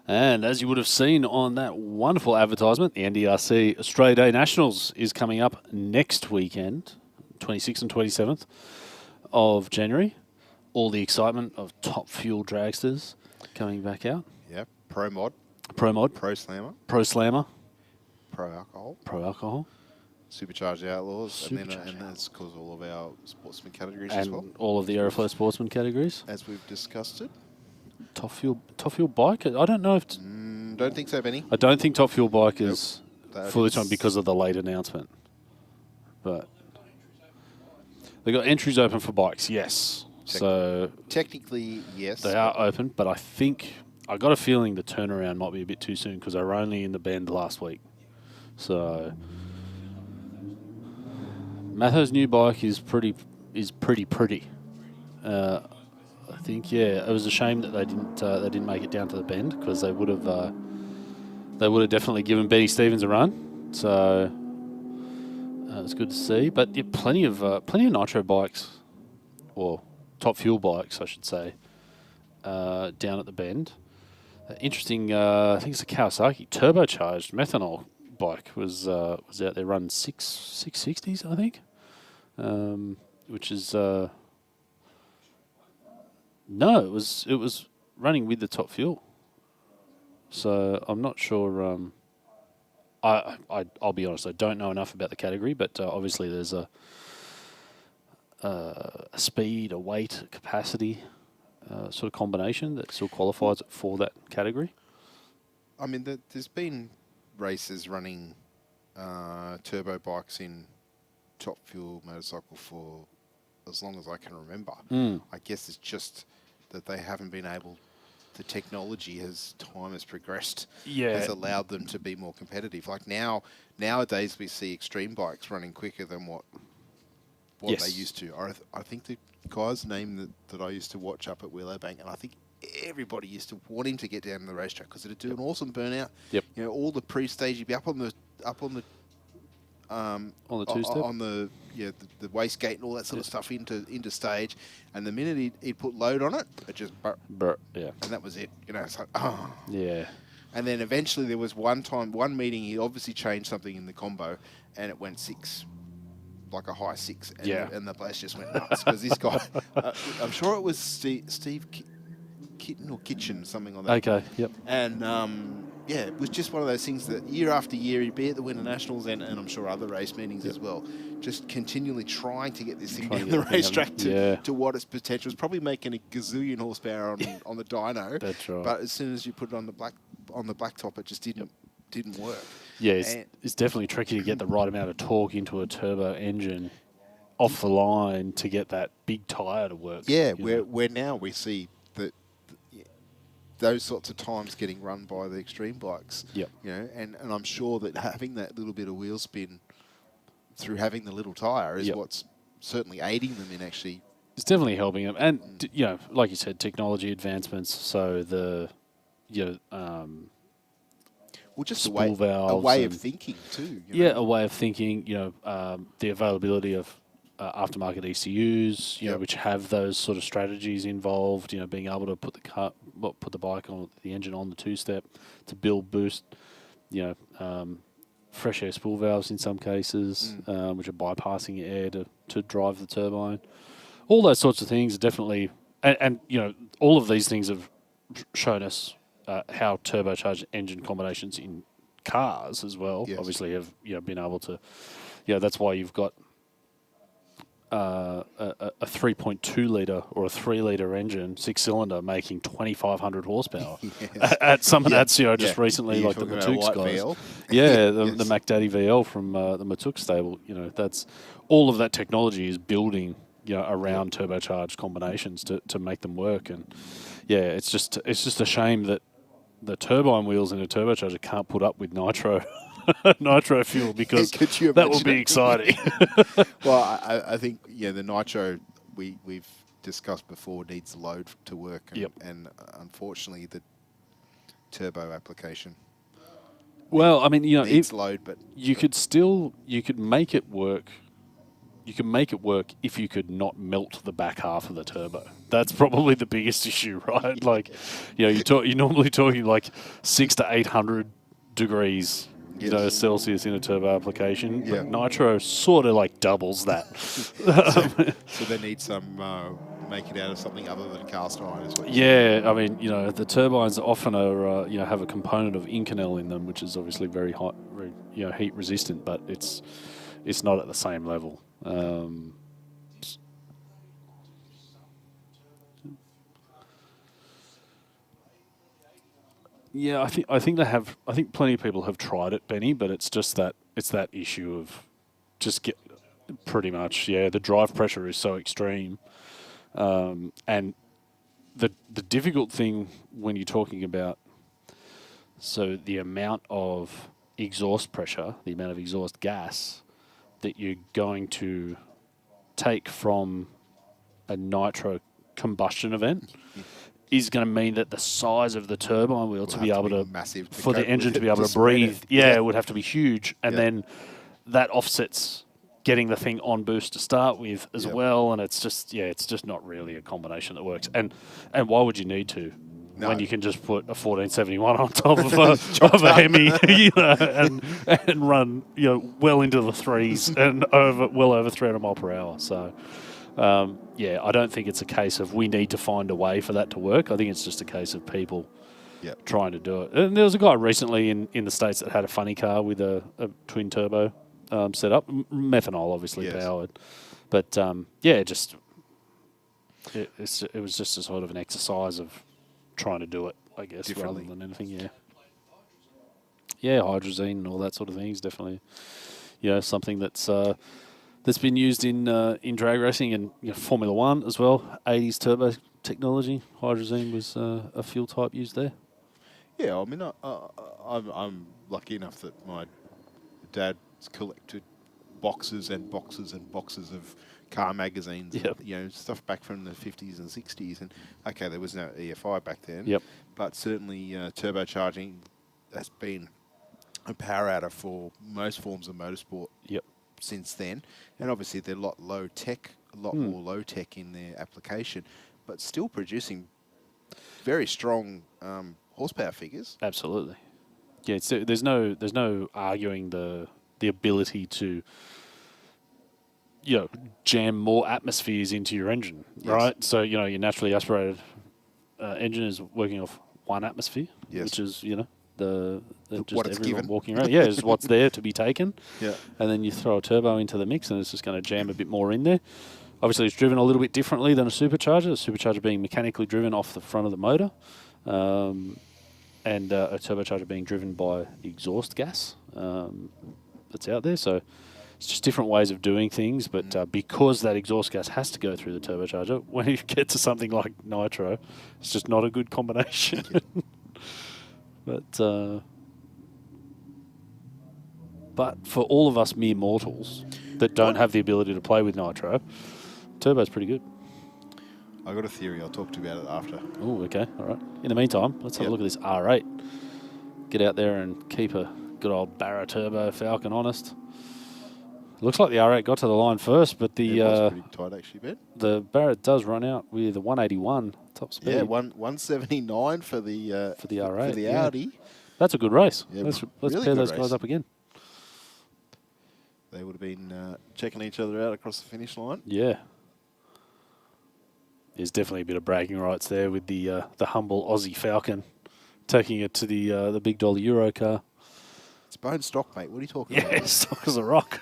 And as you would have seen on that wonderful advertisement, the NDRC Australia Day Nationals is coming up next weekend, 26th and 27th of January. All the excitement of top fuel dragsters coming back out. Yeah, Pro Mod. Pro Mod. Pro Slammer. Pro Slammer. Pro Alcohol. Pro Alcohol. Supercharged Outlaws. And that's because all of our sportsman categories as well. All of the Aeroflow sportsman categories. As we've discussed it. Top fuel bike? I don't know if... don't think so, Benny. I don't think top fuel bike is for this one because of the late announcement. But they got entries open for bikes, yes. So technically, yes. They are open, but I got a feeling the turnaround might be a bit too soon because they were only in the bend last week. So Matho's new bike is pretty. I think, yeah, it was a shame that they didn't make it down to the bend because they would have definitely given Benny Stevens a run. So it's good to see. But yeah, plenty of nitro bikes, or top fuel bikes, I should say, down at the bend. Interesting. I think it's a Kawasaki turbocharged methanol bike was out there running 660s, I think, which is. No, it was running with the top fuel. So I'm not sure. I'll be honest. I don't know enough about the category, but obviously there's a speed, a weight, a capacity sort of combination that still qualifies it for that category. I mean, there's been races running turbo bikes in top fuel motorcycle for as long as I can remember. I guess it's just that they haven't been able. The technology, as time has progressed, has allowed them to be more competitive. Like nowadays, we see extreme bikes running quicker than what they used to. I think the guy's name that I used to watch up at Willowbank, and I think everybody used to want him to get down to the racetrack because it'd do an awesome burnout. Yep. You know, all the pre-stage, you'd be up on the two-step? on the wastegate and all that sort of stuff into stage, and the minute he'd put load on it, it just and that was it. You know, it's like yeah. And then eventually there was one meeting, he obviously changed something in the combo, and it went 6, like a high 6, and the place just went nuts because this guy, I'm sure it was Steve Kitten or Kitchen, something like that. Okay, yep. And it was just one of those things that year after year he'd be at the Winter Nationals and I'm sure other race meetings as well, just continually trying to get this thing down the racetrack to what its potential was. Probably making a gazillion horsepower on the dyno. That's right. But as soon as you put it on the blacktop, it just didn't work. Yeah, it's definitely tricky to get the right amount of torque into a turbo engine off the line to get that big tyre to work. Yeah, where now we see those sorts of times getting run by the extreme bikes. Yep. You know, and I'm sure that having that little bit of wheel spin through having the little tyre is what's certainly aiding them in actually. It's definitely helping them, and you know, like you said, technology advancements. So the well, just spool a way of and thinking too. A way of thinking. You know, the availability of aftermarket ECUs, you know, which have those sort of strategies involved. You know, being able to put the bike on the engine on the two-step to build boost. You know, fresh air spool valves in some cases, which are bypassing air to drive the turbine. All those sorts of things are definitely, and you know, all of these things have shown us how turbocharged engine combinations in cars as well. Yes. Obviously, have been able to. Yeah, that's why you've got a 3.2 litre or a 3 litre engine, 6-cylinder, making 2,500 horsepower at Summernats. You know, just recently, like the Matooks guys. VL? Yeah, the McDaddy VL from the Matook stable. You know, that's all of that technology is building. You know, around turbocharged combinations to make them work, and it's just a shame that the turbine wheels in a turbocharger can't put up with nitro fuel, because that would be exciting. Well, I think the nitro we've discussed before needs load to work, and unfortunately the turbo application. Well, I mean, needs load, but you could make it work. You can make it work if you could not melt the back half of the turbo. That's probably the biggest issue, right? Like, you're normally talking like 600 to 800 degrees, Celsius in a turbo application. But nitro sort of like doubles that. so they need some make it out of something other than cast iron, is what you're saying. I mean, the turbines often are have a component of Inconel in them, which is obviously very hot, very heat resistant, but it's not at the same level. I think they have. I think plenty of people have tried it, Benny, but it's that issue of just pretty much the drive pressure is so extreme, and the difficult thing when you're talking about the amount of exhaust pressure, the amount of exhaust gas that you're going to take from a nitro combustion event is going to mean that the size of the turbine wheel to be able to massive for the engine to be able to breathe, it would have to be huge, and then that offsets getting the thing on boost to start with as well, and it's just not really a combination that works. And why would you need to? No. When you can just put a 1471 on top of a Hemi, and run well into the threes and well over 300 mile per hour. So, I don't think it's a case of we need to find a way for that to work. I think it's just a case of people trying to do it. And there was a guy recently in the States that had a funny car with a twin turbo setup, methanol obviously powered, but it was just a sort of an exercise of trying to do it, I guess, rather than anything. Hydrazine and all that sort of thing is definitely something that's been used in drag racing and Formula One as well. 80s turbo technology, hydrazine was a fuel type used there. Yeah, I mean, I'm lucky enough that my dad's collected boxes and boxes and boxes of car magazines, and, stuff back from the 50s and 60s. And okay, there was no EFI back then, but certainly turbocharging has been a power adder for most forms of motorsport since then. And obviously they're a lot more low tech in their application, but still producing very strong horsepower figures. Absolutely. Yeah, there's no arguing the ability to jam more atmospheres into your engine, right? So, your naturally aspirated engine is working off 1 atmosphere, which is, just everyone walking around. Is what's there to be taken. And then you throw a turbo into the mix and it's just going to jam a bit more in there. Obviously, it's driven a little bit differently than a supercharger. A supercharger being mechanically driven off the front of the motor, and a turbocharger being driven by the exhaust gas that's out there. So It's just different ways of doing things, but because that exhaust gas has to go through the turbocharger, when you get to something like nitro, it's just not a good combination. But for all of us mere mortals that don't have the ability to play with nitro, turbo's pretty good. I got a theory. I'll talk to you about it after. Oh, okay. All right. In the meantime, let's have a look at this R8. Get out there and keep a good old Barra Turbo Falcon honest. Looks like the R8 got to the line first, but the it was pretty tight actually, Ben. The Barra does run out with a 181 top speed. Yeah, 179 for the R8 for the Audi. That's a good race. Yeah, let's really pair good those race. guys up again. They would have been checking each other out across the finish line. Yeah. There's definitely a bit of bragging rights there with the humble Aussie Falcon taking it to the big dollar Euro car. It's bone stock, mate. What are you talking about? Yeah, stock as a rock.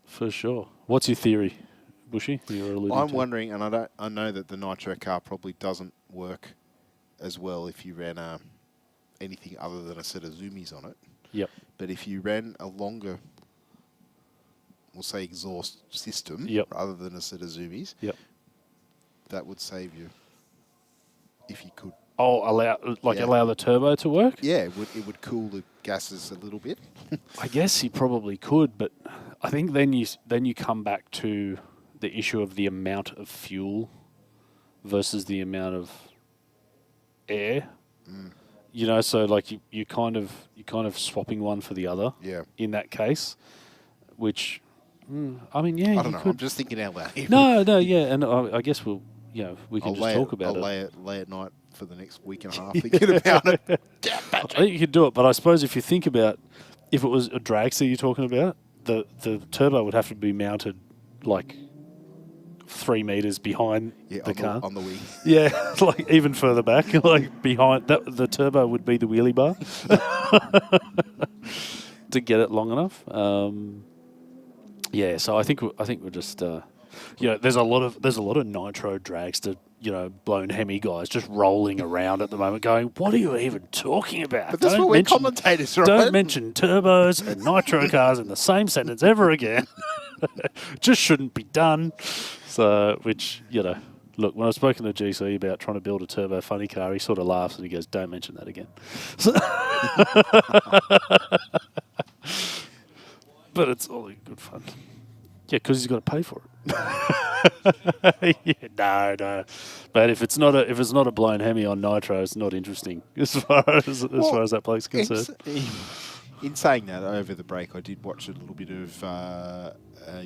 For sure. What's your theory, Bushy? I'm wondering, and I know that the nitro car probably doesn't work as well if you ran anything other than a set of zoomies on it. Yep. But if you ran a longer, we'll say exhaust system, rather than a set of zoomies, that would save you if you could. Oh, allow the turbo to work? Yeah, it would cool the gases a little bit. I guess you probably could, but I think then you come back to the issue of the amount of fuel versus the amount of air. You know, so like you kind of swapping one for the other. Yeah. In that case, which I mean, yeah, I don't know. could. I'm just thinking out loud. No, yeah, and I guess we can just talk about it. I'll lay at night for the next week and a half thinking about it. I think you could do it, but I suppose if you think about if it was a dragster you're talking about, the turbo would have to be mounted like 3 meters behind the car on the wing. Yeah, like even further back, like behind that, the turbo would be the wheelie bar to get it long enough. Yeah, so I think we're just there's a lot of nitro dragster, blown Hemi guys just rolling around at the moment going, what are you even talking about? But that's what we're commentators, right? Don't mention turbos and nitro cars in the same sentence ever again. Just shouldn't be done. So, which, look, when I've spoken to GC about trying to build a turbo funny car, he sort of laughs and he goes, don't mention that again. But it's all in good fun. Yeah, because he's got to pay for it. No. But if it's not a blown Hemi on nitro, it's not interesting as far as that bloke's concerned. In saying that, over the break, I did watch a little bit of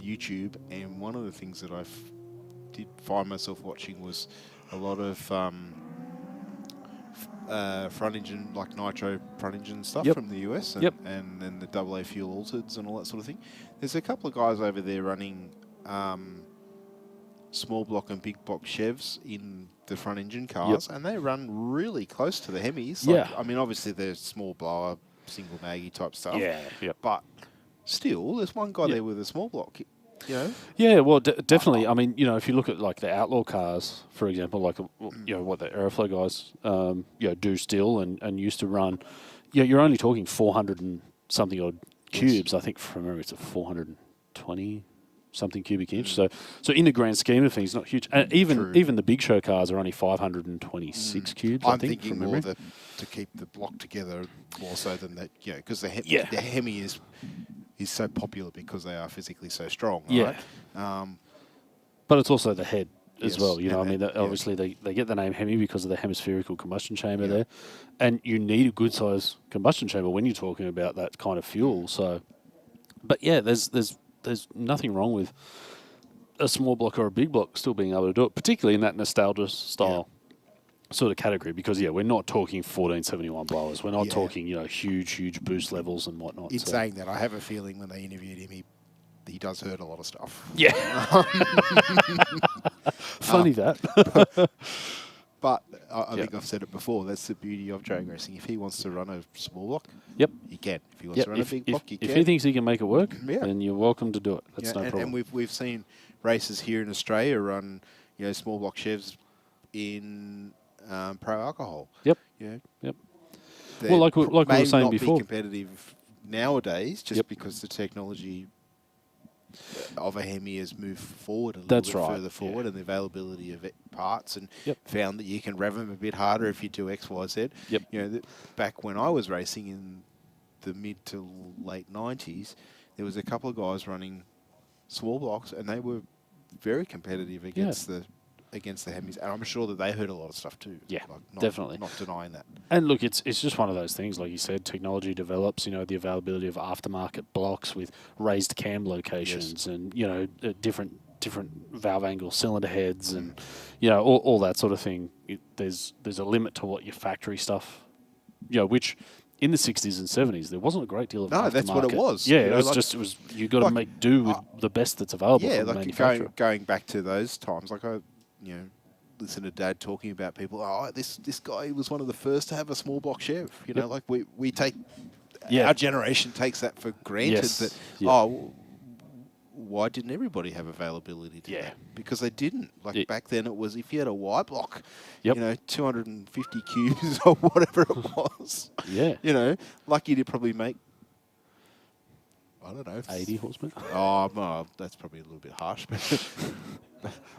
YouTube, and one of the things that I did find myself watching was a lot of front engine, like nitro front engine stuff from the US, and then the AA fuel altereds and all that sort of thing. There's a couple of guys over there running small block and big block Chevs in the front engine cars, and they run really close to the Hemis. I mean, obviously they're small blower, single Maggie type stuff. But still, there's one guy there with a small block. Yeah, well, definitely. I mean, if you look at like the outlaw cars, for example, like what the Aeroflow guys do still and used to run. You're only talking 400 and something odd cubes. I think from memory it's a 420 something cubic inch. So in the grand scheme of things, not huge. And even the big show cars are only 526 cubes. I'm thinking more to keep the block together more so than that. Because the Hemi is so popular because they are physically so strong. Right? But it's also the head as well. Obviously they get the name Hemi because of the hemispherical combustion chamber there, and you need a good size combustion chamber when you're talking about that kind of fuel. So, but yeah, there's nothing wrong with a small block or a big block still being able to do it, particularly in that nostalgia style sort of category, because we're not talking 1471 blowers. We're not talking huge boost levels and whatnot. In saying that, I have a feeling when they interviewed him, he does hurt a lot of stuff. Yeah. Funny that. But I think I've said it before. That's the beauty of drag racing. If he wants to run a small block, he can. If he wants to run a big block, he can. If he thinks he can make it work, then you're welcome to do it. That's no problem. And we've seen races here in Australia run small block Chevs in pro alcohol. Yep. Well, like we were saying before, be competitive nowadays, just because the technology of a Hemi has moved forward a little bit further forward, and the availability of parts, and found that you can rev them a bit harder if you do X, Y, Z. Yep. You know, back when I was racing in the mid to late 90s, there was a couple of guys running small blocks, and they were very competitive against the Hemis, and I'm sure that they heard a lot of stuff too. Yeah, like definitely. Not denying that. And look, it's just one of those things, like you said, technology develops, you know, the availability of aftermarket blocks with raised cam locations and, you know, different valve angle cylinder heads and, you know, all that sort of thing. There's a limit to what your factory stuff, you know, which in the 60s and 70s, there wasn't a great deal of aftermarket. That's what it was. Yeah, you know, it was you got to make do with the best that's available from the manufacturer. Going back to those times, like listen to Dad talking about people. Oh, this guy was one of the first to have a small block Chev. You know, like we take our generation takes that for granted. That why didn't everybody have availability to that? Because they didn't. Like back then, it was if you had a Y block, you know, 250 cubes or whatever it was. Yeah. You know, lucky to probably make, I don't know, 80 horsepower. Oh, that's probably a little bit harsh, but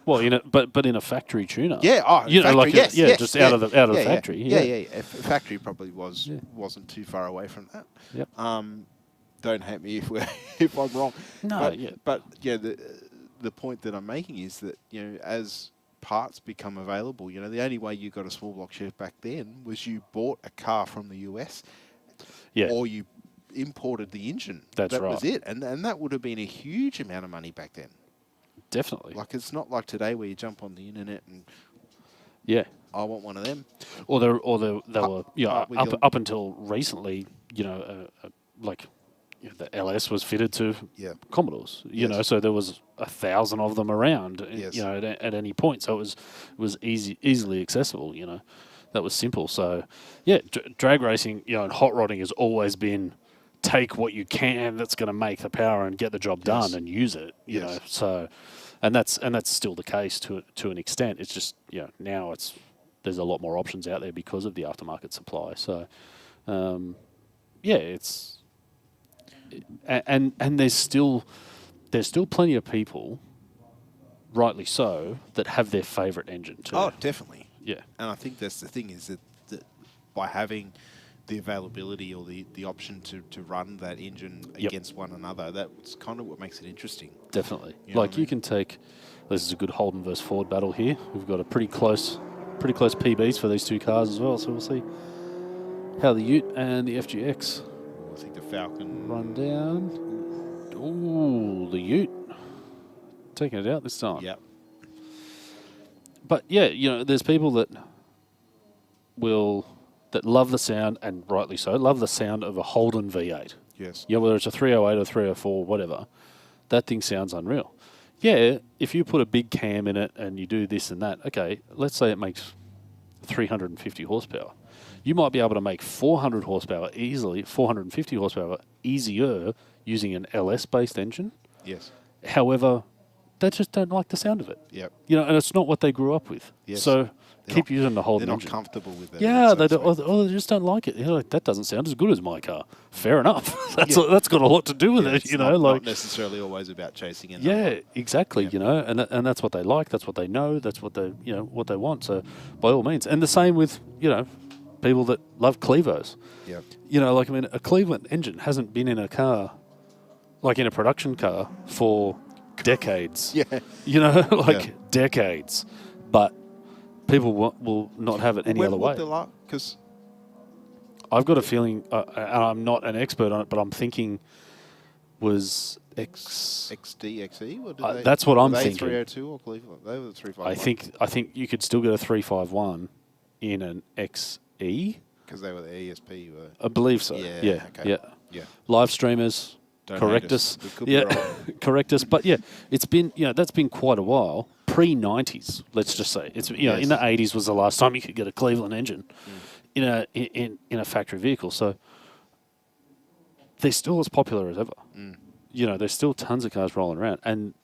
well, but in a factory tuner. Yeah, you know, factory, like just out of the factory. Yeah. Factory probably wasn't too far away from that. Yep. Don't hate me if I'm wrong. No, but the point that I'm making is that, you know, as parts become available, you know, the only way you got a small block Chev back then was you bought a car from the US, or you imported the engine. That was it, and that would have been a huge amount of money back then. Definitely. Like, it's not like today where you jump on the internet and I want one of them. Or they were up until recently, you know, like. The LS was fitted to Commodores, you know, so there was 1,000 of them around, you know, at any point. So it was easily accessible, you know. That was simple. So, yeah, drag racing, you know, and hot rodding has always been take what you can that's going to make the power and get the job done and use it, you know. So, and that's still the case to an extent. It's just, you know, now there's a lot more options out there because of the aftermarket supply. So, it's. And there's still plenty of people, rightly so, that have their favourite engine too. Oh, definitely. Yeah. And I think that's the thing, is that by having the availability or the option to run that engine against one another, that's kind of what makes it interesting. Definitely. Like you can take, this is a good Holden versus Ford battle here. We've got a pretty close PBs for these two cars as well, so we'll see how the Ute and the FGX. I think the Falcon run down. Ooh, the Ute taking it out this time. Yep. But yeah, you know, there's people that love the sound, and rightly so, love the sound of a Holden V8. Yes. Yeah, whether it's a 308 or 304, whatever, that thing sounds unreal. Yeah, if you put a big cam in it and you do this and that, okay, let's say it makes 350 horsepower. You might be able to make 400 horsepower easily, 450 horsepower easier using an LS-based engine. Yes. However, they just don't like the sound of it. Yep. You know, and it's not what they grew up with. Yes. So keep using the Holden engine. They're not comfortable with that. Yeah, they just don't like it. You know, like, that doesn't sound as good as my car. Fair enough. That's got a lot to do with it. You know, not necessarily always about chasing it. Yeah, exactly. You know, and that's what they like. That's what they know. That's what they what they want. So by all means, and the same with people that love Clevos. Yeah. You know, like, I mean, a Cleveland engine hasn't been in a car, like in a production car, for decades. Yeah. You know, decades. But people will not have it any other way. Because I've got a feeling, and I'm not an expert on it, but I'm thinking was XD, XE? That's what I'm thinking. 302 or Cleveland? They were the 351. I think you could still get a 351 in an XE. Because they were the ESP, were I believe so. Yeah. Yeah. Okay. Yeah. Live streamers, correct us. Correct us. But yeah, it's been that's been quite a while. Pre-90s, let's just say. It's in the 80s was the last time you could get a Cleveland engine in a factory vehicle. So they're still as popular as ever. You know, there's still tons of cars rolling around, and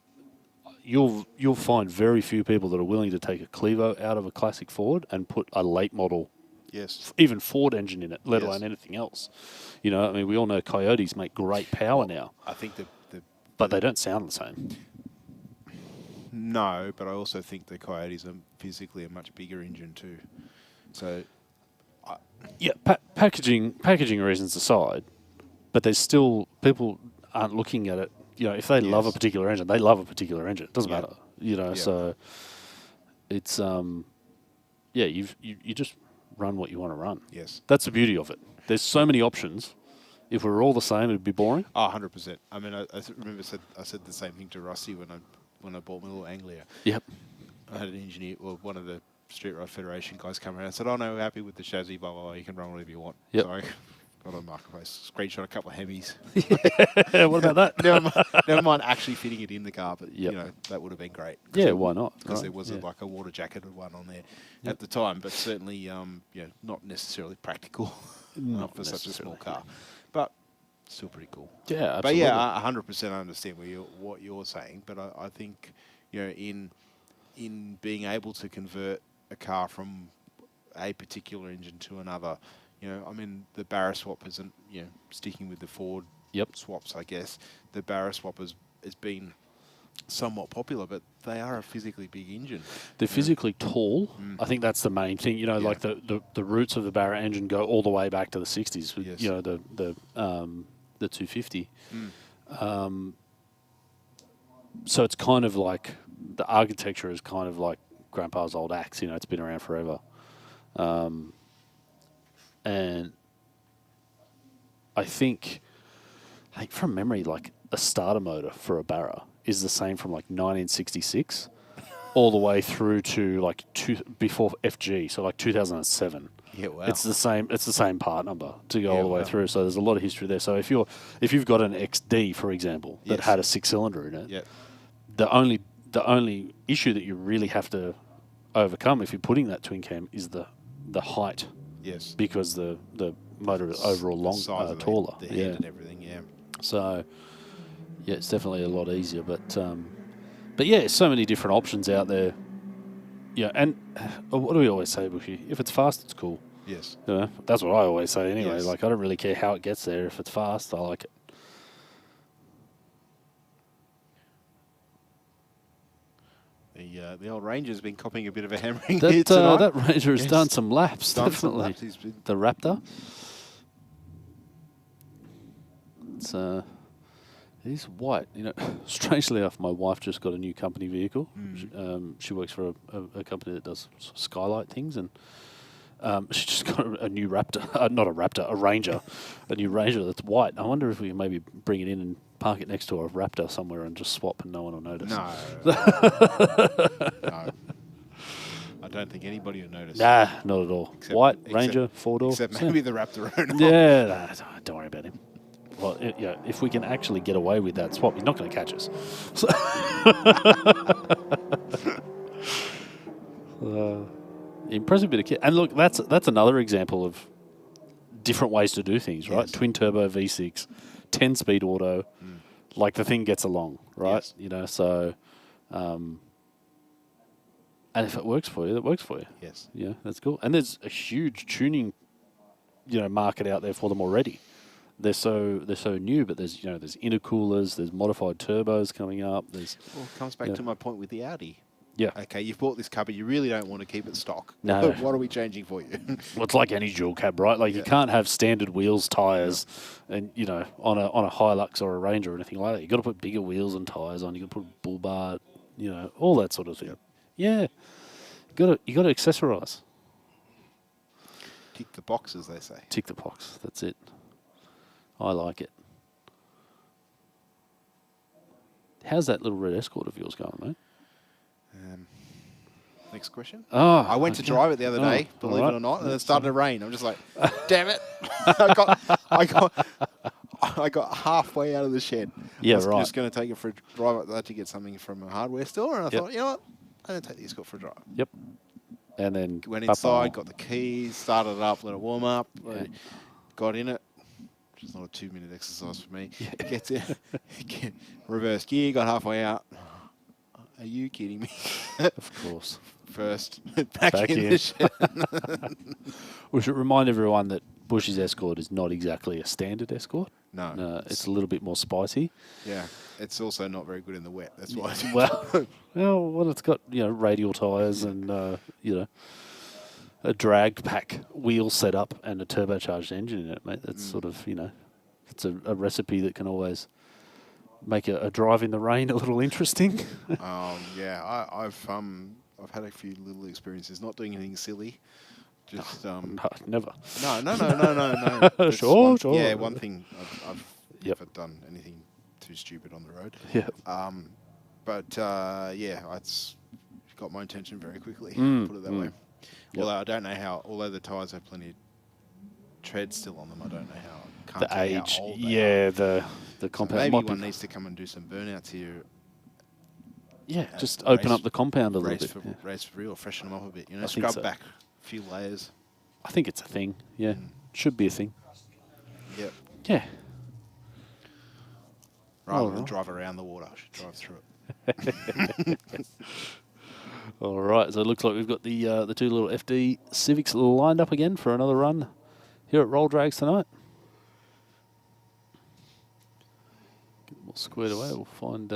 you'll find very few people that are willing to take a Clevo out of a classic Ford and put a late model Yes. even Ford engine in it, let Yes. alone anything else. You know, I mean, we all know Coyotes make great power now, I think but they don't sound the same. No, but I also think the Coyotes are physically a much bigger engine too. So, Yeah, packaging reasons aside, but there's still people aren't looking at it. You know, if they love a particular engine, they love a particular engine. It doesn't matter. You know, so it's you just run what you want to run. Yes, that's the beauty of it. There's so many options. If we were all the same, it'd be boring. Oh, 100%. I mean, I remember I said the same thing to Rusty when I bought my little Anglia. Yep. I had an engineer, well, one of the Street Rod Federation guys come around and said, "Oh no, we're happy with the chassis, blah blah blah. You can run whatever you want." Yep. So I got on Marketplace, screenshot a couple of Hemis. What about that? never mind actually fitting it in the car, but Yep. you know that would have been great. Yeah, why not? Because Right, there was yeah. like a water jacketed one on there at the time, but certainly not necessarily practical for such a small car, but still pretty cool. Yeah, but absolutely. yeah, 100% I understand what you're saying, but I think in being able to convert a car from a particular engine to another, I mean the Barra swap isn't sticking with the Ford swaps, I guess the Barra swap has been somewhat popular, but they are a physically big engine. They're physically tall. I think that's the main thing. Like the roots of the Barra engine go all the way back to the 60s. With, Yes. The 250. So it's kind of like the architecture is kind of like Grandpa's old axe. It's been around forever. And I think from memory, like a starter motor for a Barra is the same from like 1966 all the way through to like before FG, so like 2007. Yeah, wow. It's the same part number to go all the way through. So there's a lot of history there. So if you've got an XD, for example, that had a 6-cylinder in it, the only issue that you really have to overcome if you're putting that twin cam is the height. Yes. Because the motor is overall taller. The head and everything, yeah. So yeah, it's definitely a lot easier. But yeah, so many different options out there. Yeah, and what do we always say, Bushy? If it's fast, it's cool. Yes. That's what I always say anyway. Yes. Like, I don't really care how it gets there. If it's fast, I like it. The old Ranger's been copying a bit of a hammering here tonight. That Ranger has done some laps, Done some definitely. laps. He's been- The Raptor. It's he's white. Strangely enough, my wife just got a new company vehicle. She works for a company that does skylight things, and she just got a new Raptor, not a Raptor, a Ranger, a new Ranger that's white. I wonder if we can maybe bring it in and park it next to a Raptor somewhere and just swap and no one will notice. No. No. I don't think anybody will notice. Nah, not at all. White, Ranger, 4-door. Except maybe the Raptor owner. Yeah, don't worry about him. Well, if we can actually get away with that swap, he's not going to catch us. Impressive bit of kit. And look, that's another example of different ways to do things, right? Yes. Twin turbo V6, 10-speed auto. Like, the thing gets along, right? Yes. So... and if it works for you, it works for you. Yes. Yeah, that's cool. And there's a huge tuning, market out there for them already. They're so new, but there's intercoolers, there's modified turbos coming up. Well, it comes back to my point with the Audi. Yeah. Okay, you've bought this car, but you really don't want to keep it stock. No. What are we changing for you? Well, it's like any dual cab, right? Like you can't have standard wheels, tires, and on a Hilux or a Ranger or anything like that. You got to put bigger wheels and tires on. You got to put bull bar, all that sort of thing. Yeah, you got to accessorize. Tick the box, as they say. Tick the box. That's it. I like it. How's that little red Escort of yours going, mate? Next question. Oh, I went to drive it the other day, believe it or not, and it started to rain. I'm just like, damn it! I got halfway out of the shed. Yeah, I was right. just going to take it for a drive up there to get something from a hardware store, and I thought, you know what? I'm going to take the Escort for a drive. Yep. And then Went inside, got the keys, started it up, let it warm up, got in it. Which is not a 2-minute exercise for me. Gets in, reverse gear, got halfway out. Are you kidding me? Of course. First, back in the shed. We should remind everyone that Bushy's Escort is not exactly a standard Escort. No. It's a little bit more spicy. Yeah. It's also not very good in the wet. That's why. Well, it's got, radial tyres and, a drag pack wheel setup and a turbocharged engine in it, mate. That's sort of, it's a recipe that can always make a drive in the rain a little interesting. Yeah. I've had a few little experiences, not doing anything silly. Just No, never. No. Sure. Yeah, one thing I've never done anything too stupid on the road. Yeah. It's got my attention very quickly. Put it that way. Yep. Although I don't know how. Although the tyres have plenty of tread still on them, I don't know how. Can't The tell you age, how old they are. the compound. Maybe might one be, needs to come and do some burnouts here. just open up the compound a little bit. Race for real, freshen them up a bit. I think Scrub so. back a few layers. I think it's a thing. Yeah, should be a thing. Yep. Yeah. Rather than drive around the water, I should drive through it. All right, so it looks like we've got the two little FD Civics lined up again for another run here at Roll Drags tonight. Get them all squared away. We'll find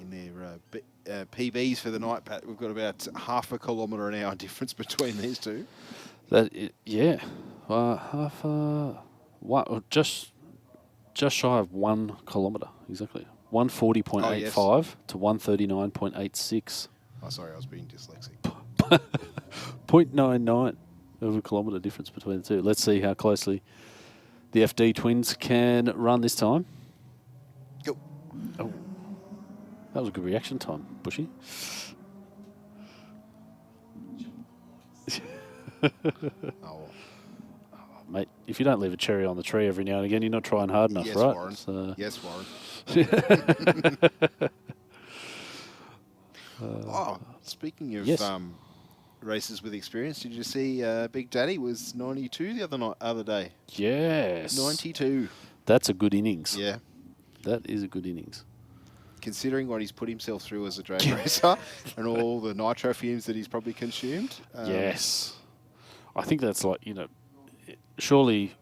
in their PBs for the night, Pat, we've got about half a kilometre an hour difference between these two. Just shy of 1 kilometre, exactly. 140.85 to 139.86. Oh, sorry, I was being dyslexic. 0.99 of a kilometre difference between the two. Let's see how closely the FD twins can run this time. Go. Oh, that was a good reaction time, Bushy. Mate, if you don't leave a cherry on the tree every now and again, you're not trying hard enough, yes, right? Warren. So yes, Warren. Speaking of races with experience, did you see Big Daddy was 92 the other day? Yes. 92. That's a good innings. Yeah. That is a good innings. Considering what he's put himself through as a drag racer and all the nitro fumes that he's probably consumed. Yes. I think that's like, surely,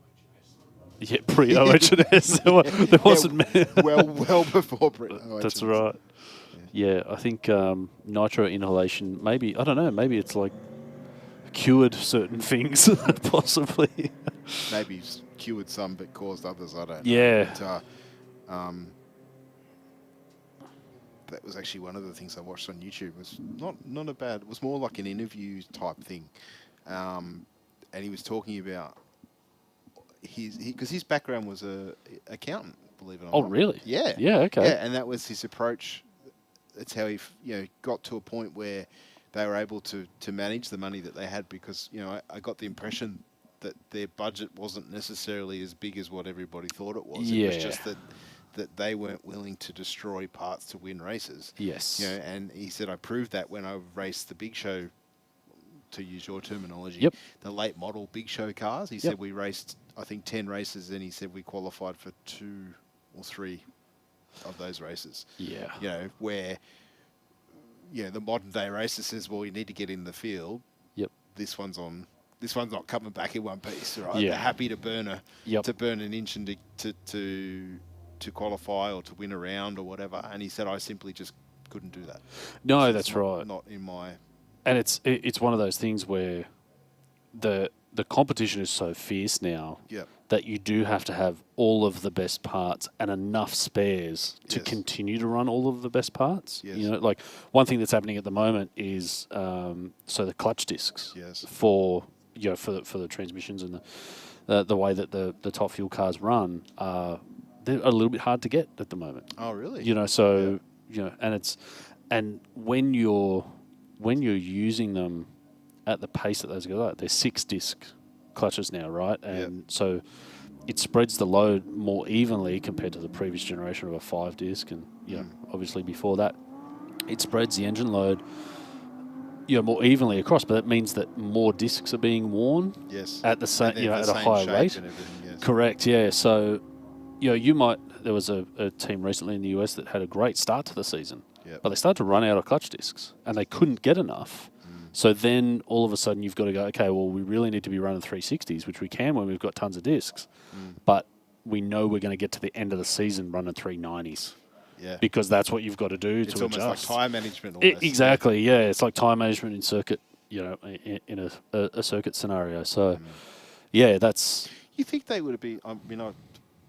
pre-OHS, there wasn't... well before pre-OHS. That's right. Yeah, I think nitro inhalation, maybe, I don't know, maybe it's like cured certain things, possibly. Maybe he's cured some but caused others, I don't know. Yeah. But, that was actually one of the things I watched on YouTube. It was not a bad, it was more like an interview type thing. And he was talking about because his background was a accountant, believe it or not. Oh, really? Yeah. Yeah, okay. Yeah, and that was his approach. That's how he got to a point where they were able to manage the money that they had because, I got the impression that their budget wasn't necessarily as big as what everybody thought it was. Yeah. It was just that they weren't willing to destroy parts to win races. Yes. And he said, I proved that when I raced the Big Show, to use your terminology, Yep. the late model Big Show cars. He said we raced, I think, 10 races, and he said we qualified for 2 or 3 of those races. Yeah. Where, the modern day racer says, well, you need to get in the field. Yep. This one's not coming back in one piece, right? Yeah. They're happy to burn an inch and to qualify or to win a round or whatever. And he said, I simply just couldn't do that. No, So that's right. Not in my... And it's one of those things where the competition is so fierce now that you do have to have all of the best parts and enough spares to continue to run all of the best parts. Yes. Like one thing that's happening at the moment is so the clutch discs for the transmissions and the way that the top fuel cars run they're a little bit hard to get at the moment. Oh, really? And when you're using them at the pace that those go at, they're 6-disc clutches now, right? And so it spreads the load more evenly compared to the previous generation of a 5-disc, and obviously before that, it spreads the engine load more evenly across. But that means that more discs are being worn at the same at a higher rate. Correct. Yeah. So there was a team recently in the US that had a great start to the season. but they started to run out of clutch discs, and they couldn't get enough. So then all of a sudden you've got to go, okay, well, we really need to be running 360s, which we can when we've got tons of discs. But we know we're going to get to the end of the season running 390s. Yeah. Because that's what you've got to do it's to almost adjust. like time management. Almost. Exactly, yeah. It's like time management in circuit, in a circuit scenario. So, yeah, that's... You think they would have been... I mean, I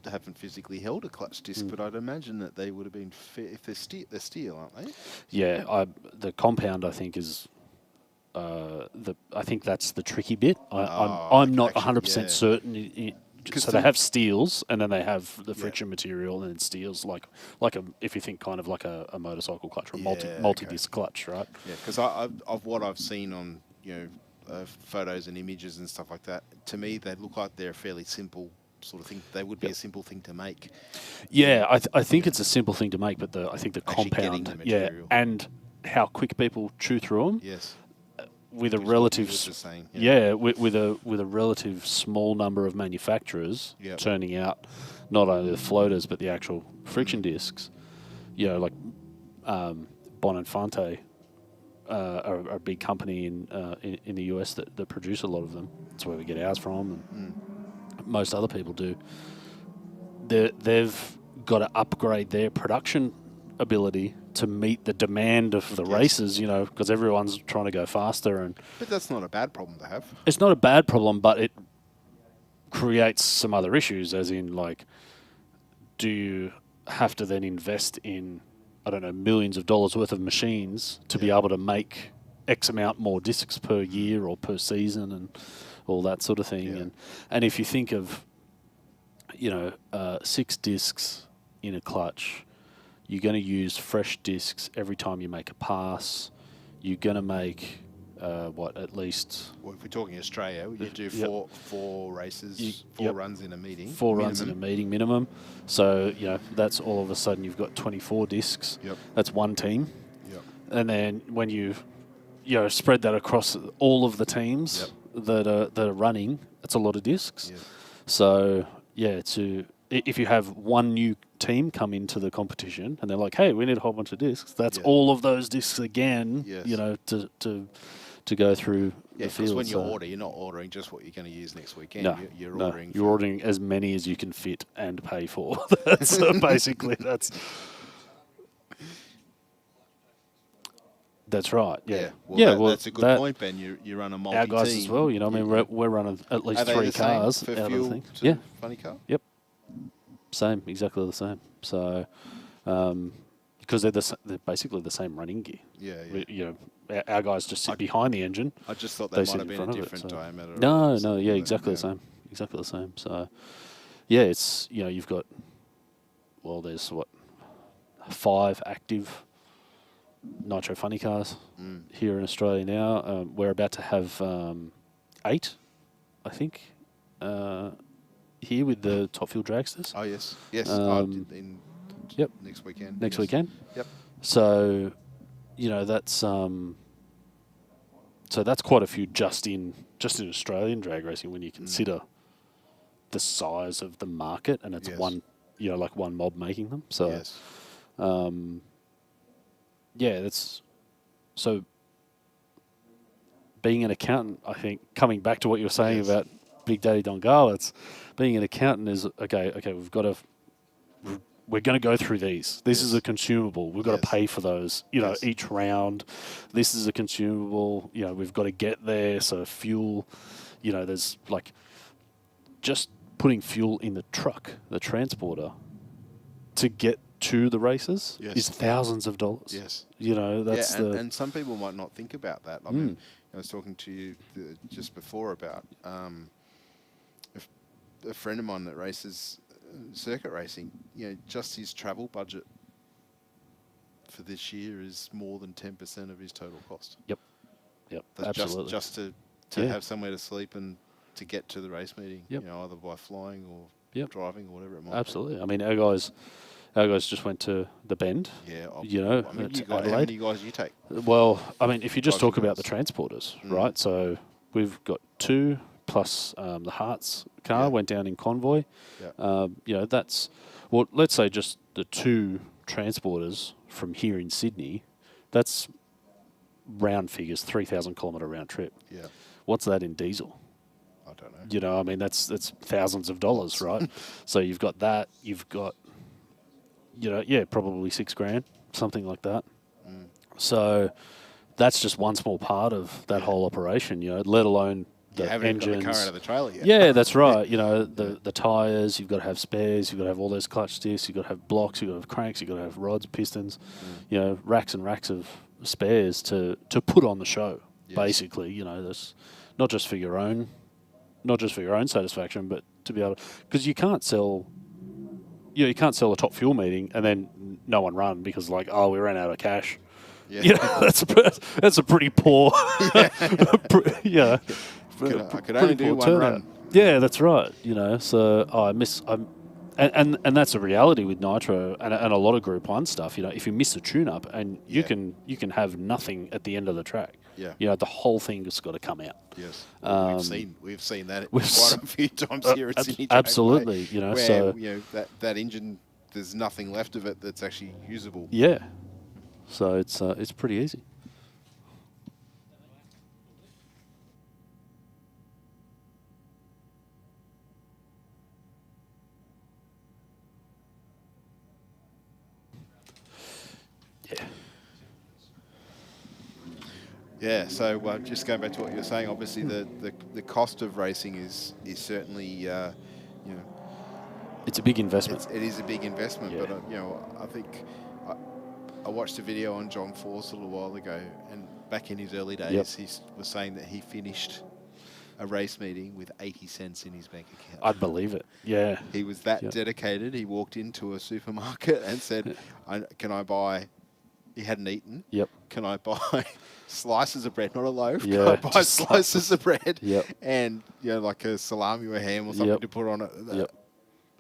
haven't physically held a clutch disc, but I'd imagine that they would have been... if they're steel, aren't they? Yeah, the compound, I think, is... I think that's the tricky bit. I'm not 100% certain. So they have steels, and then they have the friction material, and then steels if you think kind of like a motorcycle clutch or multi-disc clutch, right? Yeah, because of what I've seen on photos and images and stuff like that, to me they look like they're a fairly simple sort of thing. They would be a simple thing to make. Yeah, I think it's a simple thing to make, but I think the compound, and how quick people chew through them. Yes. With a relative, with a relative small number of manufacturers turning out not only the floaters but the actual friction discs, like Bon and Fante are a big company in the US that produce a lot of them. That's where we get ours from, and most other people do. They've got to upgrade their production ability to meet the demand of the races, because everyone's trying to go faster. But that's not a bad problem to have. It's not a bad problem, but it creates some other issues, as in, like, do you have to then invest in, I don't know, millions of dollars worth of machines to be able to make X amount more discs per year or per season and all that sort of thing. Yeah. And if you think of, 6 discs in a clutch, you're going to use fresh discs every time you make a pass. You're going to make, at least... Well, if we're talking Australia, you do four races, runs in a meeting. 4 runs in a meeting minimum. So, that's all of a sudden you've got 24 discs. Yep. That's one team. Yep. And then when you spread that across all of the teams that are running, that's a lot of discs. Yep. So, if you have one new team come into the competition and they're like, hey, we need a whole bunch of discs, that's all of those discs again, to go through the field. Because when you order, you're not ordering just what you're going to use next weekend. No, you're ordering as many as you can fit and pay for. Basically, that's right. Yeah. Well, that's a good point, Ben. You run a multi-team. Our guys as well. We're running at least 3 cars for out fuel of the thing. to funny car. Yep. Same, exactly the same. So, because they're basically the same running gear. Yeah. Our guys just sit behind the engine. I just thought they might have been a different diameter. No, exactly the same. Exactly the same. So, it's you've got, there's 5 active nitro funny cars here in Australia now. We're about to have 8, I think. Here with the Top Fuel Dragsters. Oh, yes. Next weekend. Next weekend? Yep. So, that's that's quite a few just in Australian drag racing when you consider the size of the market, and it's one mob making them. So, that's so. Being an accountant, I think, coming back to what you were saying about Big Daddy Dongarla, being an accountant is okay. We're going to go through these. This is a consumable. We've got to pay for those. Each round. This is a consumable. We've got to get there. So fuel. There's just putting fuel in the truck, the transporter, to get to the races is thousands of dollars. Yes. That's and some people might not think about that. I mean, I was talking to you just before about a friend of mine that races circuit racing. Just his travel budget for this year is more than 10% of his total cost. Yep. That's absolutely. Just to have somewhere to sleep and to get to the race meeting. Either by flying or driving or whatever it might be. Absolutely. I mean, our guys just went to the Bend. Yeah. How many guys do you take? Well, I mean, if you just talk about the transporters, right? So we've got 2 plus the Hearts car went down in convoy. That's let's say just the 2 transporters from here in Sydney, that's round figures, 3,000 kilometre round trip. Yeah. What's that in diesel? I don't know. You know, I mean, that's thousands of dollars, right? So you've got that. You've got, you know, yeah, probably $6,000, something like that. So that's just one small part of that whole operation, you know, let alone the engines. Got the car out of the trailer yet. Yeah, that's right. You know, the tyres, you've got to have spares, you've got to have all those clutch discs, you've got to have blocks, you've got to have cranks, you've got to have rods, pistons, you know, racks and racks of spares to put on the show, basically. You know, that's not just for your own satisfaction, but to be able to, because you can't sell a top fuel meeting and then no one run because like, oh, we ran out of cash. Yeah, you know, that's a pretty poor. Yeah, I could only do one run. Yeah, that's right. You know, so and that's a reality with nitro and a lot of Group 1 stuff. You know, if you miss a tune-up and you can have nothing at the end of the track. Yeah, you know, the whole thing has got to come out. Yes, we've seen that quite a few times here at Sydney Dragway. Absolutely, you know, where, so you know that engine, there's nothing left of it that's actually usable. Yeah, so it's pretty easy. Yeah. Yeah, so just going back to what you were saying, obviously the cost of racing is certainly, you know, it's a big investment. It is a big investment, yeah. but you know, I think I watched a video on John Force a little while ago, and back in his early days, he was saying that he finished a race meeting with 80 cents in his bank account. I'd believe it. Yeah, he was that dedicated. He walked into a supermarket and said, "Can I buy?" He hadn't eaten. Yep. Can I buy slices of bread, not a loaf? Yeah. Can I buy slices of bread? Yep. And, you know, like a salami or ham or something to put on it. Yep.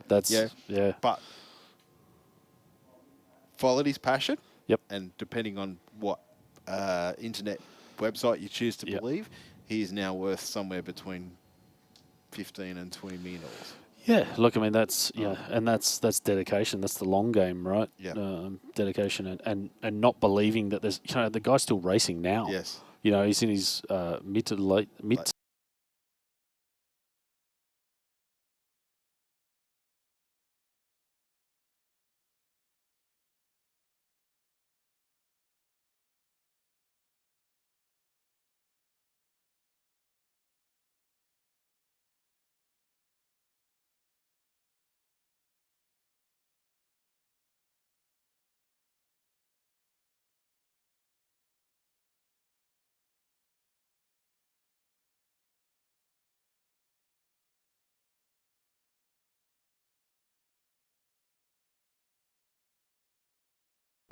That's, yeah. But followed his passion. Yep. And depending on what internet website you choose to believe, he is now worth somewhere between $15 and $20 million. Yeah, look, I mean, that's, and that's dedication. That's the long game, right? Yeah. Dedication and not believing that there's, you know, the guy's still racing now. Yes. You know, he's in his mid to late.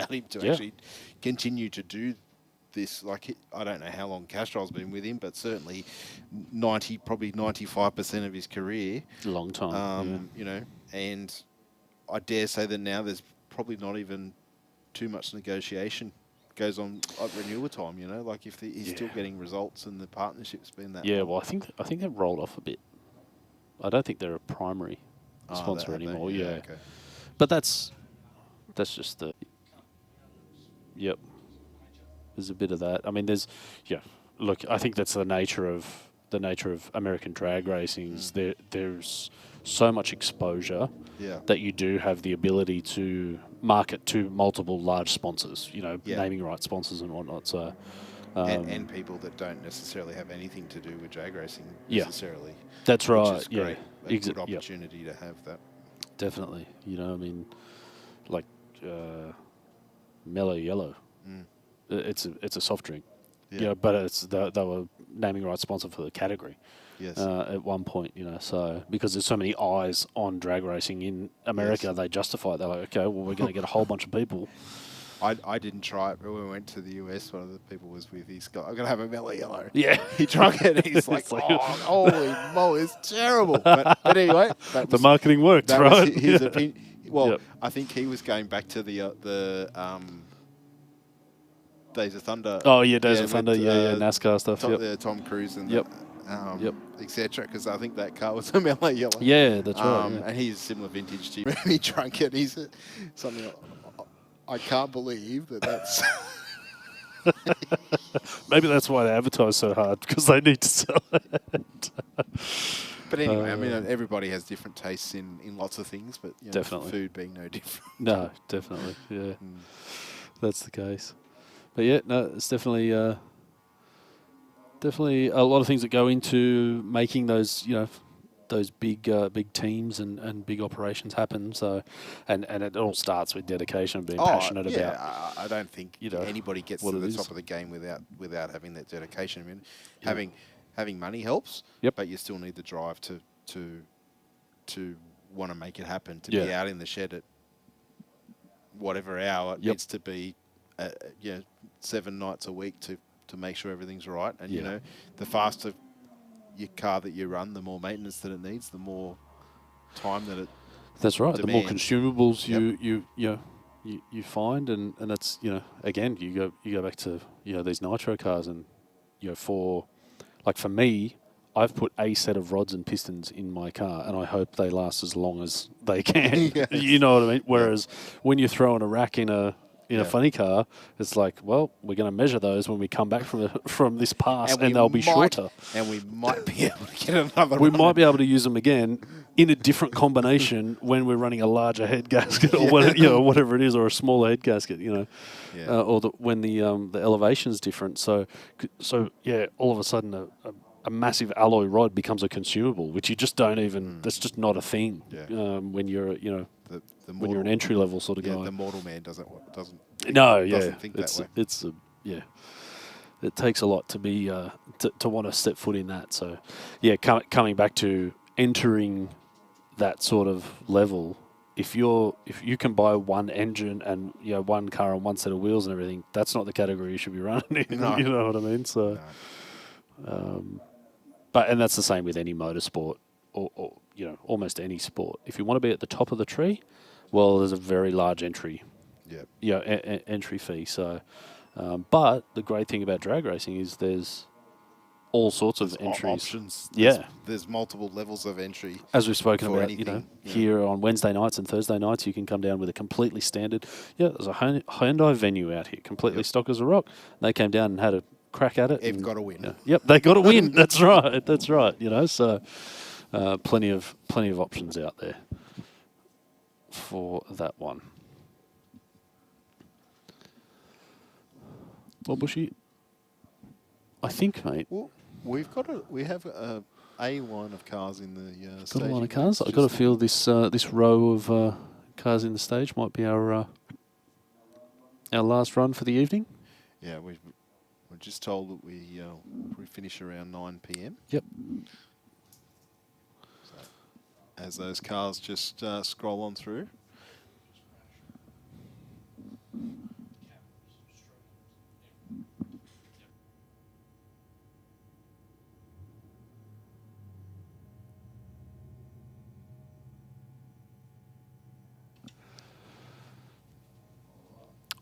Him to actually continue to do this. Like, I don't know how long Castrol's been with him, but certainly probably 95% of his career. A long time. You know, and I dare say that now there's probably not even too much negotiation goes on at renewal time. You know, like if he's still getting results and the partnership's been that. Yeah, long. well, I think they've rolled off a bit. I don't think they're a primary sponsor anymore. Yeah, okay. But that's just the. Yep. There's a bit of that. I mean, look, I think that's the nature of American drag racing. There's so much exposure that you do have the ability to market to multiple large sponsors, you know, naming rights sponsors and whatnot. So and people that don't necessarily have anything to do with drag racing necessarily. That's right. Which is great. A good opportunity to have that. Definitely. You know, I mean, like Mellow Yellow. It's a soft drink. Yeah, but they were naming rights sponsor for the category. Yes. At one point, you know, so because there's so many eyes on drag racing in America, they justify it. They're like, okay, well, we're going to get a whole bunch of people. I didn't try it, but when we went to the US, one of the people was with his guy. I'm going to have a Mellow Yellow. Yeah. He drank it and he's like, oh, holy moly, it's terrible. But anyway. The marketing worked, that right? Was his opinion. Well, I think he was going back to the Days of Thunder. Oh, yeah, Days of Thunder, NASCAR stuff. Tom Cruise and etc. Because I think that car was a Mellow Yellow. Yeah, that's right. And he's similar vintage to you. He drank it. He's something. I can't believe that's. Maybe that's why they advertise so hard, because they need to sell it. But anyway, I mean, everybody has different tastes in lots of things, but definitely food being no different. No, definitely, yeah, that's the case. But yeah, no, it's definitely definitely a lot of things that go into making those, those big teams and big operations happen. So, and it all starts with dedication and being passionate about. I don't think anybody gets to the top of the game without having that dedication. I mean, having money helps, but you still need the drive to want to make it happen. To be out in the shed at whatever hour it needs to be, 7 nights a week to make sure everything's right. And the faster your car that you run, the more maintenance that it needs, the more time that it. That's right. demands. The more consumables you find, and that's again you go back to these nitro cars, and for me, I've put a set of rods and pistons in my car, and I hope they last as long as they can. Yes. You know what I mean? Whereas when you're throwing a rack in a funny car, it's like, well, we're going to measure those when we come back from this pass, and they'll be shorter. And we might be able to get another. We might be able to use them again in a different combination when we're running a larger head gasket or whatever it is, or a smaller head gasket. Or when the elevation is different. So all of a sudden a massive alloy rod becomes a consumable, which you just don't even. That's just not a thing when you're when you're an entry level sort of guy. The mortal man doesn't think that way. It's it takes a lot to be to want to step foot in that. So coming back to entering that sort of level, if you can buy one engine and one car and one set of wheels and everything, that's not the category you should be running in. No. You know what I mean? So, and that's the same with any motorsport or almost any sport. If you want to be at the top of the tree, well, there's a very large entry entry fee. So, but the great thing about drag racing is there's all sorts of entries. Options. There's multiple levels of entry. As we've spoken about, anything, here on Wednesday nights and Thursday nights, you can come down with a completely standard. There's a Hyundai venue out here, completely stock as a rock. They came down and had a crack at it. They've got to win. Yep, they got to win. That's right. That's right. So plenty of options out there for that one. Well, Bushy, I think, mate. Well, we have a line of cars in the got a line of cars. I've got to feel this row of cars in the stage might be our last run for the evening. Yeah, we're just told that we finish around 9 p.m. Yep. So as those cars just scroll on through.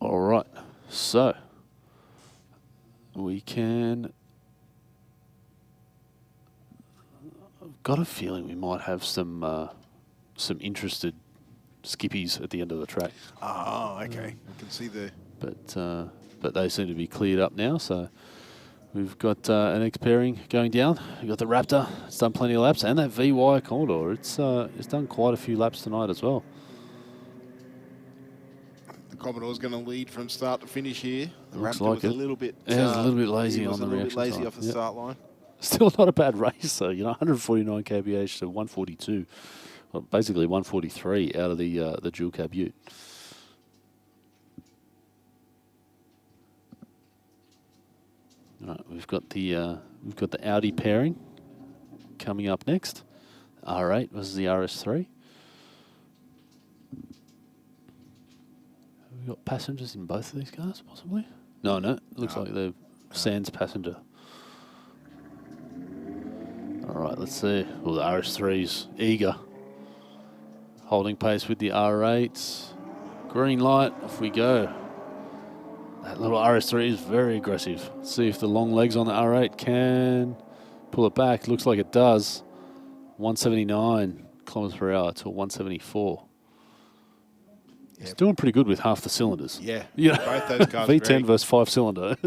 All right, so we can. I've got a feeling we might have some interested skippies at the end of the track. Oh, okay. I can see the. But they seem to be cleared up now. So we've got an X pairing going down. We've got the Raptor. It's done plenty of laps, and that VY Commodore. It's done quite a few laps tonight as well. Commodore's going to lead from start to finish here. The Looks Raptor like was it. a little bit. Yeah, it was a little bit lazy on the reaction time. A little bit lazy off the start line. Still not a bad race, though. 149 kbh to 142, well, basically 143 out of the dual cab Ute. All right, we've got the Audi pairing coming up next. R8 versus the RS3. Have we got passengers in both of these cars, possibly? No, it looks like they're sans passenger. All right, let's see. Well, the RS3's eager. Holding pace with the R8. Green light, off we go. That little RS3 is very aggressive. Let's see if the long legs on the R8 can pull it back. Looks like it does. 179 kilometers per hour to 174. He's doing pretty good with half the cylinders. Yeah, You know, both those guys. V10 versus 5-cylinder.